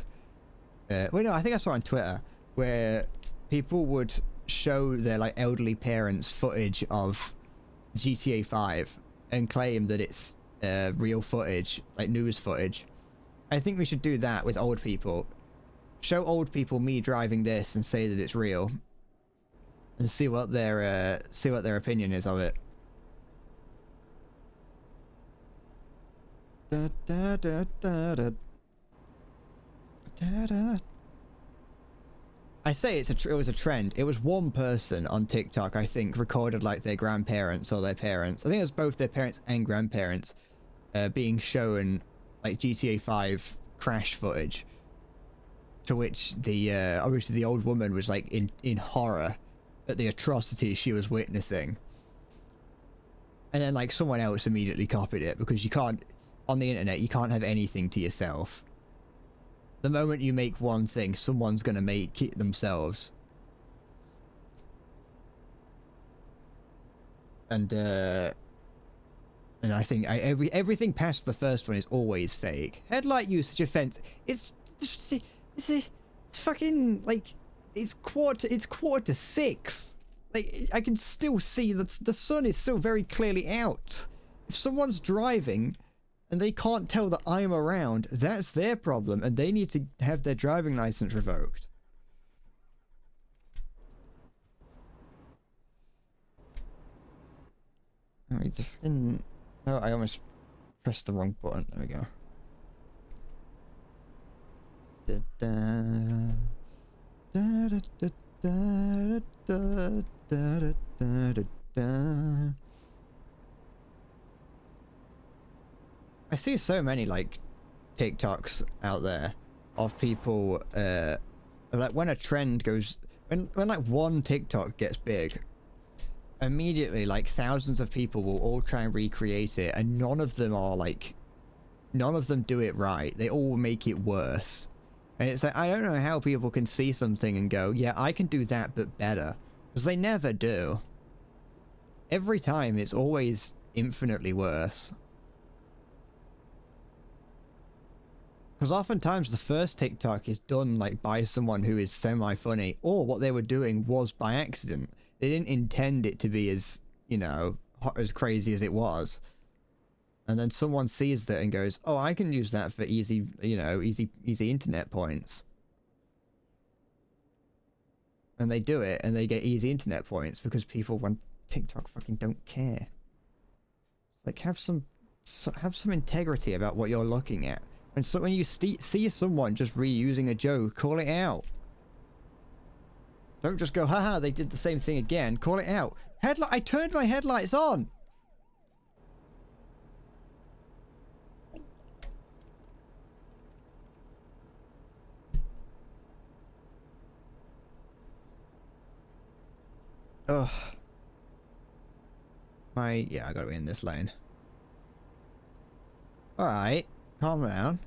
Wait, no, I think I saw it on Twitter, where people would show their, like, elderly parents footage of GTA 5 and claim that it's real footage, like news footage. I think we should do that with old people. Show old people me driving this and say that it's real, and see what their opinion is of it. I say it was a trend. It was one person on TikTok, I think, recorded, like, their grandparents or their parents. I think it was both their parents and grandparents being shown, like, GTA 5 crash footage. To which the obviously the old woman was, like, in horror at the atrocities she was witnessing. And then like someone else immediately copied it, because you can't, on the internet, you can't have anything to yourself. The moment you make one thing, someone's gonna make it themselves. And I think everything past the first one is always fake. Headlight usage offense. It's fucking like it's quarter to 6. Like I can still see that the sun is still very clearly out. If someone's driving and they can't tell that I'm around, that's their problem, and they need to have their driving license revoked. I just fucking... Oh, I almost pressed the wrong button. There we go. I see so many like TikToks out there of people like when a trend goes, when like one TikTok gets big, immediately like thousands of people will all try and recreate it, and none of them do it right. They all make it worse. And it's like, I don't know how people can see something and go, yeah, I can do that but better, because they never do. Every time it's always infinitely worse. Because oftentimes the first TikTok is done like by someone who is semi-funny, or what they were doing was by accident. They didn't intend it to be as, you know, as crazy as it was. And then someone sees that and goes, oh, I can use that for easy, you know, easy internet points. And they do it, and they get easy internet points because people on TikTok fucking don't care. Like, have some integrity about what you're looking at. And so when you see someone just reusing a joke, call it out. Don't just go, haha, they did the same thing again. Call it out. I turned my headlights on. Ugh. Yeah, I gotta be in this lane. Alright, calm down.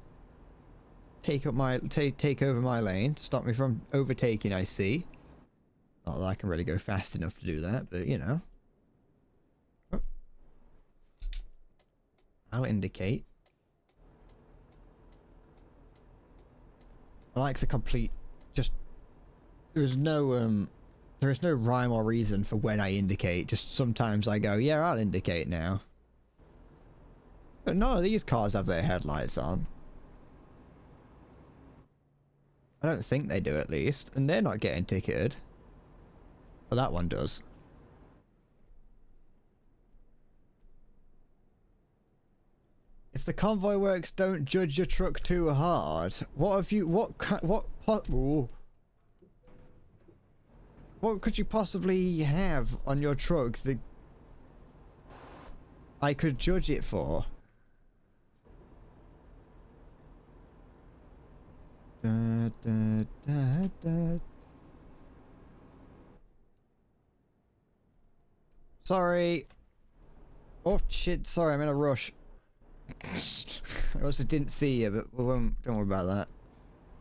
Take over my lane. Stop me from overtaking, I see. Not that I can really go fast enough to do that, but you know. Oh. I'll indicate. I like the complete, just, there is no rhyme or reason for when I indicate. Just sometimes I go, yeah, I'll indicate now. But none of these cars have their headlights on. I don't think they do, at least. And they're not getting ticketed. Well, that one does. If the convoy works, don't judge your truck too hard. What have you... What could you possibly have on your truck that I could judge it for? Da, da, da, da. Sorry. Oh shit, sorry, I'm in a rush. I also didn't see you, but don't worry about that.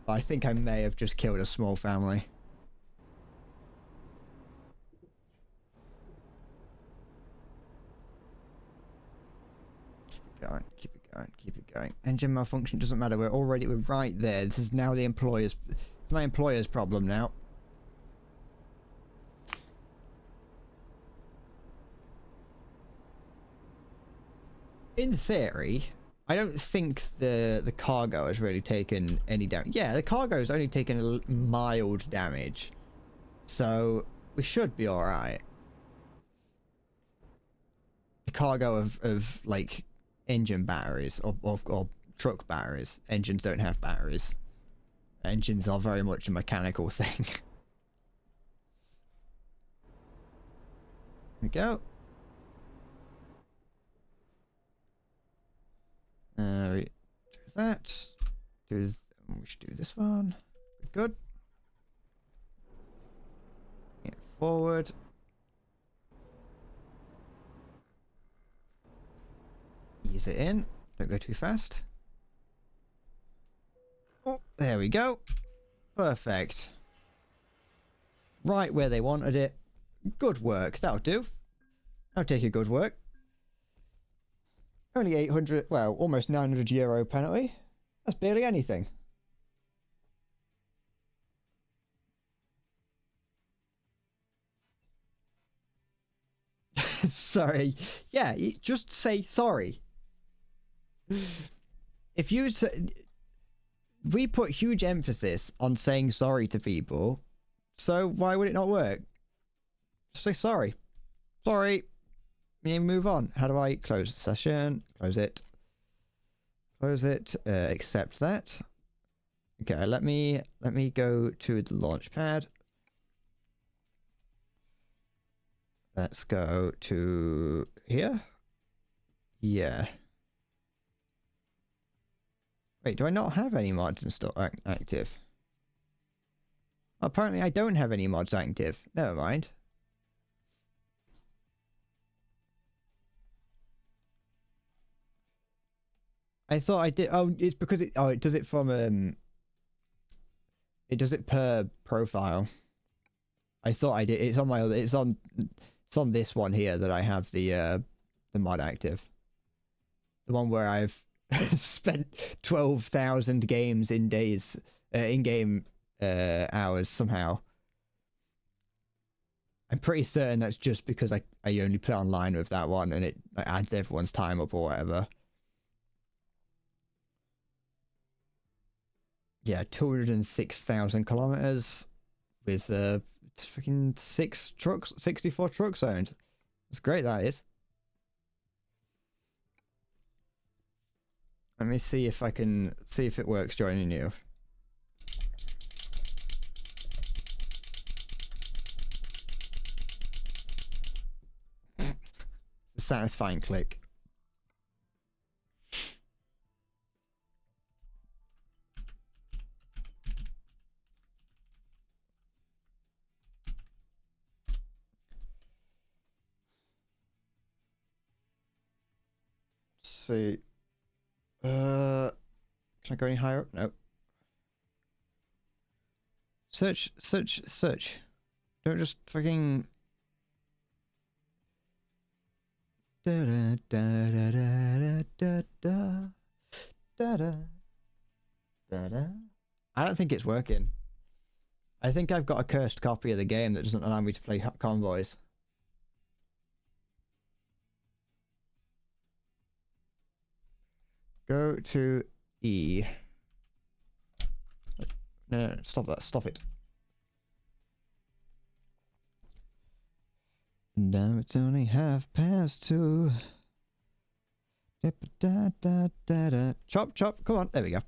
But I think I may have just killed a small family. Keep it going. Engine malfunction doesn't matter. We're right there. This is now it's my employer's problem now. In theory, I don't think the cargo has really taken any damage. Yeah, the cargo has only taken a mild damage, so we should be all right. The cargo of like engine batteries or truck batteries. Engines don't have batteries. Engines are very much a mechanical thing. There we go. We do that. We should do this one. Good. Get forward. ease it in. Don't go too fast. Oh, there we go. Perfect. Right where they wanted it. Good work. That'll do. I'll take your good work. Only 800, well, almost 900 euro penalty. That's barely anything. Sorry. Yeah, just say sorry. If you... We put huge emphasis on saying sorry to people, so why would it not work? Just say sorry. Sorry. We move on. How do I close the session? Close it. Close it. Accept that. Okay, let me go to the launch pad. Let's go to here. Yeah. Wait, do I not have any mods installed active? Apparently I don't have any mods active. Never mind. I thought I did. Oh, it's because it does it from it does it per profile. I thought I did. It's on my other. It's on this one here that I have the mod active. The one where I've spent 12,000 games in days, in-game hours somehow. I'm pretty certain that's just because I only play online with that one and it adds everyone's time up or whatever. Yeah, 206,000 kilometers with freaking 64 trucks owned. It's great, that is. Let me see if I can see if it works joining you. It's a satisfying click. Let's see. Can I go any higher up? No. Search. Don't just fucking. Da da da da da da da da da da da. I don't think it's working. I think I've got a cursed copy of the game that doesn't allow me to play convoys. Go to E. No, stop that. Stop it. Now it's only 2:30. Da, da, da, da. Chop, chop. Come on. There we go.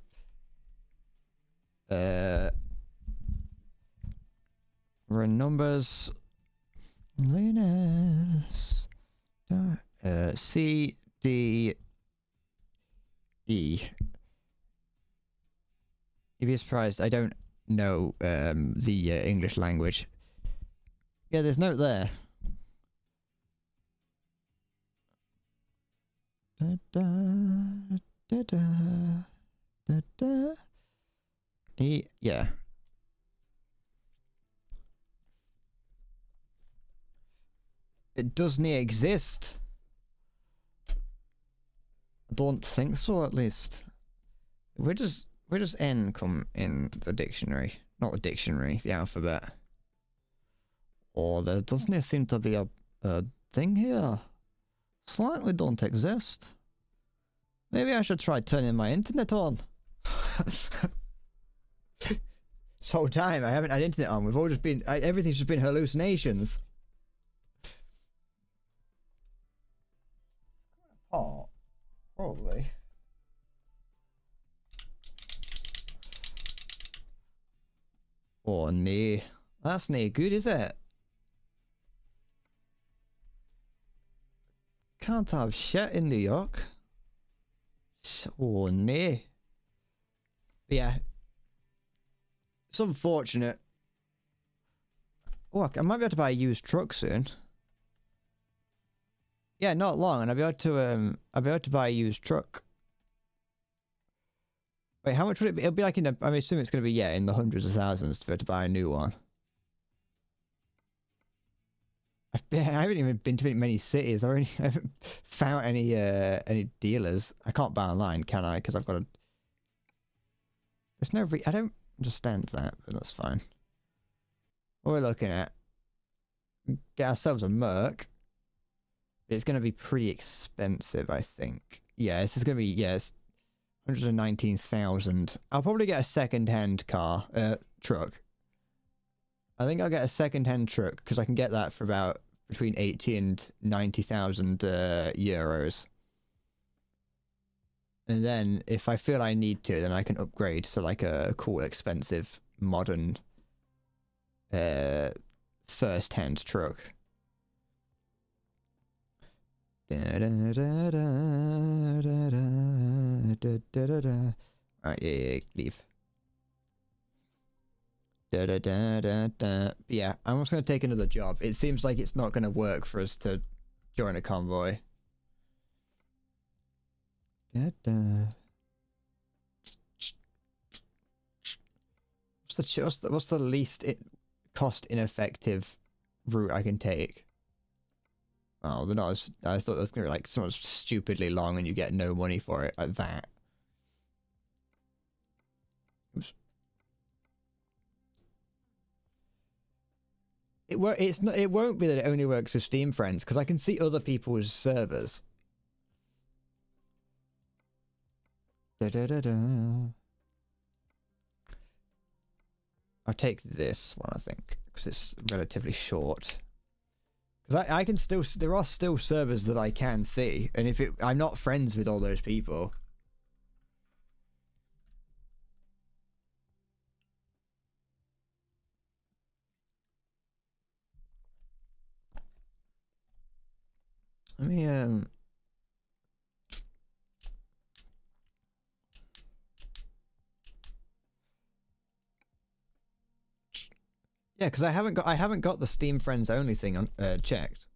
We're in numbers. Linus. C, D, E. You'd be surprised. I don't know the English language. Yeah, there's note there. Da, da, da, da, da, da. E, yeah. It doesn't exist. I don't think so, at least. Where does N come in the dictionary? Not the dictionary, the alphabet. Or there doesn't seem to be a thing here. Slightly don't exist. Maybe I should try turning my internet on. This whole time I haven't had internet on. We've all just been everything's just been hallucinations. Oh, probably. Oh no, that's no good, is it? Can't have shit in New York. Oh no. But yeah, it's unfortunate. Oh, I might be able to buy a used truck soon. Yeah, not long, and I'll be able to buy a used truck. Wait, how much would it be? It'll be like in I assume it's going to be, yeah, in the hundreds of thousands to be able to buy a new one. I haven't even been to many cities. I haven't found any dealers. I can't buy online, can I? Because I've got a... There's no I don't understand that, but that's fine. What we're looking at... Get ourselves a Merc. It's going to be pretty expensive, I think. Yeah, this is going to be... Yeah, it's 119,000. I'll probably get a second-hand car, truck. I think I'll get a second-hand truck because I can get that for about between 80 and 90,000 euros. And then if I feel I need to, then I can upgrade to like a cool, expensive, modern first-hand truck. Alright, yeah, leave. Yeah, I'm just going to take another job. It seems like it's not going to work for us to join a convoy. What's the least cost ineffective route I can take? Oh, they're not as, I thought that was going to be like so stupidly long and you get no money for it, like that. Oops. It won't be that it only works with Steam friends, because I can see other people's servers. I'll take this one, I think, because it's relatively short. Because I can still, there are still servers that I can see, and if I'm not friends with all those people. Let me, yeah, because I haven't got the Steam Friends Only thing on checked.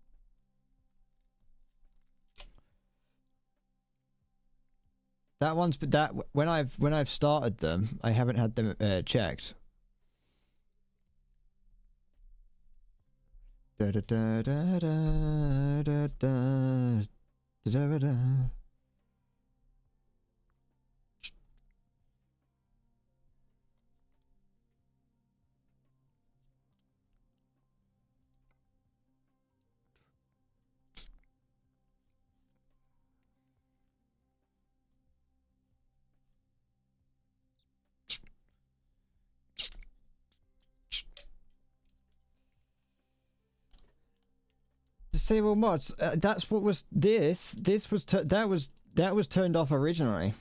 That one's that when I've started them, I haven't had them checked. Da da da da da da da da da. Disable mods. That's what was this. This was that was turned off originally.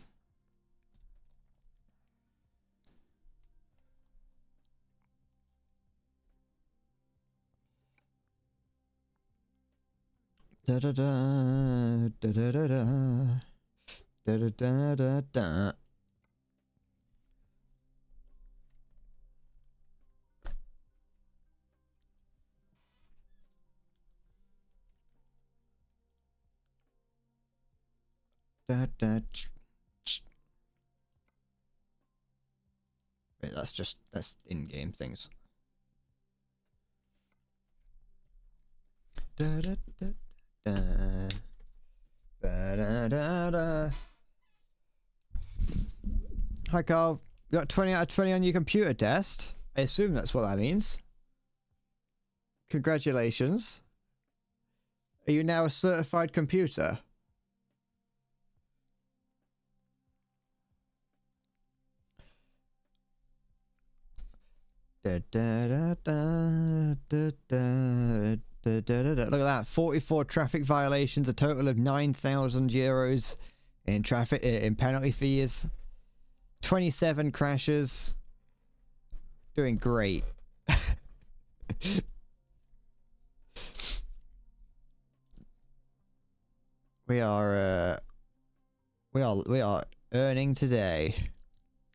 Da da da da da da da da da da da. Wait, that's in-game things. Da da da da da da da. Hi Carl, you got 20 out of 20 on your computer test? I assume that's what that means. Congratulations. Are you now a certified computer? Da, da, da, da, da, da, da, da, da. Look at that, 44 traffic violations, a total of 9,000 euros in traffic in penalty fees, 27 crashes. Doing great. we are earning today,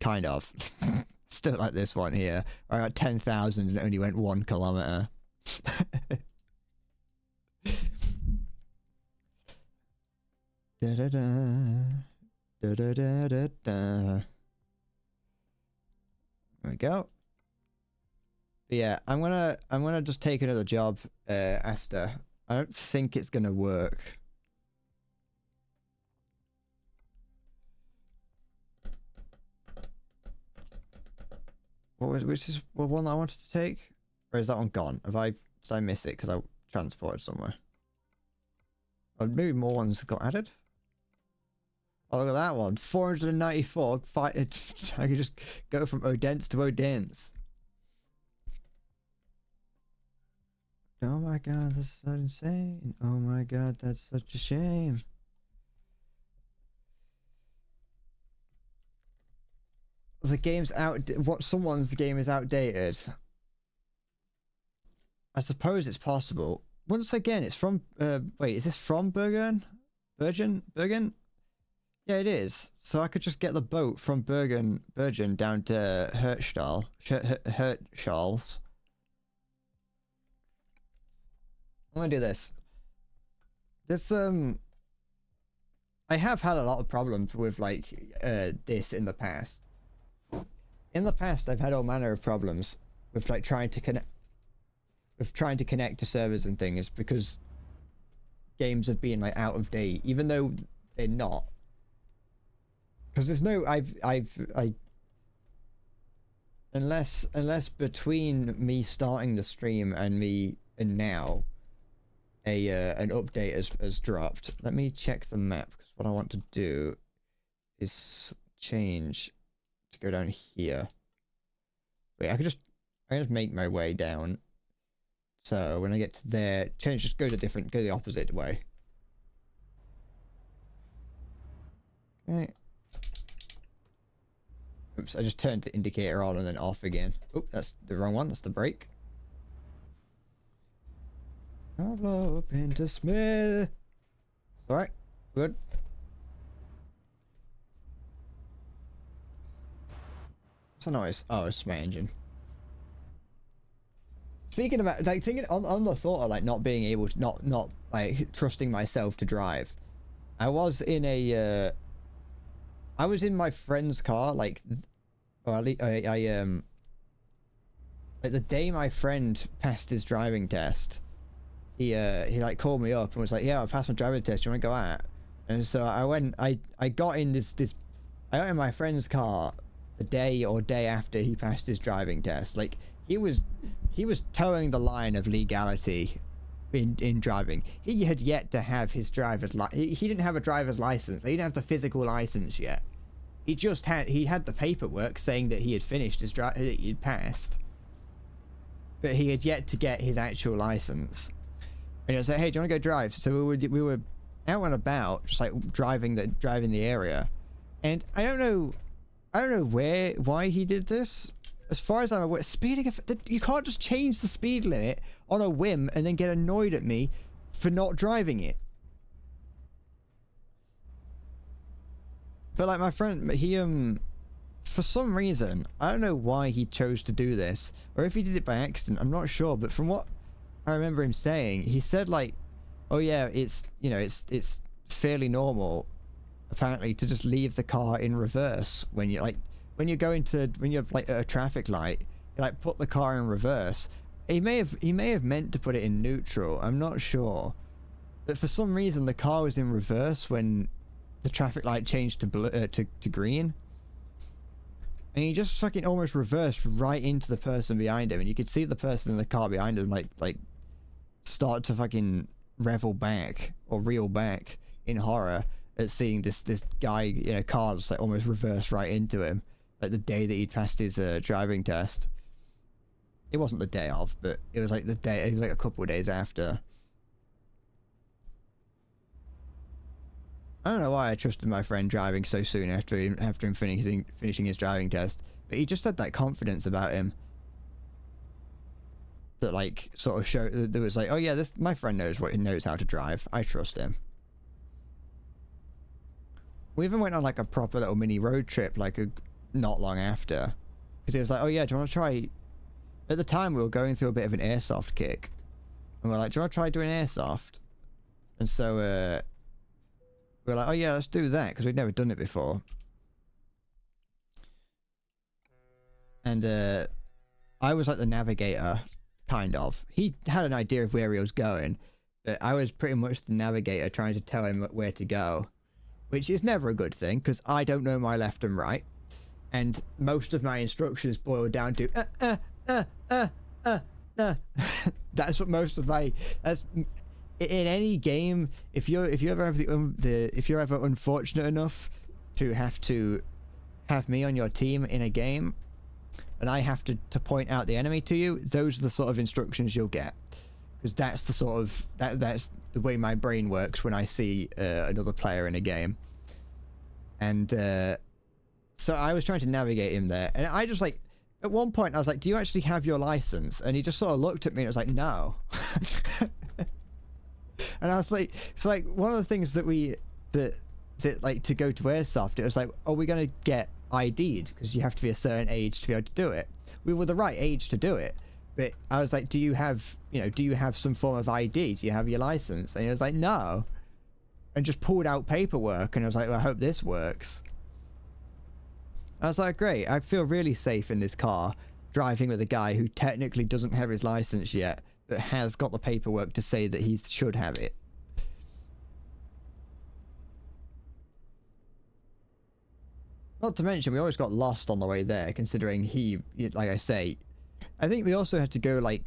kind of. Still like this one here. I got 10,000 and it only went 1 kilometer. Da da da. Da da da da da. There we go. But yeah, I'm gonna just take another job, Asta. I don't think it's gonna work. Which is the one that I wanted to take? Or is that one gone? Did I miss it because I transported somewhere? Or maybe more ones got added? Oh, look at that one. 494. I could just go from Odense to Odense. Oh my god, that's so insane. Oh my god, that's such a shame. The game's someone's game is outdated. I suppose it's possible. Once again, it's from wait, is this from Bergen? Bergen? Yeah, it is. So I could just get the boat from Bergen down to Hirtshals. I'm gonna do this. I have had a lot of problems with like this in the past. In the past, I've had all manner of problems with like trying to connect to servers and things because games have been like out of date, even though they're not. Because there's no unless between me starting the stream and now an update has dropped. Let me check the map because what I want to do is change to go down here. Wait, I can just make my way down. So when I get to there, just go the opposite way. Okay. Oops, I just turned the indicator on and then off again. Oop, that's the wrong one. That's the brake. I'll blow up into Smith. Alright, good. What's the noise? Oh, it's my engine. Speaking about, like, thinking on the thought of, like, not being able to, not like, trusting myself to drive. I was in my friend's car, like, or at least, like, the day my friend passed his driving test, he like, called me up and was like, yeah, I passed my driving test, do you want to go out? And so I got in I got in my friend's car the day after he passed his driving test. Like, he was towing the line of legality in driving. He had yet to have his he didn't have a driver's license. He didn't have the physical license yet. He had the paperwork saying that he had finished he'd passed, but he had yet to get his actual license. And he was like, hey, do you want to go drive? So we were out and about, just like driving the area. And I don't know why he did this. As far as I'm aware, you can't just change the speed limit on a whim and then get annoyed at me for not driving it. But like my friend, he for some reason, I don't know why he chose to do this, or if he did it by accident, I'm not sure. But from what I remember him saying, he said like, oh yeah, it's fairly normal apparently to just leave the car in reverse when you're like at a traffic light, you like put the car in reverse. He may have meant to put it in neutral, I'm not sure, but for some reason the car was in reverse when the traffic light changed to green, and he just fucking almost reversed right into the person behind him, and you could see the person in the car behind him like start to fucking reel back in horror at seeing this guy in a car just like almost reverse right into him, like the day that he'd passed his driving test. It wasn't the day of, but it was like a couple of days after. I don't know why I trusted my friend driving so soon after him finishing his driving test, but he just had that confidence about him that like sort of showed that was like, oh yeah, my friend knows how to drive. I trust him. We even went on like a proper little mini road trip like not long after, because he was like, oh yeah, do you want to try? At the time we were going through a bit of an airsoft kick, and we're like, do you want to try doing airsoft? And so We were like, oh yeah, let's do that, because we'd never done it before. And I was like the navigator, kind of. He had an idea of where he was going, but I was pretty much the navigator trying to tell him where to go, which is never a good thing, because I don't know my left and right. And most of my instructions boil down to that's what most of my, that's in any game. If you ever have if you're ever unfortunate enough to have me on your team in a game, and I have to point out the enemy to you, those are the sort of instructions you'll get, because that's the sort of that's the way my brain works when I see another player in a game. And so I was trying to navigate him there, and I just like, at one point I was like, do you actually have your license? And he just sort of looked at me and was like, no. And I was like, it's like one of the things that that like, to go to airsoft, it was like, are we going to get ID'd, because you have to be a certain age to be able to do it. We were the right age to do it, but I was like, do you have some form of ID? Do you have your license? And he was like, no, and just pulled out paperwork, and I was like, well, I hope this works. I was like, great, I feel really safe in this car driving with a guy who technically doesn't have his license yet, but has got the paperwork to say that he should have it. Not to mention, we always got lost on the way there, considering like I say, I think we also had to go, like,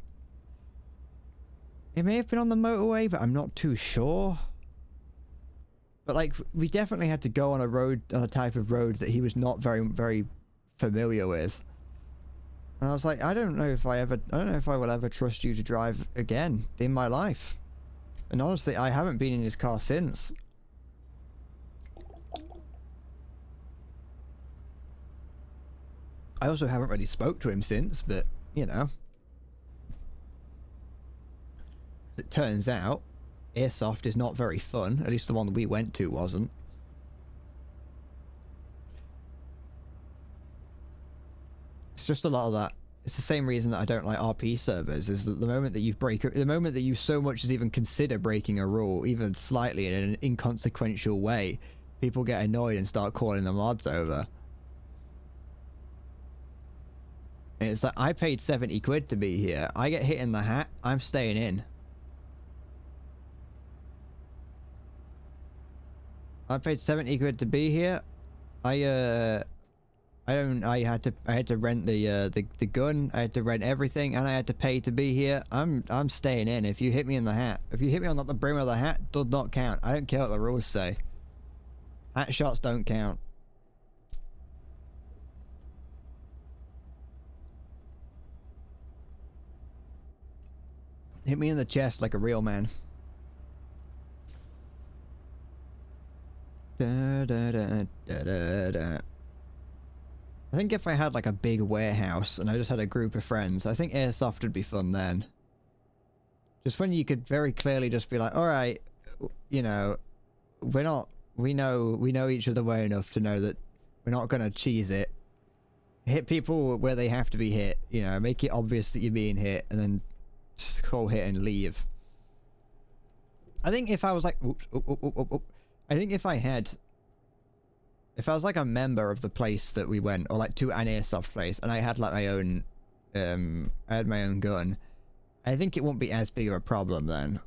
it may have been on the motorway, but I'm not too sure. But, like, we definitely had to go on a type of road that he was not very, very familiar with. And I was like, I don't know if I will ever trust you to drive again in my life. And honestly, I haven't been in his car since. I also haven't really spoke to him since, but, you know. It turns out, airsoft is not very fun. At least the one that we went to wasn't. It's just a lot of that. It's the same reason that I don't like RP servers, is that the moment that you so much as even consider breaking a rule, even slightly in an inconsequential way, people get annoyed and start calling the mods over. And it's like, I paid 70 quid to be here. I get hit in the hat, I'm staying in. I paid 70 quid to be here. I had to rent the gun, I had to rent everything, and I had to pay to be here. I'm staying in. If you hit me in the hat, if you hit me on the brim of the hat, does not count. I don't care what the rules say. Hat shots don't count. Hit me in the chest like a real man. Da, da, da, da, da, da. I think if I had like a big warehouse and I just had a group of friends, I think airsoft would be fun then. Just when you could very clearly just be like, all right, you know, we know each other well enough to know that we're not gonna cheese it. Hit people where they have to be hit, you know, make it obvious that you're being hit, and then just call hit and leave. I think if I was like, I think if I was like a member of the place that we went, or like to an airsoft place, and I had like my own, I had my own gun, I think it wouldn't be as big of a problem then.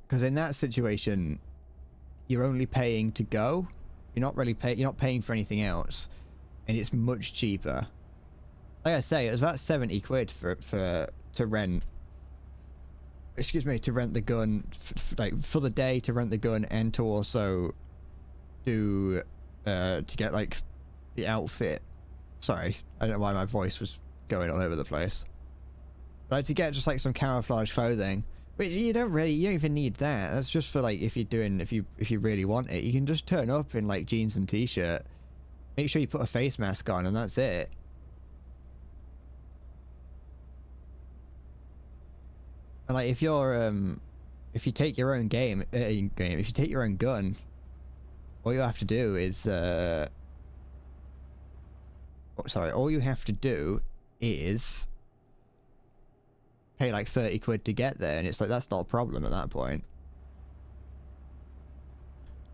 Because in that situation, you're only paying to go. You're not paying for anything else, and it's much cheaper. Like I say, it was about 70 quid to rent. Excuse me, to rent the gun, like for the day, to rent the gun, and to also do to get like the outfit. Sorry, I don't know why my voice was going all over the place. But to get just like some camouflage clothing, but you don't even need that. That's just for like if you really want it, you can just turn up in like jeans and t-shirt. Make sure you put a face mask on, and that's it. And like if you take your own if you take your own gun, all you have to do is all you have to do is pay like 30 quid to get there, and it's like, that's not a problem at that point.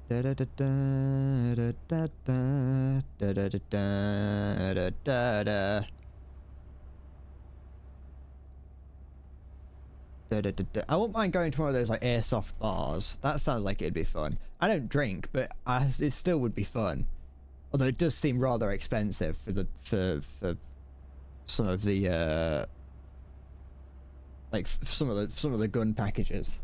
Da da da da da da da da da da da da. I wouldn't mind going to one of those like airsoft bars. That sounds like it'd be fun. I don't drink, but it still would be fun. Although it does seem rather expensive for the for some of the like some of the gun packages.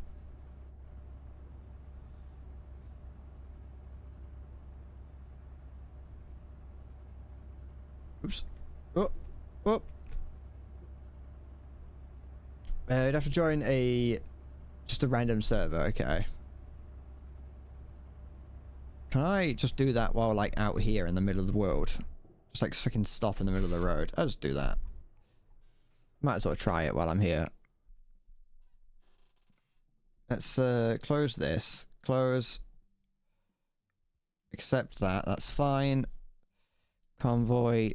Oops. Oh. Oh. You'd have to join just a random server, okay. Can I just do that while like out here in the middle of the world? Just like freaking stop in the middle of the road. I'll just do that. Might as well try it while I'm here. Let's close this. Close. Accept that, that's fine. Convoy.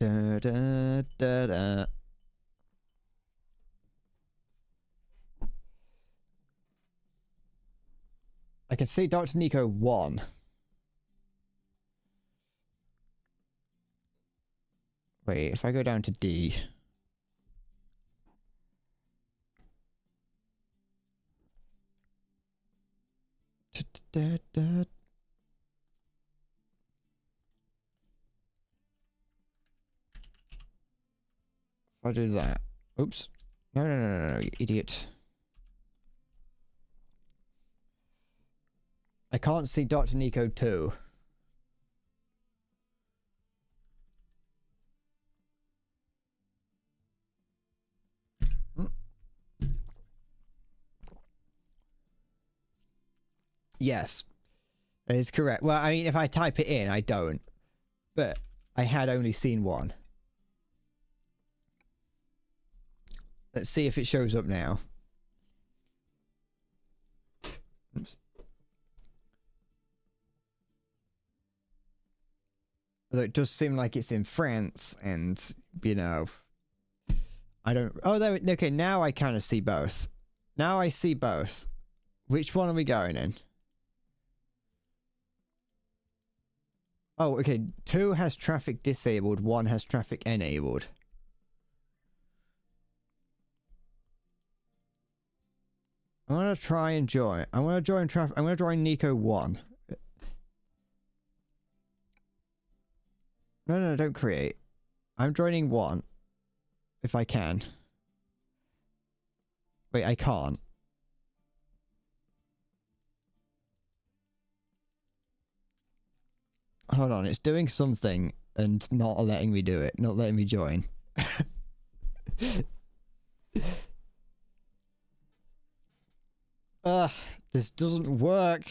Da da da da. I can see Dr. Nico 1. Wait, if I go down to D. Da, da. If I do that. Oops. No, no, no, no, no, you idiot. I can't see Dr. Nico 2. Yes, that is correct. Well, I mean, if I type it in, I don't. But I had only seen one. Let's see if it shows up now. Oops. Although it does seem like it's in France, and, you know... I don't... Oh, there, okay, now I kind of see both. Now I see both. Which one are we going in? Oh, okay. 2 has traffic disabled, 1 has traffic enabled. I'm gonna try and join. I'm gonna join traffic. I'm gonna join Nico 1. No, no, don't create. I'm joining 1. If I can. Wait, I can't. Hold on, it's doing something and not letting me do it. Not letting me join. Ugh, this doesn't work.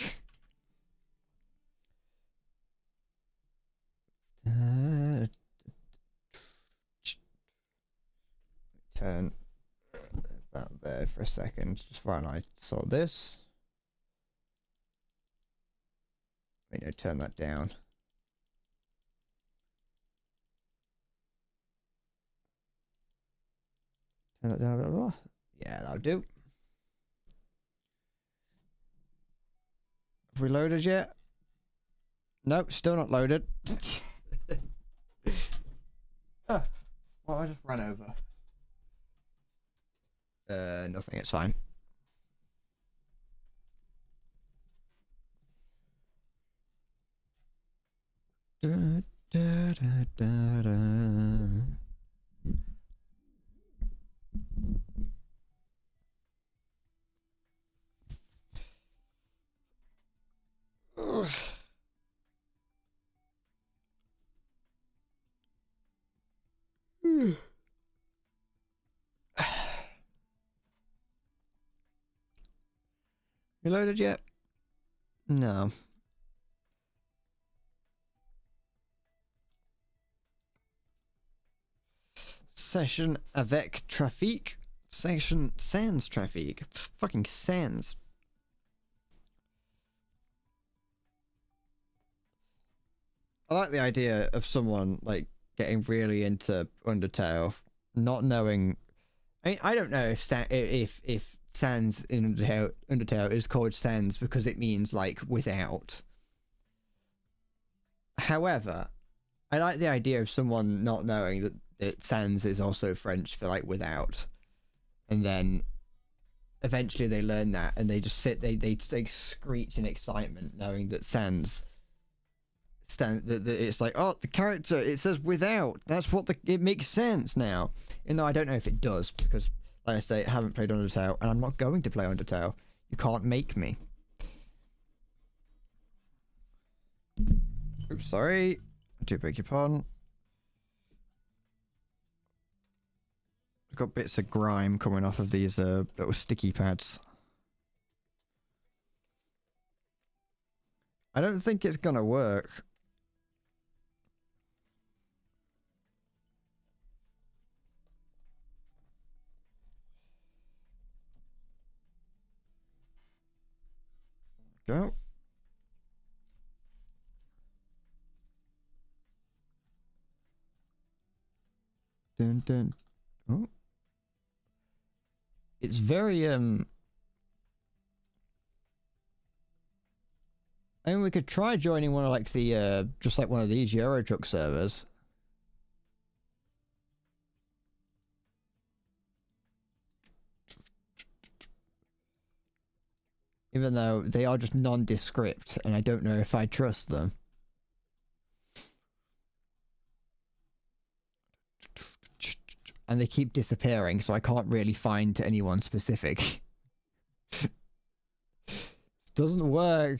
Turn that there for a second. Just while I sort this. Wait, no, turn that down. Turn that down a bit more. Yeah, that'll do. Have we loaded yet? Nope, still not loaded. Oh, well, I just ran over. Nothing, it's fine. Da, da, da, da, da. Ugh. You loaded yet? No. Session avec trafic. Session sans trafic. Fucking sans. I like the idea of someone like getting really into Undertale, not knowing. I mean, I don't know if sans in Undertale is called sans because it means like without. However, I like the idea of someone not knowing that sans is also French for like without, and then eventually they learn that and they just sit, they screech in excitement knowing that sans that it's like, oh, the character, it says without, that's what it makes sense now. You know, I don't know if it does because, like I say, I haven't played Undertale and I'm not going to play Undertale. You can't make me. Oops, sorry. I do beg your pardon. I've got bits of grime coming off of these little sticky pads. I don't think it's gonna work. Go. Dun dun. Oh. It's very I mean, we could try joining one of like the just like one of these Euro Truck servers. Even though they are just nondescript and I don't know if I trust them. And they keep disappearing, so I can't really find anyone specific. Doesn't work.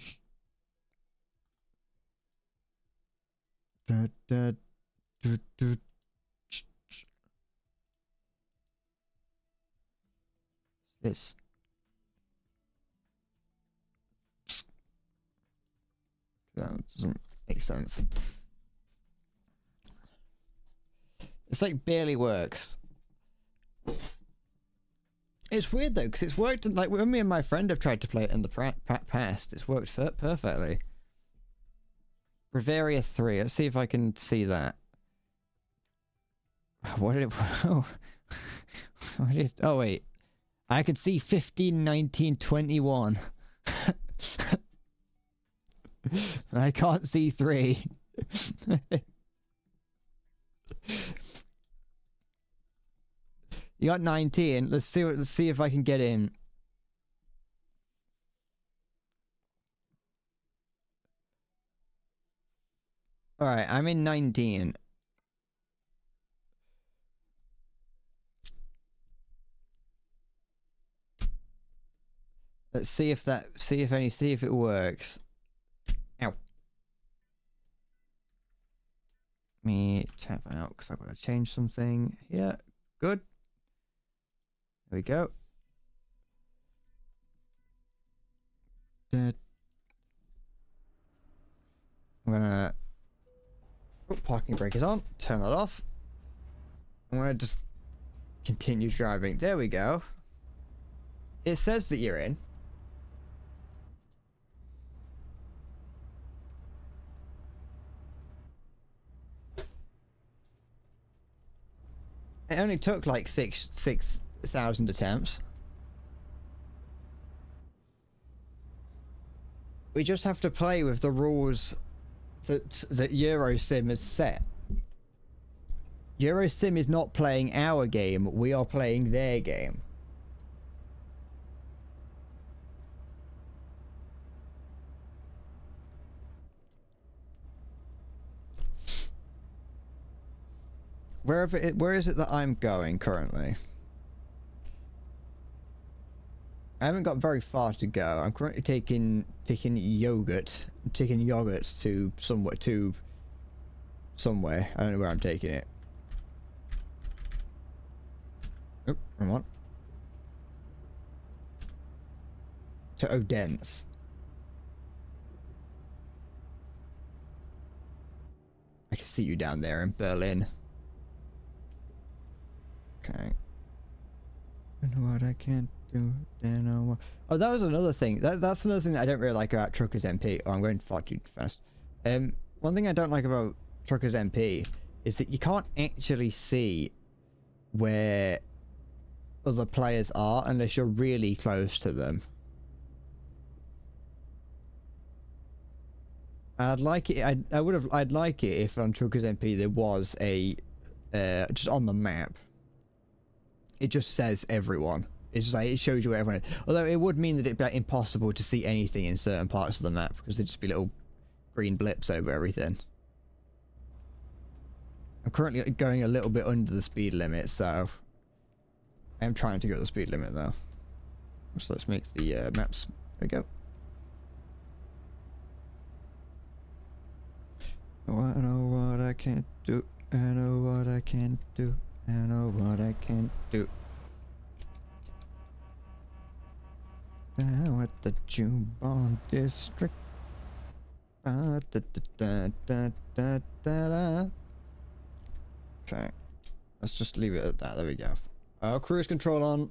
This. That doesn't make sense. It's like barely works. It's weird though, because it's worked, like when me and my friend have tried to play it in the past, it's worked perfectly. Bavaria 3, let's see if I can see that. What did it, oh, oh wait. I can see 15, 19, 21. I can't see 3. You got 19. Let's see if I can get in. All right, I'm in 19. Let's see if it works. Ow. Let me tap out because I've got to change something. Yeah, good. There we go. I'm gonna... Oh, parking brake is on. Turn that off. I'm gonna just continue driving. There we go. It says that you're in. It only took like 6,000 attempts. We just have to play with the rules that Eurosim has set. Eurosim is not playing our game, we are playing their game. Where is it that I'm going currently? I haven't got very far to go. I'm currently taking yogurt to somewhere. I don't know where I'm taking it. Oh, wrong one. To Odense. I can see you down there in Berlin. Okay. And what I can't do, then I want. Oh, that was another thing. That's another thing that I don't really like about Truckers MP. Oh, I'm going far too fast. One thing I don't like about Truckers MP is that you can't actually see where other players are unless you're really close to them. I'd like it. I'd like it if on Truckers MP there was a just on the map. It just says everyone. It's just like it shows you where everyone is. Although it would mean that it'd be like impossible to see anything in certain parts of the map because there'd just be little green blips over everything. I'm currently going a little bit under the speed limit, so I am trying to go the speed limit though. So let's make the maps. There we go. Oh, I know what I can't do. I know what I can't do. I know what I can't do. Down at the Jubon District. Da, da, da, da, da, da, da. Okay. Let's just leave it at that. There we go. Cruise control on.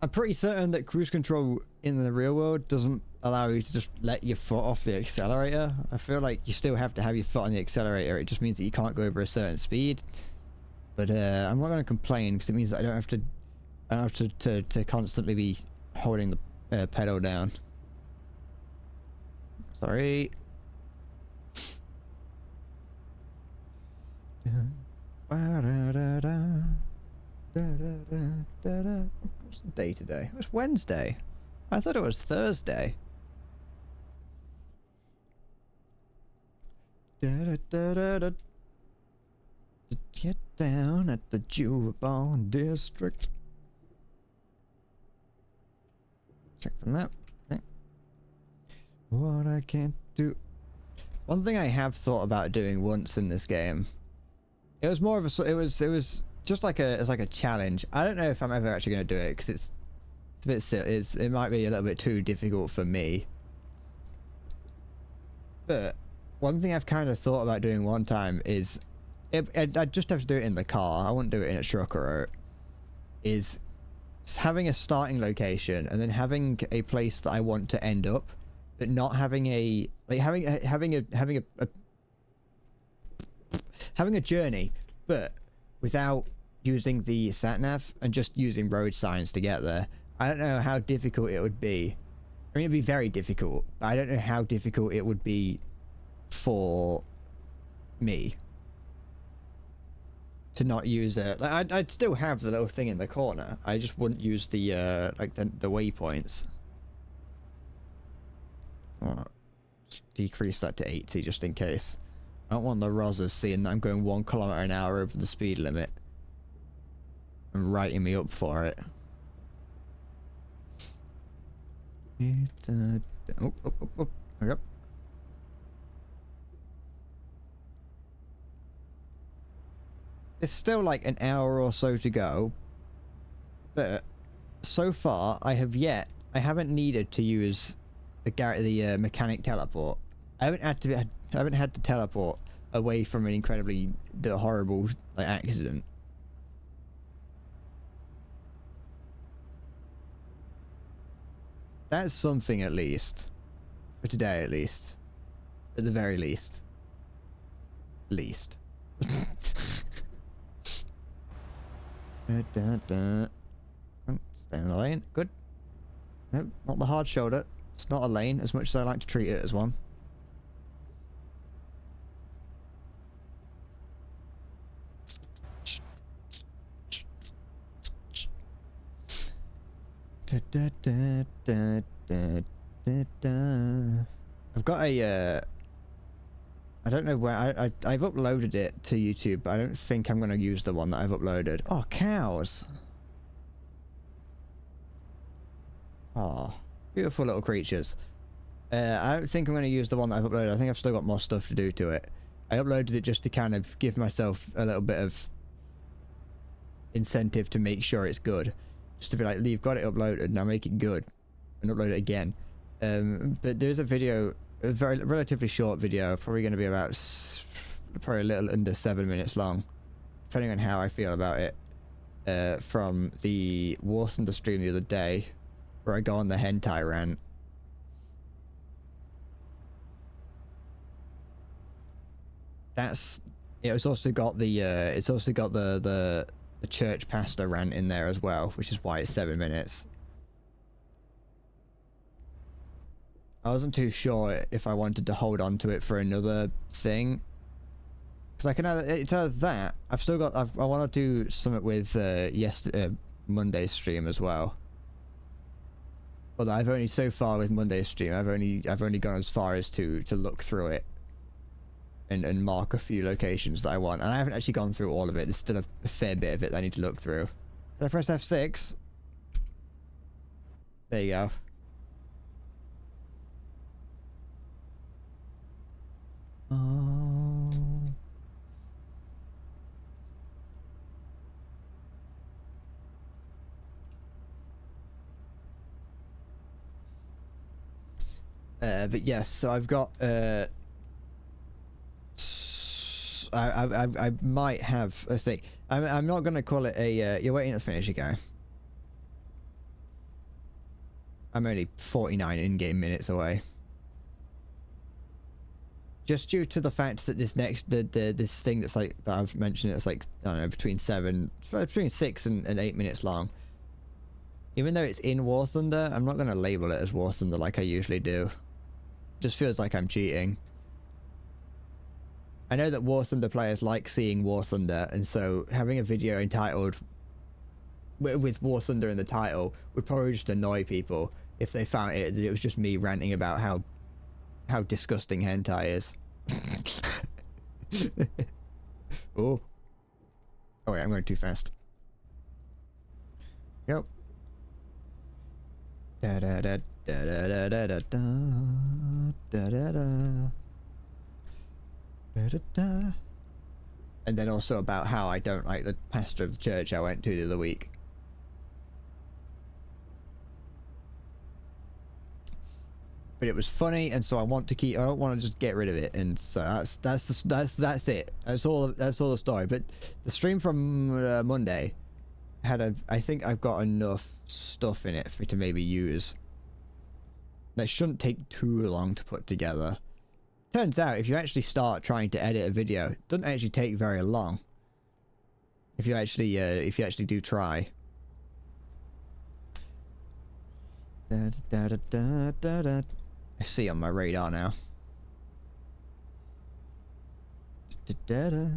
I'm pretty certain that cruise control in the real world doesn't allow you to just let your foot off the accelerator. I feel like you still have to have your foot on the accelerator. It just means that you can't go over a certain speed. But I'm not going to complain because it means that I don't have to constantly be holding the pedal down. Sorry. What's the day today? It's Wednesday. I thought it was Thursday. Get down at the Jubon District. Check the map. Okay. What I can't do. One thing I have thought about doing once in this game. It was more of a. It was just like a challenge. I don't know if I'm ever actually going to do it because it's a bit silly. It might be a little bit too difficult for me. But one thing I've kind of thought about doing one time is, I'd just have to do it in the car. I wouldn't do it in a truck or. Is having a starting location and then having a place that I want to end up, but not having a having a journey, but without using the sat nav and just using road signs to get there. I don't know how difficult it would be. I mean, it'd be very difficult, but I don't know how difficult it would be for me to not use it. Like, I'd still have the little thing in the corner. I just wouldn't use the like the waypoints. Oh, decrease that to 80 just in case. I don't want the Rozzers seeing that I'm going 1 kilometer an hour over the speed limit and writing me up for it. Okay. It's still like an hour or so to go, but so far I haven't needed to use the mechanic teleport. I haven't had to teleport away from an incredibly horrible accident. That's something at least. For today at least. At the very least. Stay in the lane. Good. Nope, not the hard shoulder. It's not a lane as much as I like to treat it as one. I've got a I don't know where I've uploaded it to YouTube, but I don't think I'm going to use the one that I've uploaded. Oh, cows. Oh, beautiful little creatures. I don't think I'm going to use the one that I've uploaded. I think I've still got more stuff to do to it. I uploaded it just to kind of give myself a little bit of incentive to make sure it's good. Just to be like, you've got it uploaded, now make it good. And upload it again. But there's a video, a very relatively short video, probably going to be about probably a little under 7 minutes long, depending on how I feel about it, from the War Thunder stream the other day, where I go on the hentai rant. It's also got the the church pastor rant in there as well, which is why it's 7 minutes. I wasn't too sure if I wanted to hold on to it for another thing. Because I can either, it's either that, I've still got, I want to do something with Monday's stream as well. But I've only, so far with Monday's stream, I've only gone as far as to look through it. And mark a few locations that I want. And I haven't actually gone through all of it. There's still a fair bit of it that I need to look through. Can I press F6? There you go. But yes, so I've got I might have a thing. I'm not gonna call it a you're waiting to finish again. I'm only 49 in-game minutes away. Just due to the fact that this next this thing that's like that I've mentioned, it's like, I don't know, between 6 and 8 minutes long. Even though it's in War Thunder, I'm not gonna label it as War Thunder like I usually do. Just feels like I'm cheating. I know that War Thunder players like seeing War Thunder, and so having a video entitled with War Thunder in the title would probably just annoy people if they found that it was just me ranting about how disgusting hentai is. Oh wait, I'm going too fast. Yep. Da da da da da da da da da da da. Da, da, da. And then also about how I don't like the pastor of the church I went to the other week. But it was funny, and so I want to keep. I don't want to just get rid of it, and so that's it. That's all the story. But the stream from Monday had I think I've got enough stuff in it for me to maybe use. That shouldn't take too long to put together. Turns out, if you actually start trying to edit a video, it doesn't actually take very long. If you actually do try. Da, da, da, da, da, da. I see on my radar now. Da, da, da.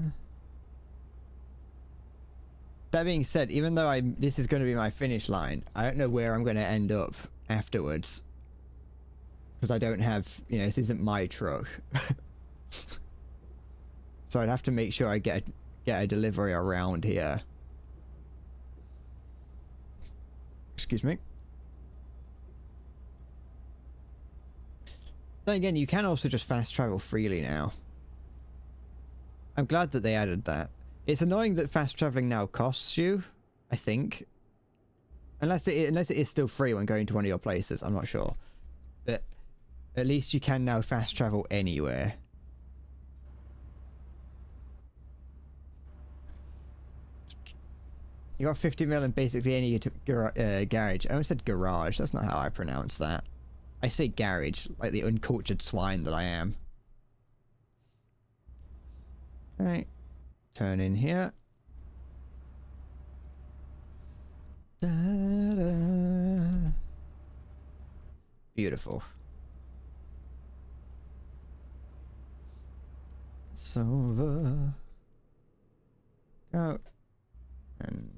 That being said, even though this is going to be my finish line, I don't know where I'm going to end up afterwards. Because I don't have, this isn't my truck. So I'd have to make sure I get a delivery around here. Excuse me. Then again, you can also just fast travel freely now. I'm glad that they added that. It's annoying that fast traveling now costs you, I think. Unless it is still free when going to one of your places, I'm not sure. But at least you can now fast travel anywhere. You got 50 mil in basically any garage. I almost said garage. That's not how I pronounce that. I say garage, like the uncultured swine that I am. Alright. Turn in here. Da, da. Beautiful. It's over. Go. And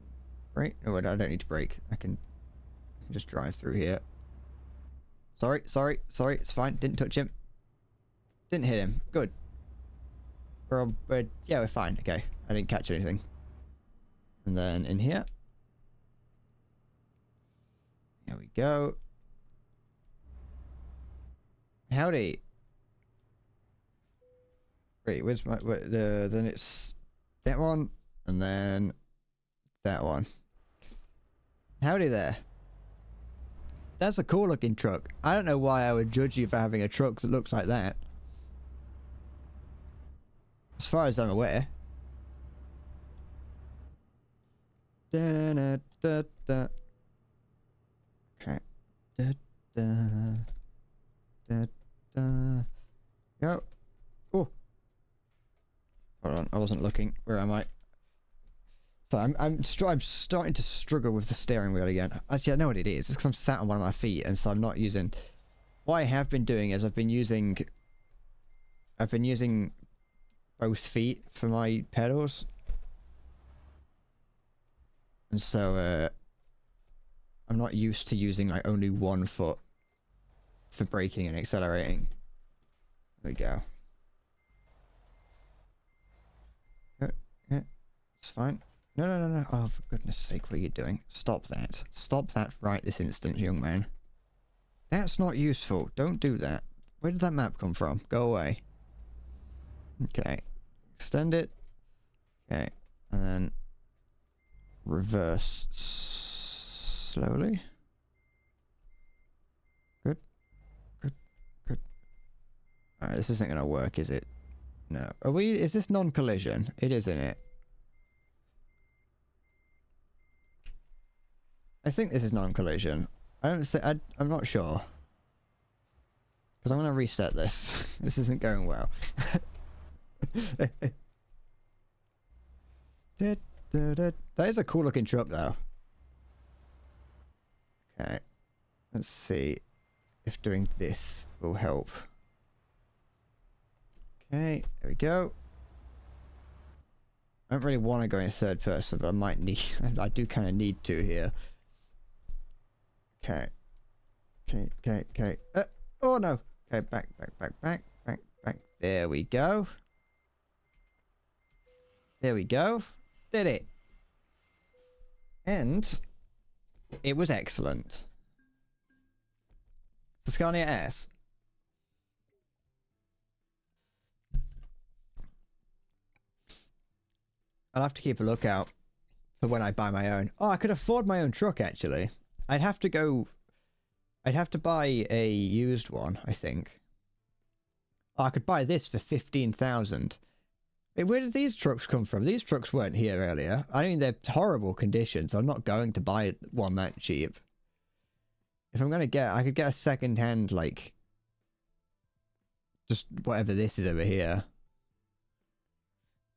brake. Oh, I don't need to brake. I can just drive through here. Sorry. It's fine. Didn't touch him. Didn't hit him. Good. Yeah, we're fine. Okay. I didn't catch anything. And then in here. Here we go. Howdy. Wait, where's my... then it's that one. And then that one. Howdy there. That's a cool looking truck. I don't know why I would judge you for having a truck that looks like that. As far as I'm aware. Da, da, da, da. Okay. Da, da, da, da. Go. Oh. Hold on, I wasn't looking. Where am I? So I'm starting to struggle with the steering wheel again. Actually, I know what it is. It's because I'm sat on one of my feet, and so I'm not using. What I have been doing is I've been using both feet for my pedals, and so I'm not used to using like only one foot for braking and accelerating. There we go. Yeah, it's fine. No, no, no, no. Oh, for goodness sake, what are you doing? Stop that. Stop that right this instant, young man. That's not useful. Don't do that. Where did that map come from? Go away. Okay. Extend it. Okay. And then reverse slowly. Good. Good. Good. Alright, this isn't gonna work, is it? No. Are we... Is this non-collision? It is, isn't it? I think this is non-collision. I don't think... I'm not sure. Because I'm going to reset this. This isn't going well. That is a cool looking truck though. Okay. Let's see if doing this will help. Okay, there we go. I don't really want to go in third person, but I might need... I do kind of need to here. Okay. Okay. Oh no! Okay, back. There we go. There we go. Did it. And it was excellent. The Scania S. I'll have to keep a lookout for when I buy my own. Oh, I could afford my own truck actually. I'd have to buy a used one, I think. Oh, I could buy this for 15,000. Where did these trucks come from? These trucks weren't here earlier. I mean, they're horrible conditions. I'm not going to buy one that cheap. If I'm gonna get, I could get a second-hand, like, just whatever this is over here.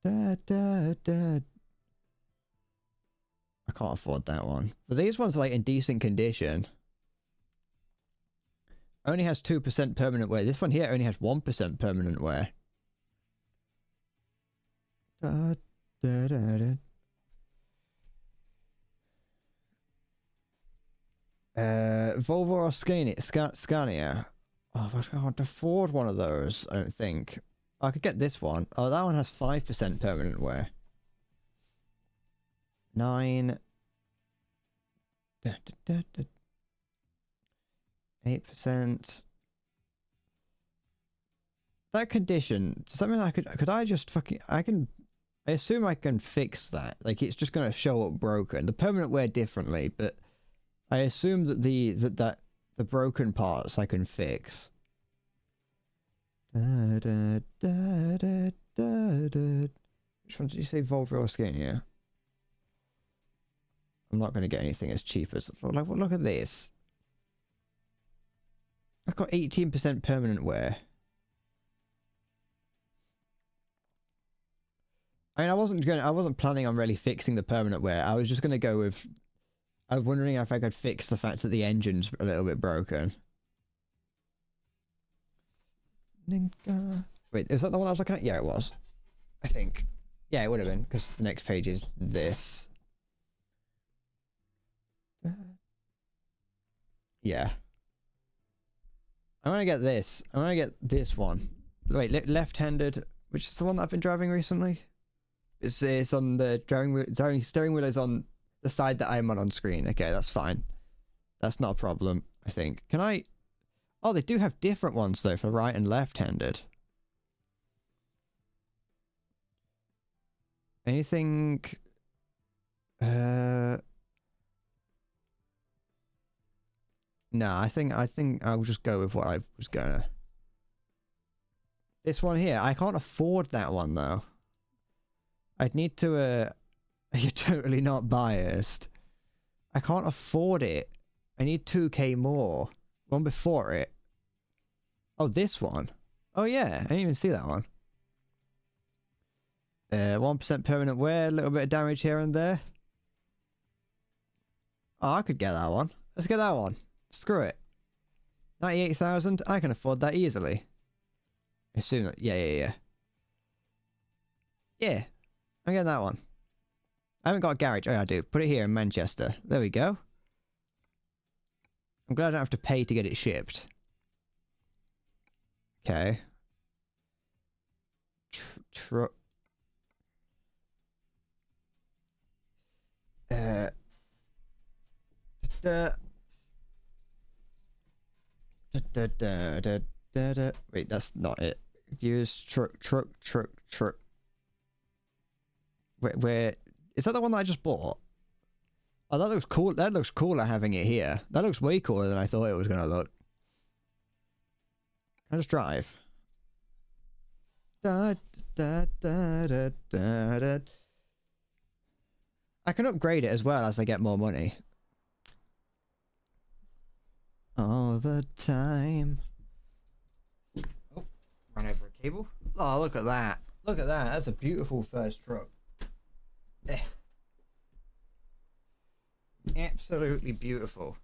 I can't afford that one. But these ones are, like, in decent condition. Only has 2% permanent wear. This one here only has 1% permanent wear. Volvo or Scania? Oh, I can't afford one of those, I don't think. I could get this one. Oh, that one has 5% permanent wear. 9... 8%. That condition, something I could I just fucking, I assume I can fix that. Like, it's just going to show up broken. The permanent wear differently, but I assume that the broken parts I can fix. Which one did you say, Volvo or Scania? I'm not going to get anything as cheap as... Like, look at this. I've got 18% permanent wear. I mean, I wasn't planning on really fixing the permanent wear. I was just going to go with... I was wondering if I could fix the fact that the engine's a little bit broken. Wait, is that the one I was looking at? Yeah, it was. I think. Yeah, it would have been, because the next page is this. Yeah. I'm gonna get this. I'm gonna get this one. Wait, left-handed, which is the one that I've been driving recently. It's on the steering wheel is on the side that I'm on screen. Okay, that's fine. That's not a problem, I think. Can I... Oh, they do have different ones, though, for right and left-handed. Anything... No, I think I'll just go with what I was gonna... This one here, I can't afford that one, though. I'd need to, You're totally not biased. I can't afford it. I need 2k more. One before it. Oh, this one. Oh, yeah. I didn't even see that one. 1% permanent wear, a little bit of damage here and there. Oh, I could get that one. Let's get that one. Screw it. 98,000. I can afford that easily. Assume that. Yeah. Yeah. I'm getting that one. I haven't got a garage. Oh, I do. Put it here in Manchester. There we go. I'm glad I don't have to pay to get it shipped. Okay. Truck. Wait, that's not it. Use truck. Where is that the one that I just bought? Oh, that looks cool. That looks cooler having it here. That looks way cooler than I thought it was gonna look. Can I just drive? I can upgrade it as well as I get more money. All the time. Oh, run over a cable. Oh, look at that. Look at that. That's a beautiful first truck. Absolutely beautiful.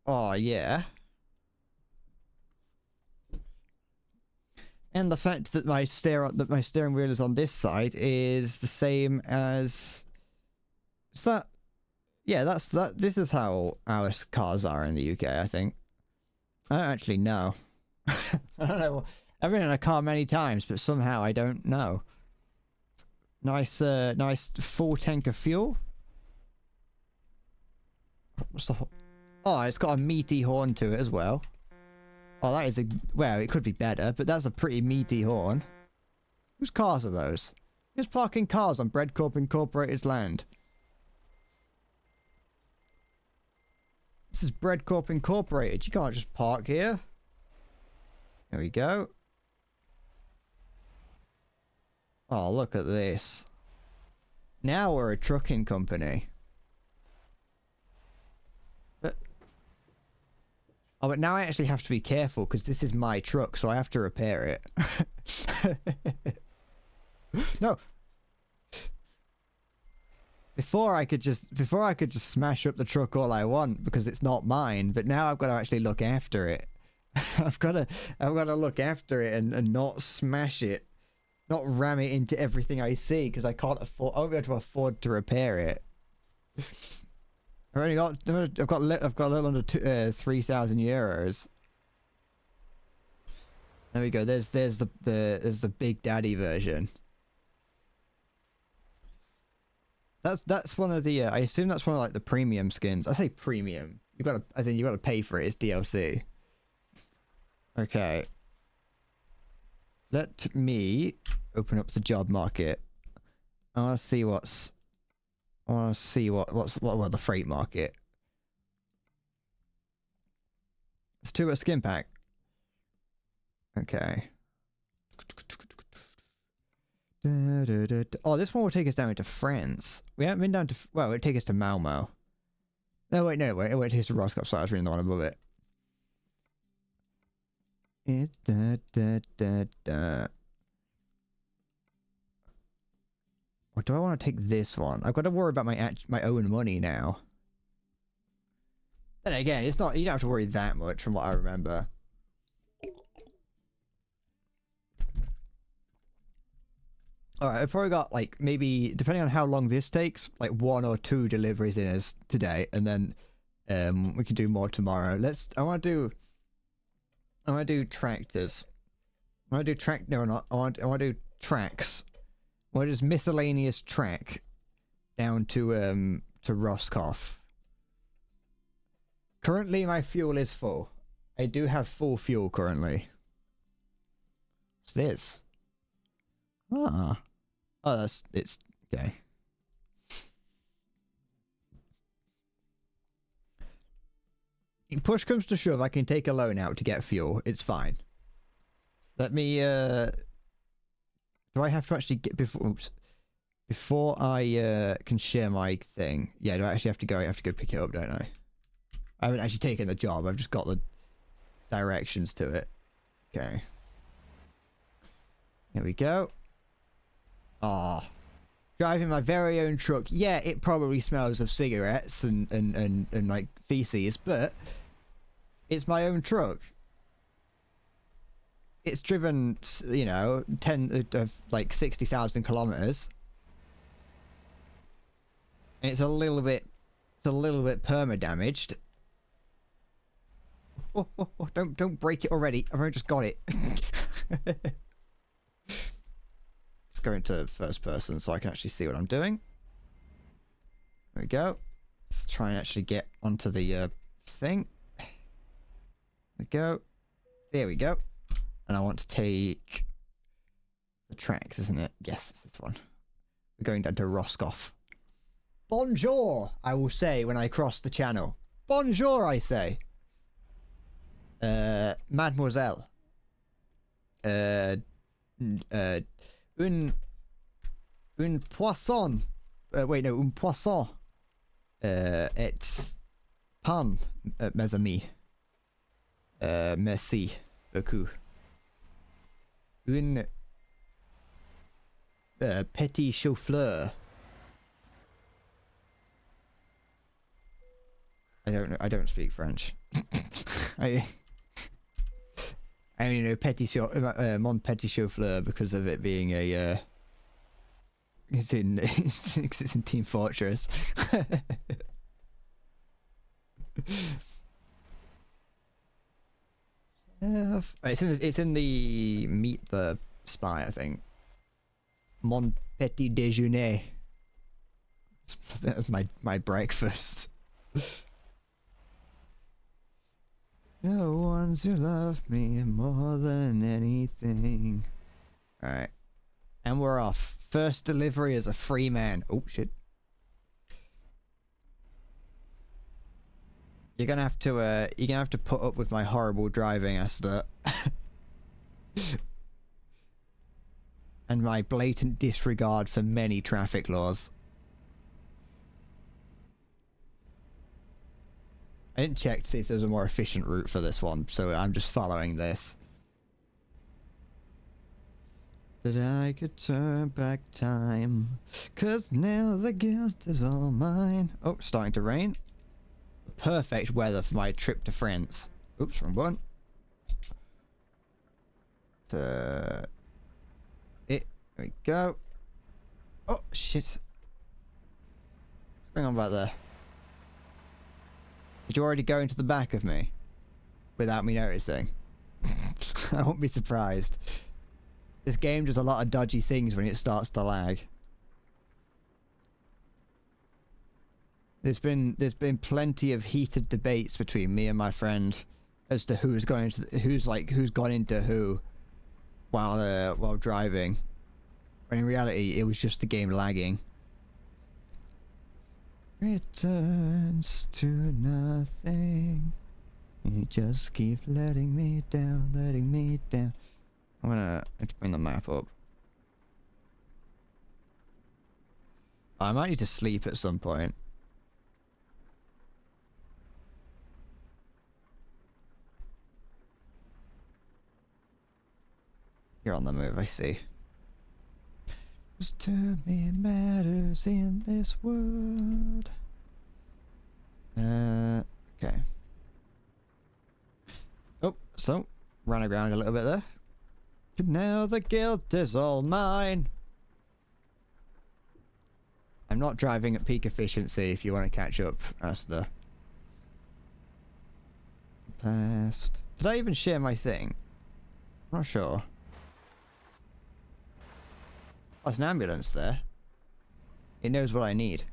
Oh, yeah. And the fact that my steering wheel is on this side is the same as... Is that... Yeah, this is how our cars are in the UK, I think. I don't actually know. I don't know. I've been in a car many times, but somehow I don't know. Nice full tank of fuel. What's the... Oh, it's got a meaty horn to it as well. Oh, that is a... Well, it could be better, but that's a pretty meaty horn. Whose cars are those? Who's parking cars on Breadcorp Incorporated's land? This is Breadcorp Incorporated. You can't just park here. There we go. Oh, look at this. Now we're a trucking company. Oh, but now I actually have to be careful because this is my truck, so I have to repair it. No. Before I could just smash up the truck all I want because it's not mine, but now I've got to actually look after it. I've got to look after it and not smash it, not ram it into everything I see because I won't be able to afford to repair it. I've got a little under 3,000 euros. There we go. There's the Big Daddy version. That's one of the I assume that's one of like the premium skins. I say premium. You gotta pay for it. It's DLC. Okay. Let me open up the job market. I want to see what's the freight market. Let's do a skin pack. Okay. Oh, this one will take us down into France. We haven't been down to... Well, it'll take us to Malmo. No, wait, it won't take us to Roscoff, so I was reading the one above it. Or do I want to take this one? I've got to worry about my own money now. Then again, it's not... You don't have to worry that much from what I remember. Alright, I've probably got, like, maybe, depending on how long this takes, like 1 or 2 deliveries in us today, and then we can do more tomorrow. I want to do tractors. I want to do I want to do tracks. I want to do miscellaneous track down to Roscoff. Currently, my fuel is full. I do have full fuel currently. What's this? Ah. Oh, it's okay. If push comes to shove, I can take a loan out to get fuel. It's fine. Let me, do I have to actually get before I, can share my thing? Yeah, do I actually have to go? I have to go pick it up, don't I? I haven't actually taken the job. I've just got the directions to it. Okay. Here we go. Ah. Driving my very own truck. Yeah, it probably smells of cigarettes and like feces, but it's my own truck. It's driven, you know, 60,000 kilometers. And it's a little bit perma damaged. Oh, don't break it already. I've only just got it. Let's go into first person so I can actually see what I'm doing. There we go. Let's try and actually get onto the thing. There we go. There we go. And I want to take the tracks, isn't it? Yes, it's this one. We're going down to Roscoff. Bonjour, I will say when I cross the channel. Bonjour, I say. Mademoiselle. Un poisson. Wait, no, un poisson. Et pan, mes amis. Merci beaucoup. Un petit chauffeur. I don't speak French. I only know mon petit chauffeur because of it being a it's in Team Fortress. It's in the Meet the Spy, I think. Mon petit déjeuner. That was my breakfast. No one's who love me more than anything. Alright. And we're off. First delivery as a free man. Oh, shit. You're gonna have to put up with my horrible driving, Esther. And my blatant disregard for many traffic laws. I didn't check to see if there's a more efficient route for this one, so I'm just following this. That I could turn back time, 'cause now the guilt is all mine. Oh, starting to rain. Perfect weather for my trip to France. Oops, wrong one. There we go. Oh, shit. What's going on back there? Did you already go into the back of me? Without me noticing? I won't be surprised. This game does a lot of dodgy things when it starts to lag. There's been plenty of heated debates between me and my friend as to who's gone into who while driving. When in reality it was just the game lagging. Returns to nothing. You just keep letting me down, letting me down. I'm gonna have to bring the map up. I might need to sleep at some point. You're on the move, I see. Just to me matters in this world. Okay. Oh, so run around a little bit there. Now the guilt is all mine. I'm not driving at peak efficiency if you want to catch up. That's the past. Did I even share my thing? I'm not sure. Oh, there's an ambulance there. It knows what I need.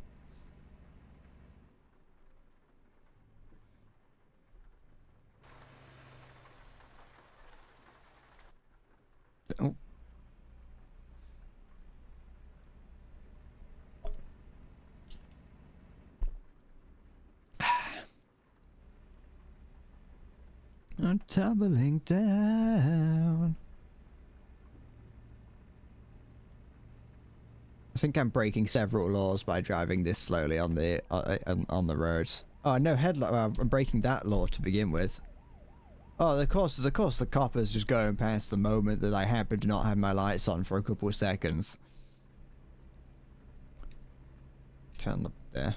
Oh. I'm tumbling down. I think I'm breaking several laws by driving this slowly on the roads. Oh, no headlight. Well, I'm breaking that law to begin with. Oh, of course, the copper's just going past the moment that I happen to not have my lights on for a couple of seconds. Turn the... there.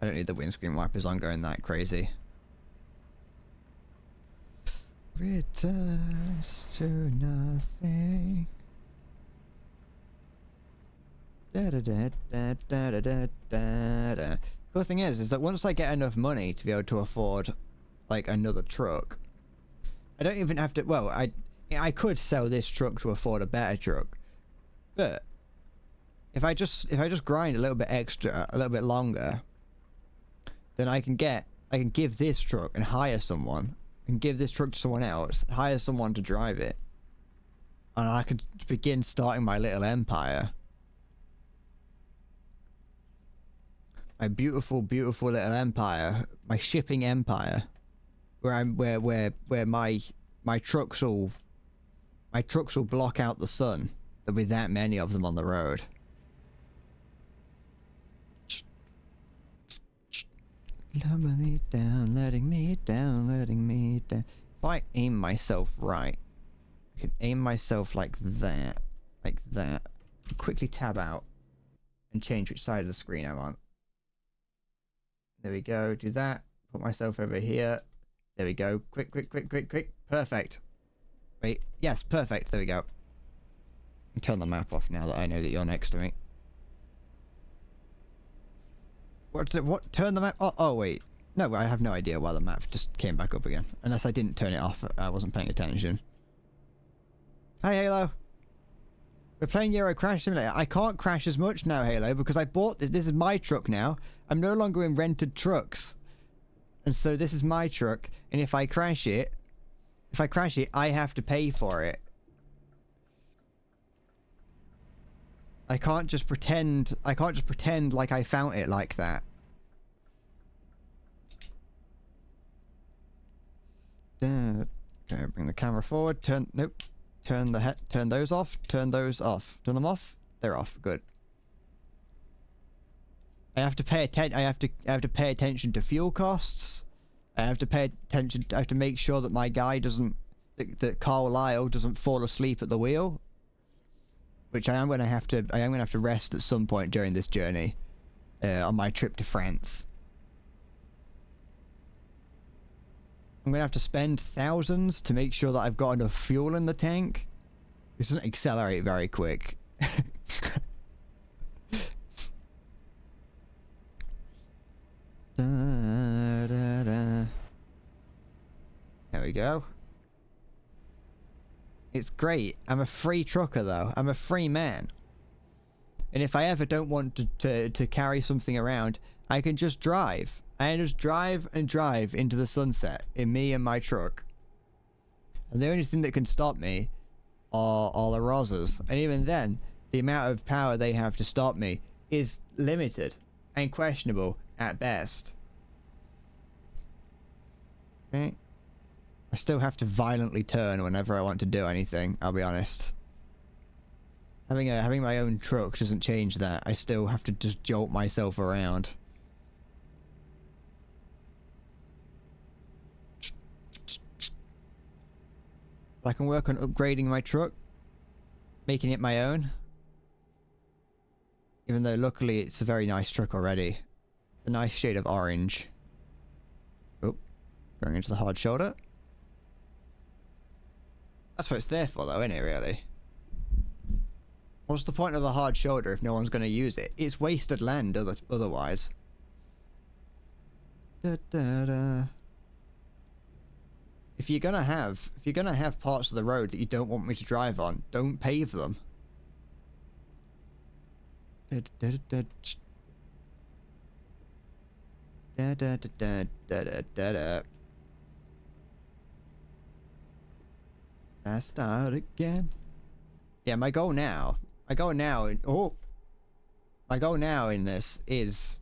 I don't need the windscreen wipers on going that crazy. Returns to nothing. Da da da da da da da da da. Cool thing is that once I get enough money to be able to afford, like, another truck, I don't even have to. Well, I could sell this truck to afford a better truck, but if I just grind a little bit extra, a little bit longer, then I can give this truck and hire someone, and give this truck to someone else, hire someone to drive it, and I can begin starting my little empire. My beautiful, beautiful little empire, my shipping empire, where my trucks will block out the sun. There'll be that many of them on the road. Letting me down, letting me down, letting me down. If I aim myself right, I can aim myself like that, quickly tab out, and change which side of the screen I'm on. There we go, do that, put myself over here, there we go, quick, perfect. Wait, yes, perfect, there we go. Turn the map off now that I know that you're next to me. What? Turn the map? Oh, wait. No, I have no idea why the map just came back up again. Unless I didn't turn it off, I wasn't paying attention. Hi, Halo. We're playing Euro Crash Simulator. I can't crash as much now, Halo, because I bought this. This is my truck now. I'm no longer in rented trucks. And so this is my truck, and if I crash it, I have to pay for it. I can't just pretend like I found it like that. Okay, bring the camera forward. Turn those off. Turn those off. Turn them off. They're off. Good. I have to pay pay attention to fuel costs. I have to make sure that my guy that Carl Lyle doesn't fall asleep at the wheel. Which I am going to have to rest at some point during this journey, on my trip to France. I'm going to have to spend thousands to make sure that I've got enough fuel in the tank. This doesn't accelerate very quick. Da, da, da. There we go. It's great. I'm a free trucker, though. I'm a free man. And if I ever don't want to carry something around, I can just drive. I can just drive and drive into the sunset in me and my truck. And the only thing that can stop me are the Rosas. And even then, the amount of power they have to stop me is limited and questionable at best. Okay. I still have to violently turn whenever I want to do anything, I'll be honest. Having my own truck doesn't change that. I still have to just jolt myself around. I can work on upgrading my truck, making it my own. Even though luckily it's a very nice truck already. It's a nice shade of orange. Oh, going into the hard shoulder. That's what it's there for, though, isn't it, really? What's the point of the hard shoulder if no one's going to use it? It's wasted land otherwise. Da, da, da. If you're gonna have parts of the road that you don't want me to drive on, don't pave them. Da, da, da, da, da, da, da, da, da, da. I start again. Yeah, my goal now in this is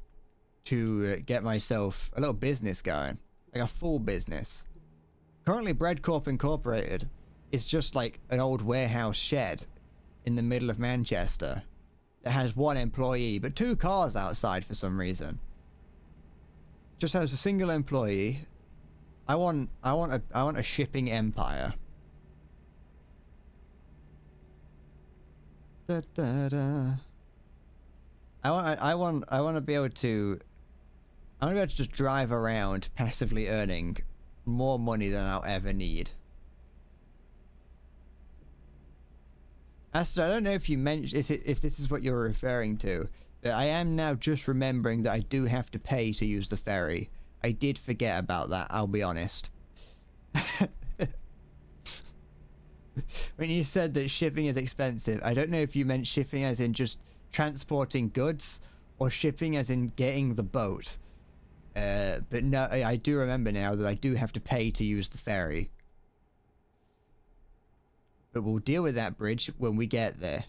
to get myself a little business going, like a full business. Currently, Bread Corp Incorporated is just like an old warehouse shed in the middle of Manchester that has one employee, but 2 cars outside for some reason. just as a single employee, I want a shipping empire. Da, da, da. I want to be able to. I want to be able to just drive around, passively earning more money than I'll ever need. Asta, I don't know if you mentioned if this is what you're referring to. But I am now just remembering that I do have to pay to use the ferry. I did forget about that. I'll be honest. When you said that shipping is expensive, I don't know if you meant shipping as in just transporting goods or shipping as in getting the boat. But no, I do remember now that I do have to pay to use the ferry. But we'll deal with that bridge when we get there.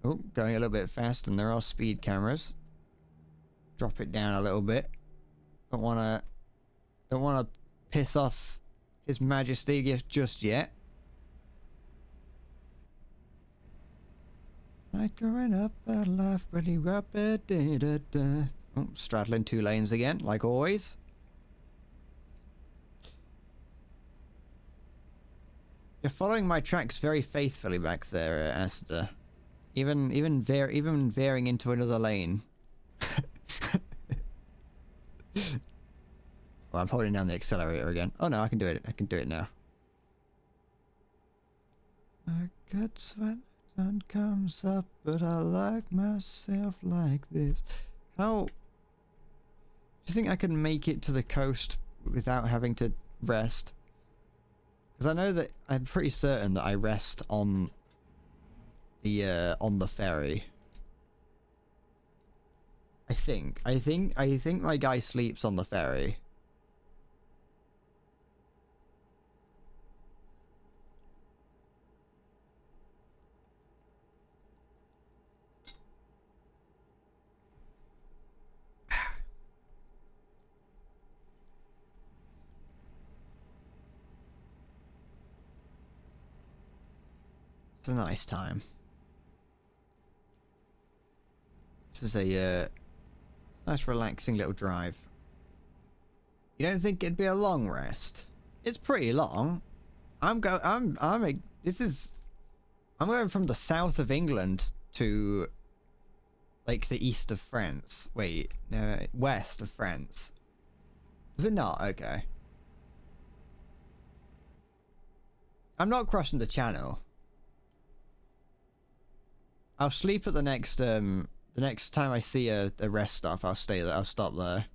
Oh, going a little bit fast, and there are speed cameras. Drop it down a little bit. Don't wanna piss off His Majesty just yet. Night growing up, a life pretty rapid. Da, da, da. Oh, straddling 2 lanes again, like always. You're following my tracks very faithfully back there, Asta. Even veering into another lane. Well, I'm holding down the accelerator again. Oh no, I can do it. I can do it now. I get sweat sun comes up, but I like myself like this. How do you think I can make it to the coast without having to rest? Because I know that I'm pretty certain that I rest on the ferry. I think my guy sleeps on the ferry. It's a nice time. This is a nice relaxing little drive. You don't think it'd be a long rest? It's pretty long. I'm going from the south of England to like the east of France. Wait, no, west of France. Is it not? Okay. I'm not crossing the channel. I'll sleep at the next time I see a rest stop. I'll stay there. I'll stop there.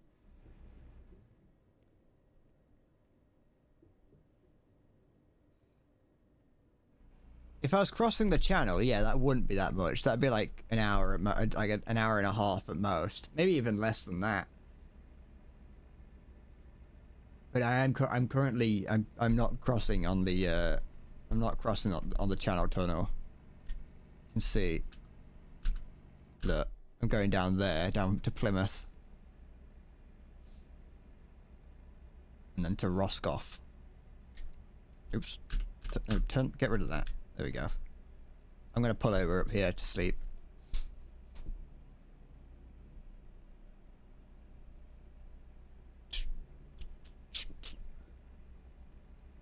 If I was crossing the channel, yeah, that wouldn't be that much. That'd be like an hour, like an hour and a half at most, maybe even less than that. But I'm currently I'm not crossing on the I'm not crossing on the channel tunnel. You can see. Look, I'm going down there, down to Plymouth, and then to Roscoff. Oops, no, get rid of that. There we go. I'm gonna pull over up here to sleep.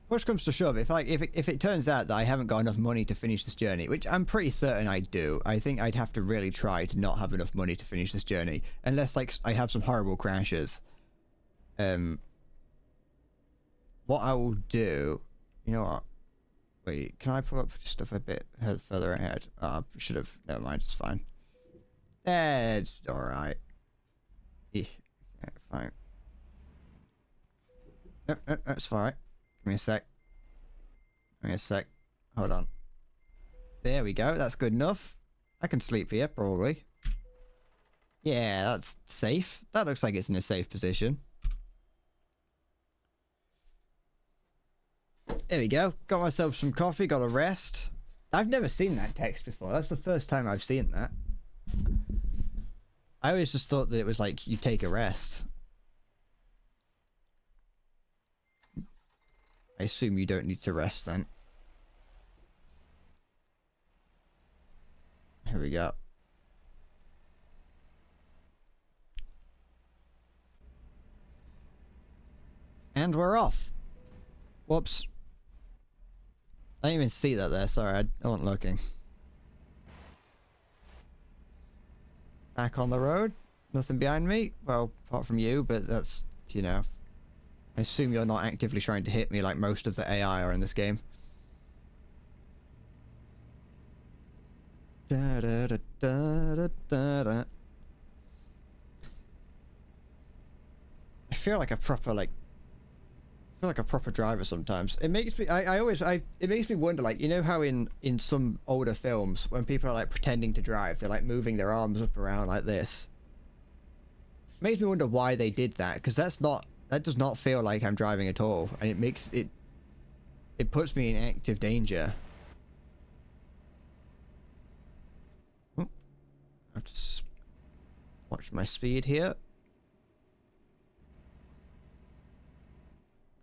Push comes to shove, if it turns out that I haven't got enough money to finish this journey, which I'm pretty certain I do, I think I'd have to really try to not have enough money to finish this journey, unless like I have some horrible crashes. What I will do, you know what? Wait, can I pull up stuff a bit further ahead? Should have. Never mind, it's fine. It's alright. Yeah, fine. No, it's fine. Give me a sec. Give me a sec. Hold on. There we go. That's good enough. I can sleep here, probably. Yeah, that's safe. That looks like it's in a safe position. There we go. Got myself some coffee, got a rest. I've never seen that text before. That's the first time I've seen that. I always just thought that it was like, you take a rest. I assume you don't need to rest then. Here we go. And we're off. Whoops. I didn't even see that there. Sorry, I wasn't looking. Back on the road. Nothing behind me. Well, apart from you, but that's, you know. I assume you're not actively trying to hit me like most of the AI are in this game. Da, da, da, da, da, da, da. I feel like a proper driver sometimes. It makes me it makes me wonder, like, you know how in some older films when people are like pretending to drive, they're like moving their arms up around like this. It makes me wonder why they did that, because that does not feel like I'm driving at all, and it puts me in active danger. Oh, I have to watch my speed here.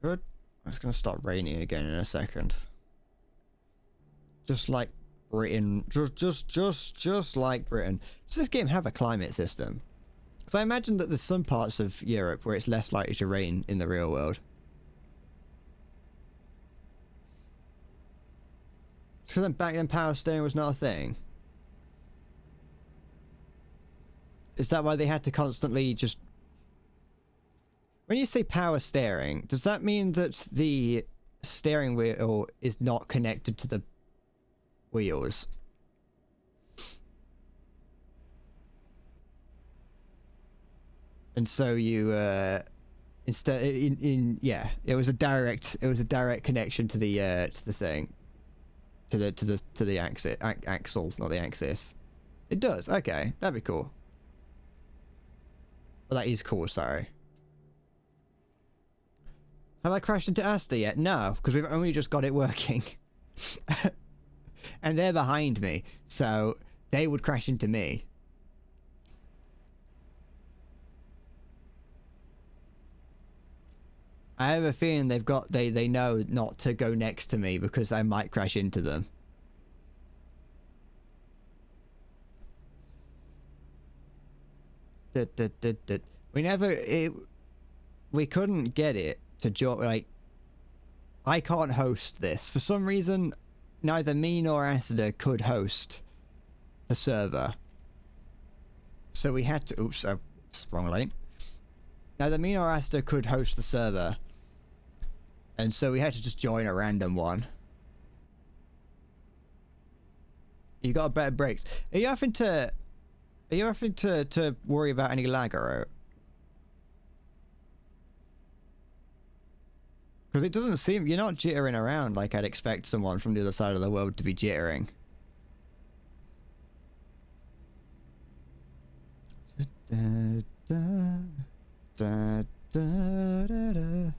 Good. It's gonna start raining again in a second. Just like Britain. Just like Britain. Does this game have a climate system? Because I imagine that there's some parts of Europe where it's less likely to rain in the real world. So then back then power steering was not a thing. Is that why they had to constantly just... When you say power steering, does that mean that the steering wheel is not connected to the wheels? And so you instead yeah, it was a direct connection to the thing, to the axle, not the axis. It does. Okay, that'd be cool. Well, that is cool. Sorry. Have I crashed into Asta yet? No, because we've only just got it working. And they're behind me, so they would crash into me. I have a feeling they know not to go next to me because I might crash into them. We couldn't get it to join, like, I can't host this. For some reason, neither me nor Asda could host the server. So we had to, oops, wrong lane. Neither me nor Asda could host the server. And so we had to just join a random one. You got better brakes. Are you having to worry about any lag or? Because it doesn't seem, you're not jittering around like I'd expect someone from the other side of the world to be jittering. Da, da, da, da, da, da.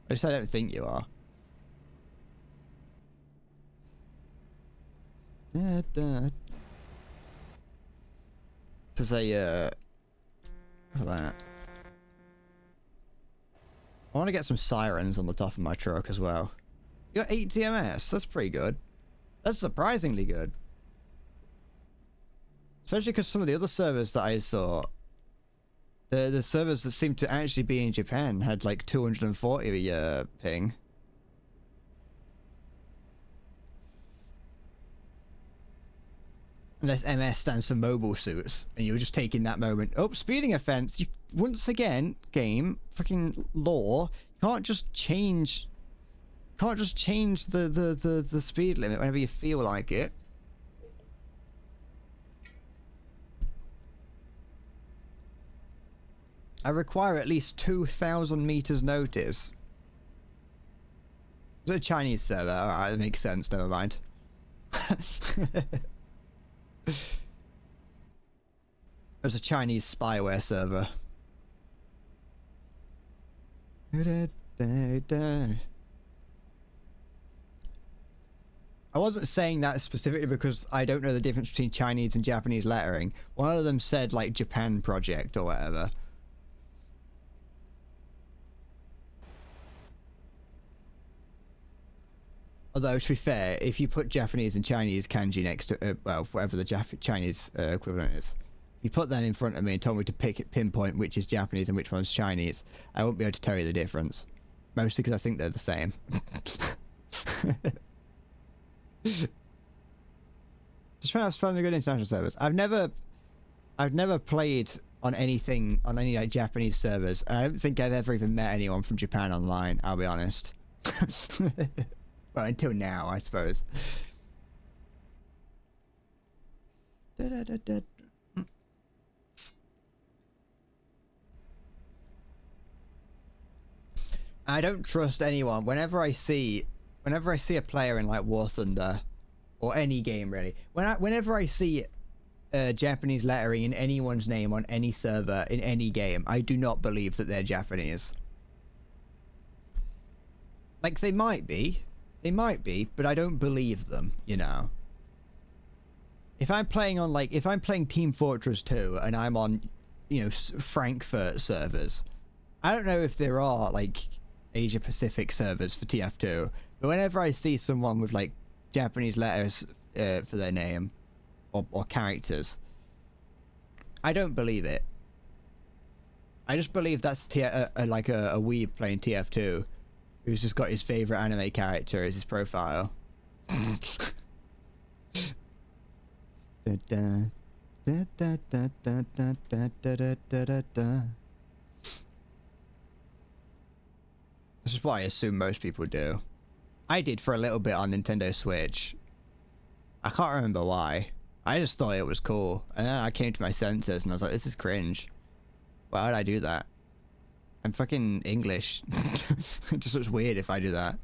At least I don't think you are. Da, da. This is a, look at that. I want to get some sirens on the top of my truck as well. You got 8 TMS. That's pretty good. That's surprisingly good. Especially because some of the other servers that I saw, the servers that seemed to actually be in Japan had like 240 ping. Unless MS stands for mobile suits, and you were just taking that moment. Oh, speeding offense. You, once again, game, freaking law, you can't just change the speed limit whenever you feel like it. I require at least 2,000 meters notice. It's a Chinese server. Alright, that makes sense. Never mind. There's a Chinese spyware server. I wasn't saying that specifically because I don't know the difference between Chinese and Japanese lettering. One of them said like Japan project or whatever. Although, to be fair, if you put Japanese and Chinese kanji next to, well, whatever the Chinese equivalent is, you put them in front of me and told me to pinpoint which is Japanese and which one's Chinese, I won't be able to tell you the difference. Mostly because I think they're the same. Just trying to find a good international servers. I've never played on anything on any like Japanese servers. I don't think I've ever even met anyone from Japan online. I'll be honest. Well, until now, I suppose. I don't trust anyone. Whenever I see a player in like War Thunder or any game really, whenever I see Japanese lettering in anyone's name on any server in any game, I do not believe that they're Japanese. Like they might be, but I don't believe them, you know. If I'm playing Team Fortress 2 and I'm on, you know, Frankfurt servers, I don't know if there are like Asia Pacific servers for TF2, but whenever I see someone with like Japanese letters for their name or characters, I don't believe it. I just believe that's like a weeb playing TF2 who's just got his favorite anime character as his profile. This is what I assume most people do. I did for a little bit on Nintendo Switch. I can't remember why. I just thought it was cool. And then I came to my senses and I was like, this is cringe. Why would I do that? I'm fucking English. It just looks weird if I do that.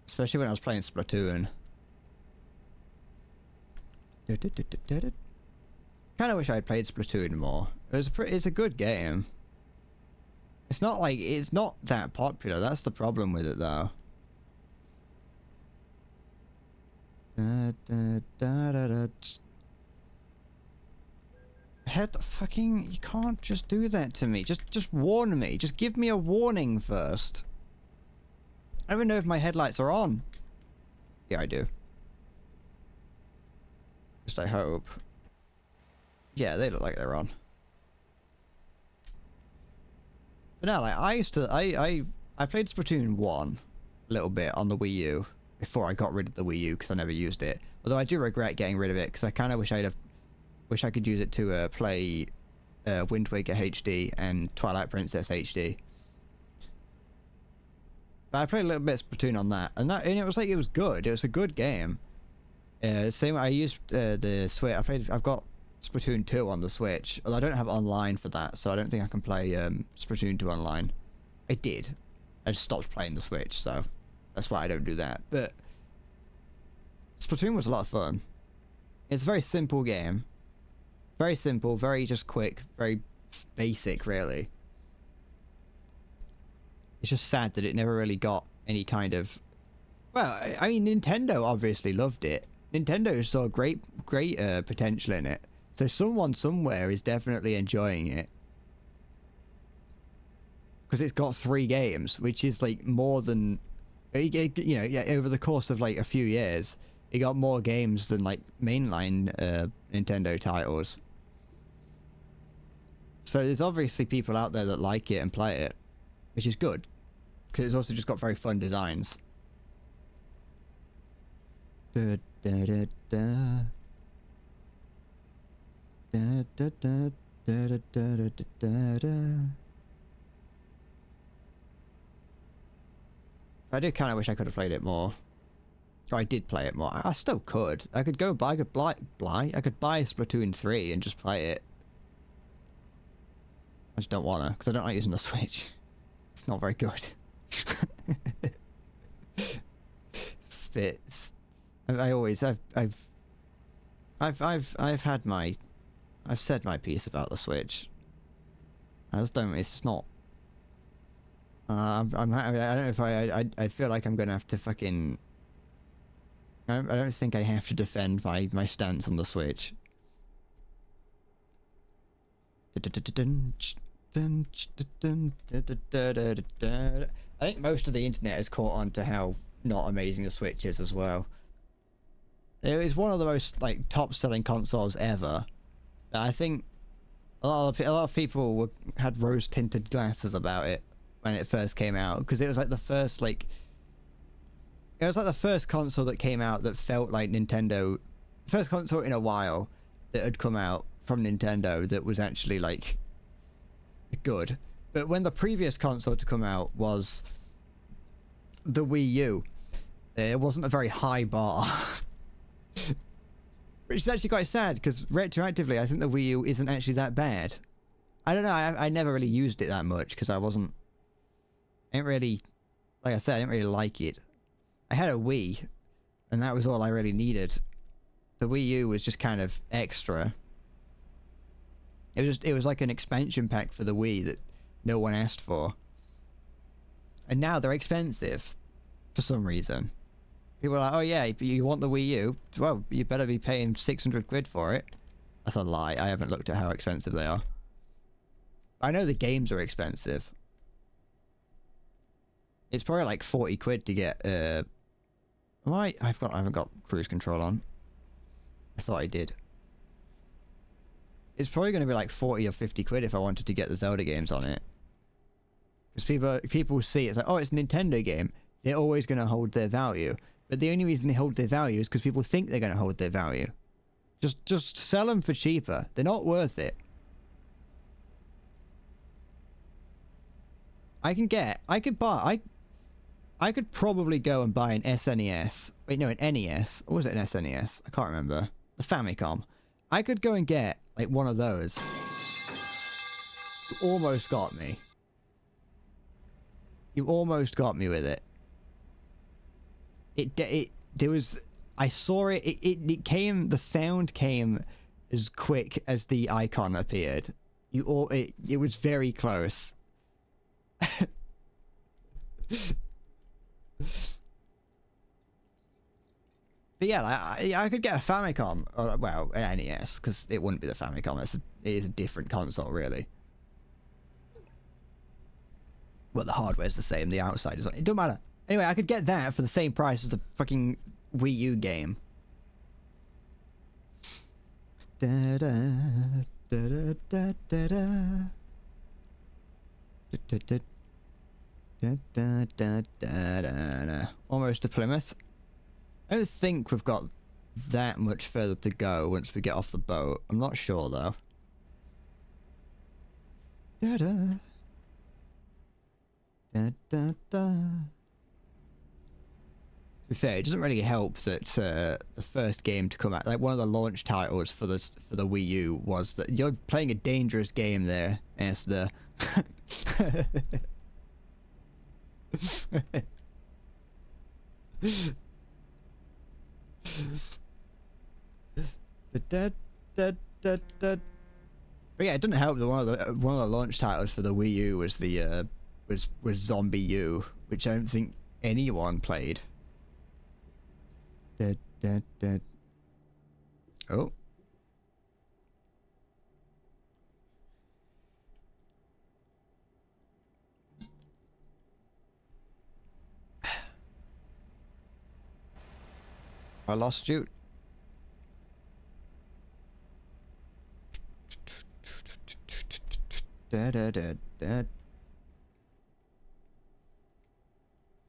Especially when I was playing Splatoon. Kind of wish I had played Splatoon more. It's a good game. It's not that popular. That's the problem with it, though. You can't just do that to me. Just warn me. Just give me a warning first. I don't even know if my headlights are on. Yeah, I do. Just I hope. Yeah, they look like they're on. But no, like I played Splatoon 1 a little bit on the Wii U before I got rid of the Wii U because I never used it. Although I do regret getting rid of it because I kind of wish I could use it to play Wind Waker HD and Twilight Princess HD. But I played a little bit of Splatoon on that, and it was good. It was a good game. Same. I used the Switch. I've got Splatoon 2 on the Switch, although I don't have online for that, so I don't think I can play Splatoon 2 online. I did. I just stopped playing the Switch, so that's why I don't do that. But Splatoon was a lot of fun. It's a very simple game. Very simple, very just quick, very basic, really. It's just sad that it never really got any kind of... Well, I mean, Nintendo obviously loved it. Nintendo saw great potential in it. So someone somewhere is definitely enjoying it. Because it's got 3 games, which is like more than... You know, yeah, over the course of like a few years, it got more games than like mainline Nintendo titles. So there's obviously people out there that like it and play it, which is good. Because it's also just got very fun designs. Da, da, da, da. Da, da, da, da, da, da, da, da, da. I do kind of wish I could have played it more. Or I did play it more. I still could. I could buy Splatoon 3 and just play it. I just don't wanna, because I don't like using the Switch. It's not very good. Spits. I've said my piece about the Switch. I just don't. It's just not. I don't know if I feel like I'm gonna have to fucking. I don't think I have to defend my stance on the Switch. I think most of the internet has caught on to how not amazing the Switch is as well. It was one of the most like top-selling consoles ever. I think a lot of people had rose-tinted glasses about it when it first came out, because it was like the first like it was like the first console that came out that felt like Nintendo, first console in a while that had come out from Nintendo that was actually like good. But when the previous console to come out was the Wii U, it wasn't a very high bar. Which is actually quite sad, because retroactively I think the Wii U isn't actually that bad. I don't know, I never really used it that much because I didn't really, like I said, I didn't really like it. I had a Wii and that was all I really needed. The Wii U was just kind of extra. It was like an expansion pack for the Wii that no one asked for. And now they're expensive for some reason. People are like, oh yeah, you want the Wii U? Well, you better be paying 600 quid for it. That's a lie. I haven't looked at how expensive they are. I know the games are expensive. It's probably like 40 quid to get, I haven't got cruise control on. I thought I did. It's probably going to be like 40 or 50 quid if I wanted to get the Zelda games on it. Because people see it's like, oh, it's a Nintendo game. They're always going to hold their value. But the only reason they hold their value is because people think they're going to hold their value. Just sell them for cheaper. They're not worth it. I could probably go and buy an SNES. Wait, no, an NES. Or was it an SNES? I can't remember. The Famicom. I could go and get, like, one of those. You almost got me. You almost got me with it. I saw it, it came, the sound came as quick as the icon appeared. It was very close. But yeah, I could get a Famicom, or, well, an NES, because it wouldn't be the Famicom. It is a different console, really. Well, the hardware's the same, the outside is... It don't matter. Anyway, I could get that for the same price as the fucking Wii U game. Da da da da da da da. Almost to Plymouth. I don't think we've got that much further to go once we get off the boat. I'm not sure though. Da da da da da. To be fair, it doesn't really help that the first game to come out, like one of the launch titles for the Wii U, was that you're playing a dangerous game there, as the but yeah, it didn't help that one of the launch titles for the Wii U was the was Zombie U, which I don't think anyone played. Oh. I lost you. That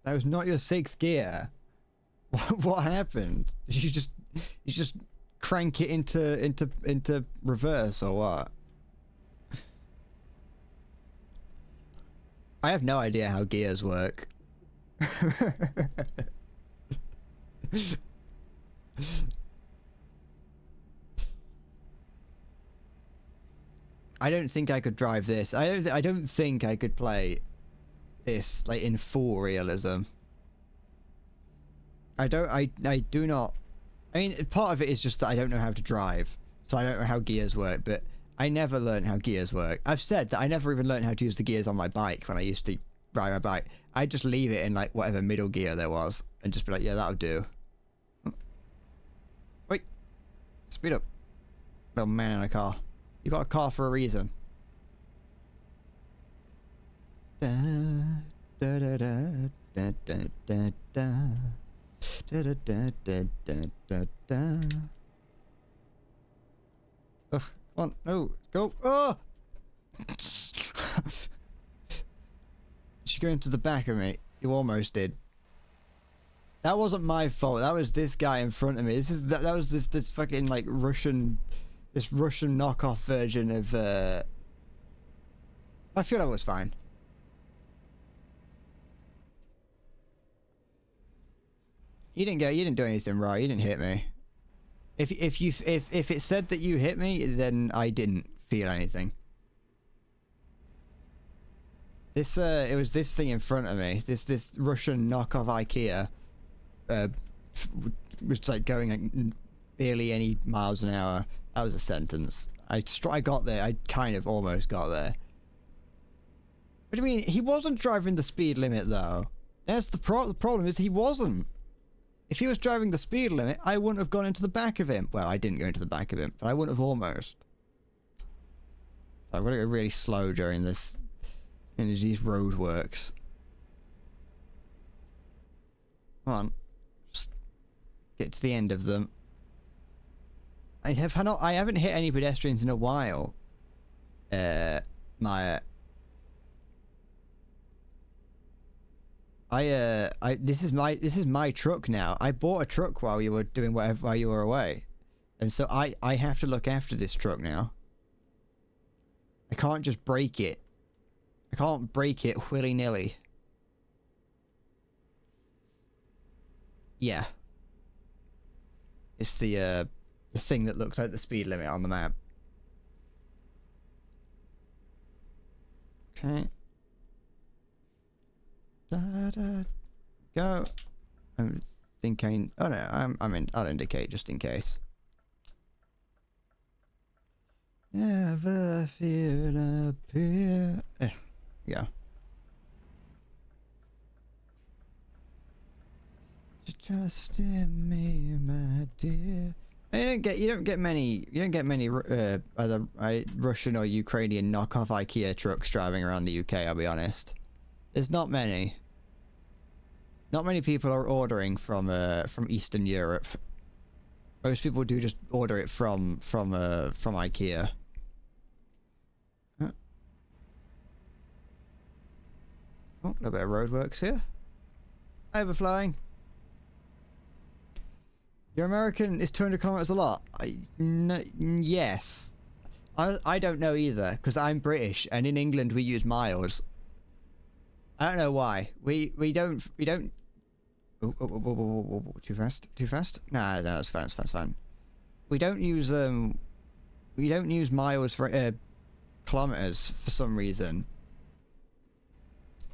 was not your sixth gear. What happened? Did you just crank it into reverse or what? I have no idea how gears work. I don't think I could drive this. I don't think I could play this like in full realism. I do not. I mean, part of it is just that I don't know how to drive, so I don't know how gears work. But I never learned how gears work. I've said that I never even learned how to use the gears on my bike when I used to ride my bike. I'd just leave it in like whatever middle gear there was, and just be like, yeah, that'll do. Wait, speed up, little man in a car. You got a car for a reason. Da, da, da, da, da da da da. Da da da da da da da. Ugh, come on, no, go. Oh! She's going to the back of me. You almost did. That wasn't my fault. That was this guy in front of me. That was this fucking like Russian knockoff version of I feel that was fine. You didn't do anything right. You didn't hit me. If it said that you hit me, then I didn't feel anything. This it was this thing in front of me. This Russian knockoff IKEA was like going like barely any miles an hour. That was a sentence. I got there. I kind of almost got there. What do you mean? He wasn't driving the speed limit though. That's the problem is he wasn't. If he was driving the speed limit, I wouldn't have gone into the back of him. Well, I didn't go into the back of him, but I wouldn't have almost. I'm gonna go really slow during this. And these road works. Come on. Just get to the end of them. I haven't hit any pedestrians in a while. Maya. This is my truck now. I bought a truck while you were doing whatever while you were away. And so I have to look after this truck now. I can't just break it. I can't break it willy-nilly. Yeah. It's the thing that looks like the speed limit on the map. Okay. Go. I'm thinking. Oh no, I'll indicate just in case. Never feel up here. Yeah. Trust in me, my dear. You don't get many other Russian or Ukrainian knockoff IKEA trucks driving around the UK. I'll be honest. There's not many. Not many people are ordering from Eastern Europe. Most people do just order it from IKEA. Oh, a little bit of roadworks here. Overflowing. Your American is 200 kilometers a lot. Yes. I don't know either because I'm British and in England we use miles. I don't know why. We don't. Oh, too fast. Too fast. Nah, no, that's fine. That's fine. We don't use miles for kilometers for some reason.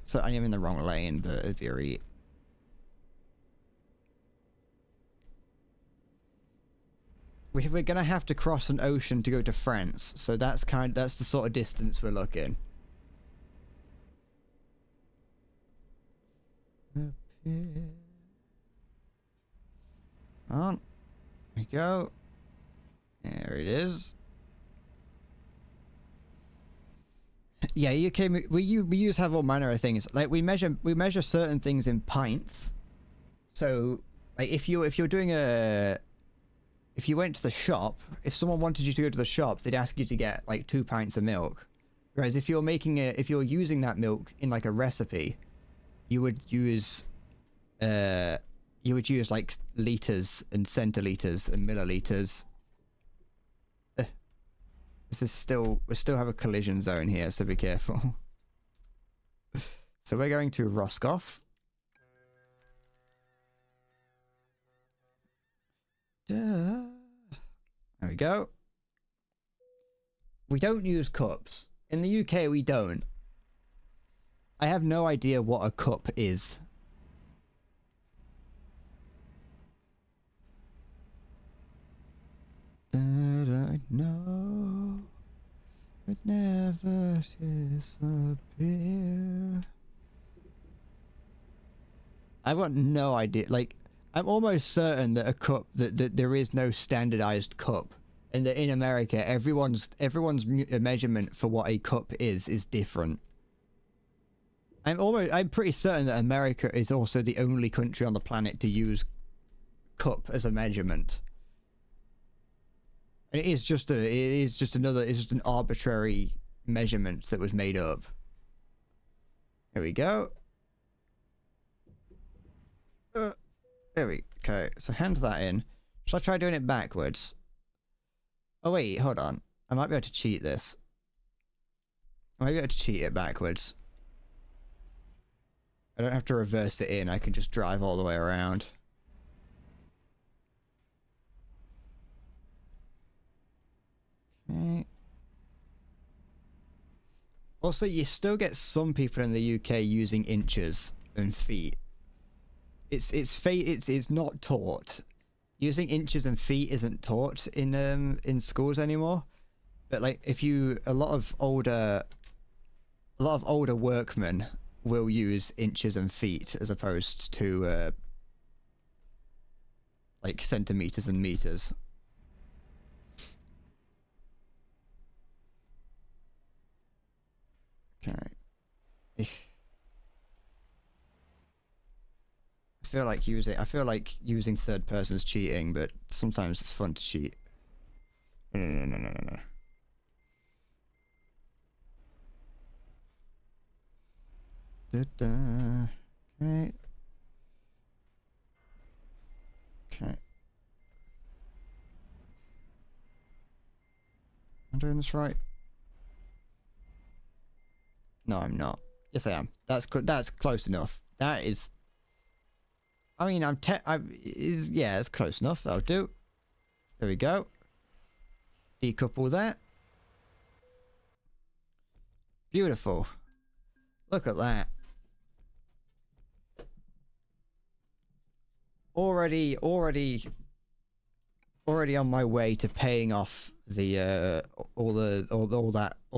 So I am in the wrong lane, but it'd be alright. We're gonna have to cross an ocean to go to France, so that's the sort of distance we're looking. Up here. On. There we go. There it is. Yeah, UK. We use have all manner of things. Like we measure certain things in pints. So, like if you're doing if you went to the shop, if someone wanted you to go to the shop, they'd ask you to get like 2 pints of milk. Whereas if you're using that milk in like a recipe, you would use like liters and centiliters and milliliters. We still have a collision zone here, so be careful. So we're going to Roscoff. There we go. We don't use cups. In the UK, we don't. I have no idea what a cup is. That I know would never disappear. I've got no idea. Like, I'm almost certain that a cup that there is no standardized cup, and that in America everyone's measurement for what a cup is different. I'm pretty certain that America is also the only country on the planet to use cup as a measurement. And it's just an arbitrary measurement that was made up. Here we go. There we okay. So hand that in. Shall I try doing it backwards? Oh wait, hold on. I might be able to cheat this. I might be able to cheat it backwards. I don't have to reverse it in. I can just drive all the way around. Okay. Also, you still get some people in the UK using inches and feet. It's not taught. Using inches and feet isn't taught in schools anymore. But like, if you a lot of older workmen will use inches and feet as opposed to like centimeters and meters. Okay. I feel like using third person's cheating, but sometimes it's fun to cheat. No. Okay. Okay. I'm doing this right. No, I'm not. Yes, I am. That's close enough. That is. I mean, yeah, it's close enough. That'll do. There we go. Decouple that. Beautiful. Look at that. Already on my way to paying off the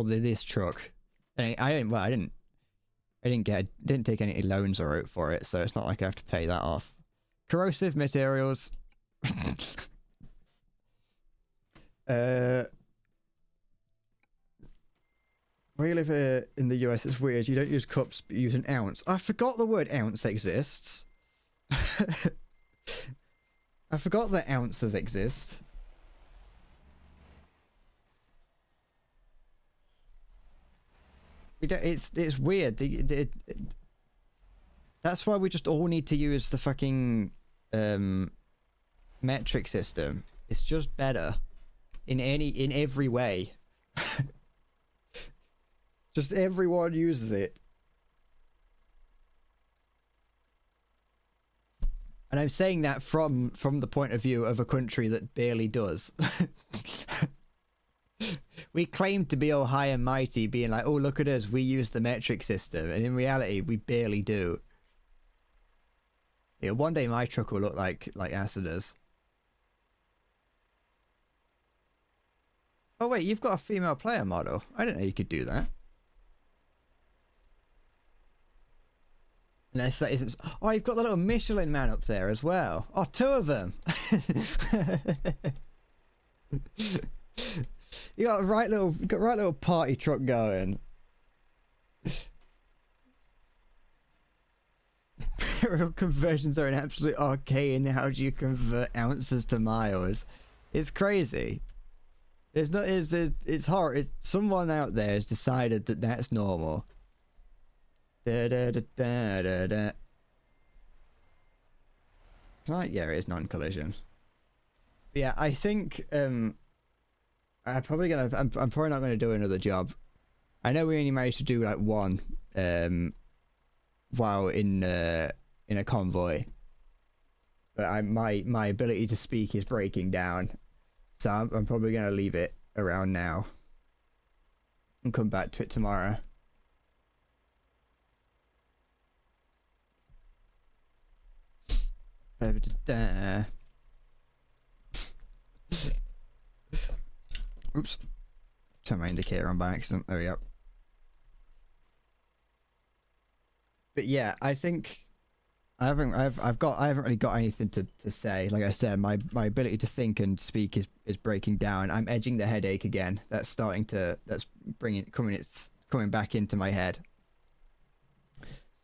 this truck. And I didn't take any loans or out for it, so it's not like I have to pay that off. Corrosive materials. Where you live in the US, it's weird. You don't use cups, but you use an ounce. I forgot the word ounce exists. I forgot that ounces exist. It's weird. That's why we just all need to use the fucking metric system. It's just better in every way. Just everyone uses it. And I'm saying that from the point of view of a country that barely does. We claim to be all high and mighty, being like, oh, look at us, we use the metric system. And in reality, we barely do. Yeah, one day my truck will look like Acida's. Oh, wait, you've got a female player model. I didn't know you could do that. Unless that isn't... Oh, you've got the little Michelin man up there as well. Oh, two of them. You got a right little party truck going. Real conversions are an absolute arcane. How do you convert ounces to miles? It's crazy. It's hard. Someone out there has decided that that's normal. Da. Right, yeah, it is non-collision. Yeah, I think I'm probably not gonna do another job. I know we only managed to do like one while in a convoy, but my ability to speak is breaking down, so I'm probably gonna leave it around now and come back to it tomorrow. Oops. Turn my indicator on by accident. There we go. But yeah, I think I haven't really got anything to say. Like I said, my ability to think and speak is breaking down. I'm edging the headache again. That's coming back into my head.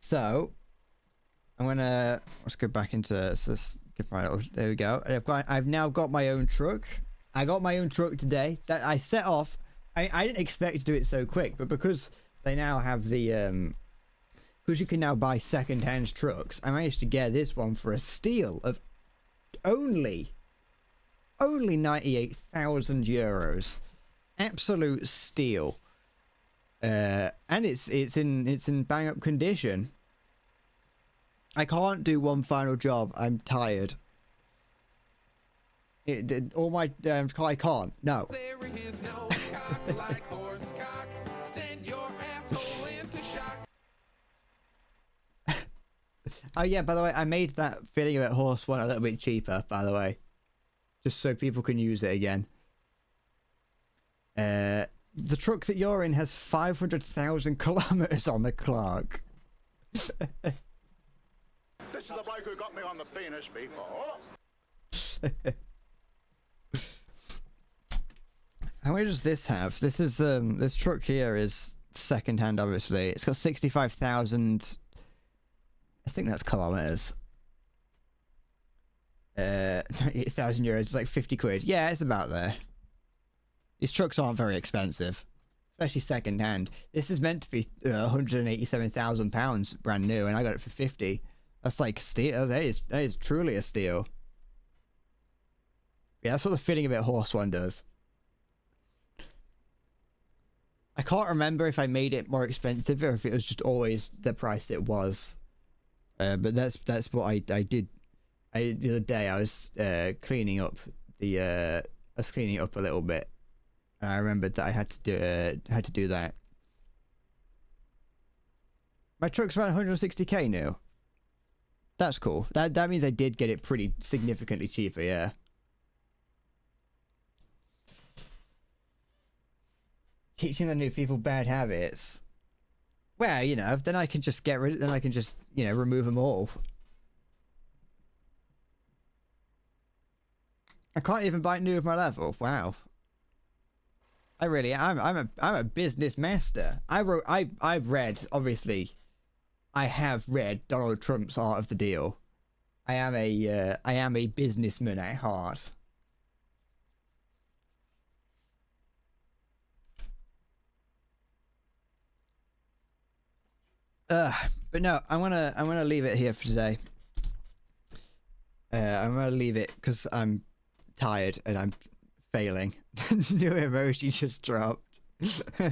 So let's go back into this. There we go. I've now got my own truck. I got my own truck today. That I set off. I didn't expect to do it so quick, but because they now have the because you can now buy second-hand trucks, I managed to get this one for a steal of only 98,000 euros. Absolute steal. And it's in bang up condition. I can't do one final job. I'm tired. All my I can't. No. There is no cock like horse cock. Send your asshole into shock. Oh yeah, by the way, I made that feeling about horse one a little bit cheaper, by the way. Just so people can use it again. The truck that you're in has 500,000 kilometers on the clock. This is the bloke who got me on the penis before. How many does this have? This is this truck here is second hand, obviously. It's got 65,000. I think that's kilometers. 8,000 euros. It's like 50 quid. Yeah, it's about there. These trucks aren't very expensive, especially second hand. This is meant to be 187,000 pounds brand new, and I got it for 50. That's like steal. That is truly a steal. Yeah, that's what the fitting a bit horse one does. I can't remember if I made it more expensive or if it was just always the price it was. But that's what I did. The other day I was cleaning up a little bit. And I remembered that I had to do that. My truck's around 160k new. That's cool. That means I did get it pretty significantly cheaper, yeah. Teaching the new people bad habits. Well, you know, then I can just remove them all. I can't even buy new with my level. Wow. I'm a business master. I've read, obviously, I have read Donald Trump's Art of the Deal. I am a businessman at heart. But no, I'm gonna leave it here for today. I'm gonna leave it because I'm tired and I'm failing. New emoji just dropped. I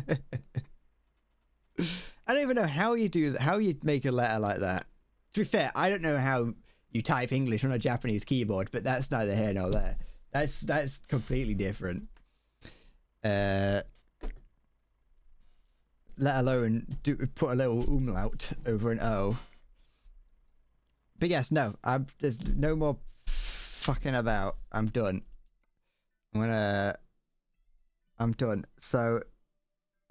don't even know how you do that. How you make a letter like that. To be fair, I don't know how you type English on a Japanese keyboard, but that's neither here nor there. That's completely different. Let alone put a little umlaut over an O. But yes, no, there's no more fucking about. I'm done. I'm done. So,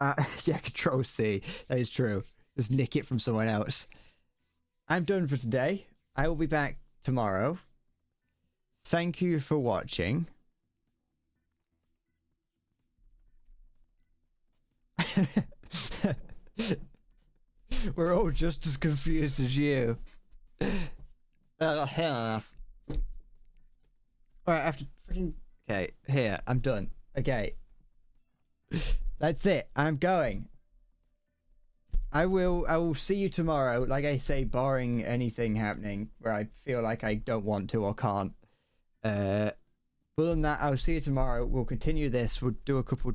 yeah, Control C. That is true. Just nick it from someone else. I'm done for today. I will be back tomorrow. Thank you for watching. We're all just as confused as you. Hell enough. Alright, after freaking... Okay, here, I'm done. Okay. That's it. I'm going. I will see you tomorrow, like I say, barring anything happening where I feel like I don't want to or can't. Other than that, I'll see you tomorrow. We'll continue this. We'll do a couple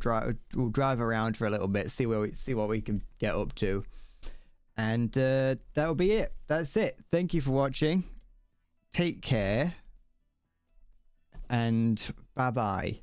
we'll drive around for a little bit, see what we can get up to. And that'll be it. That's it. Thank you for watching. Take care. And bye-bye.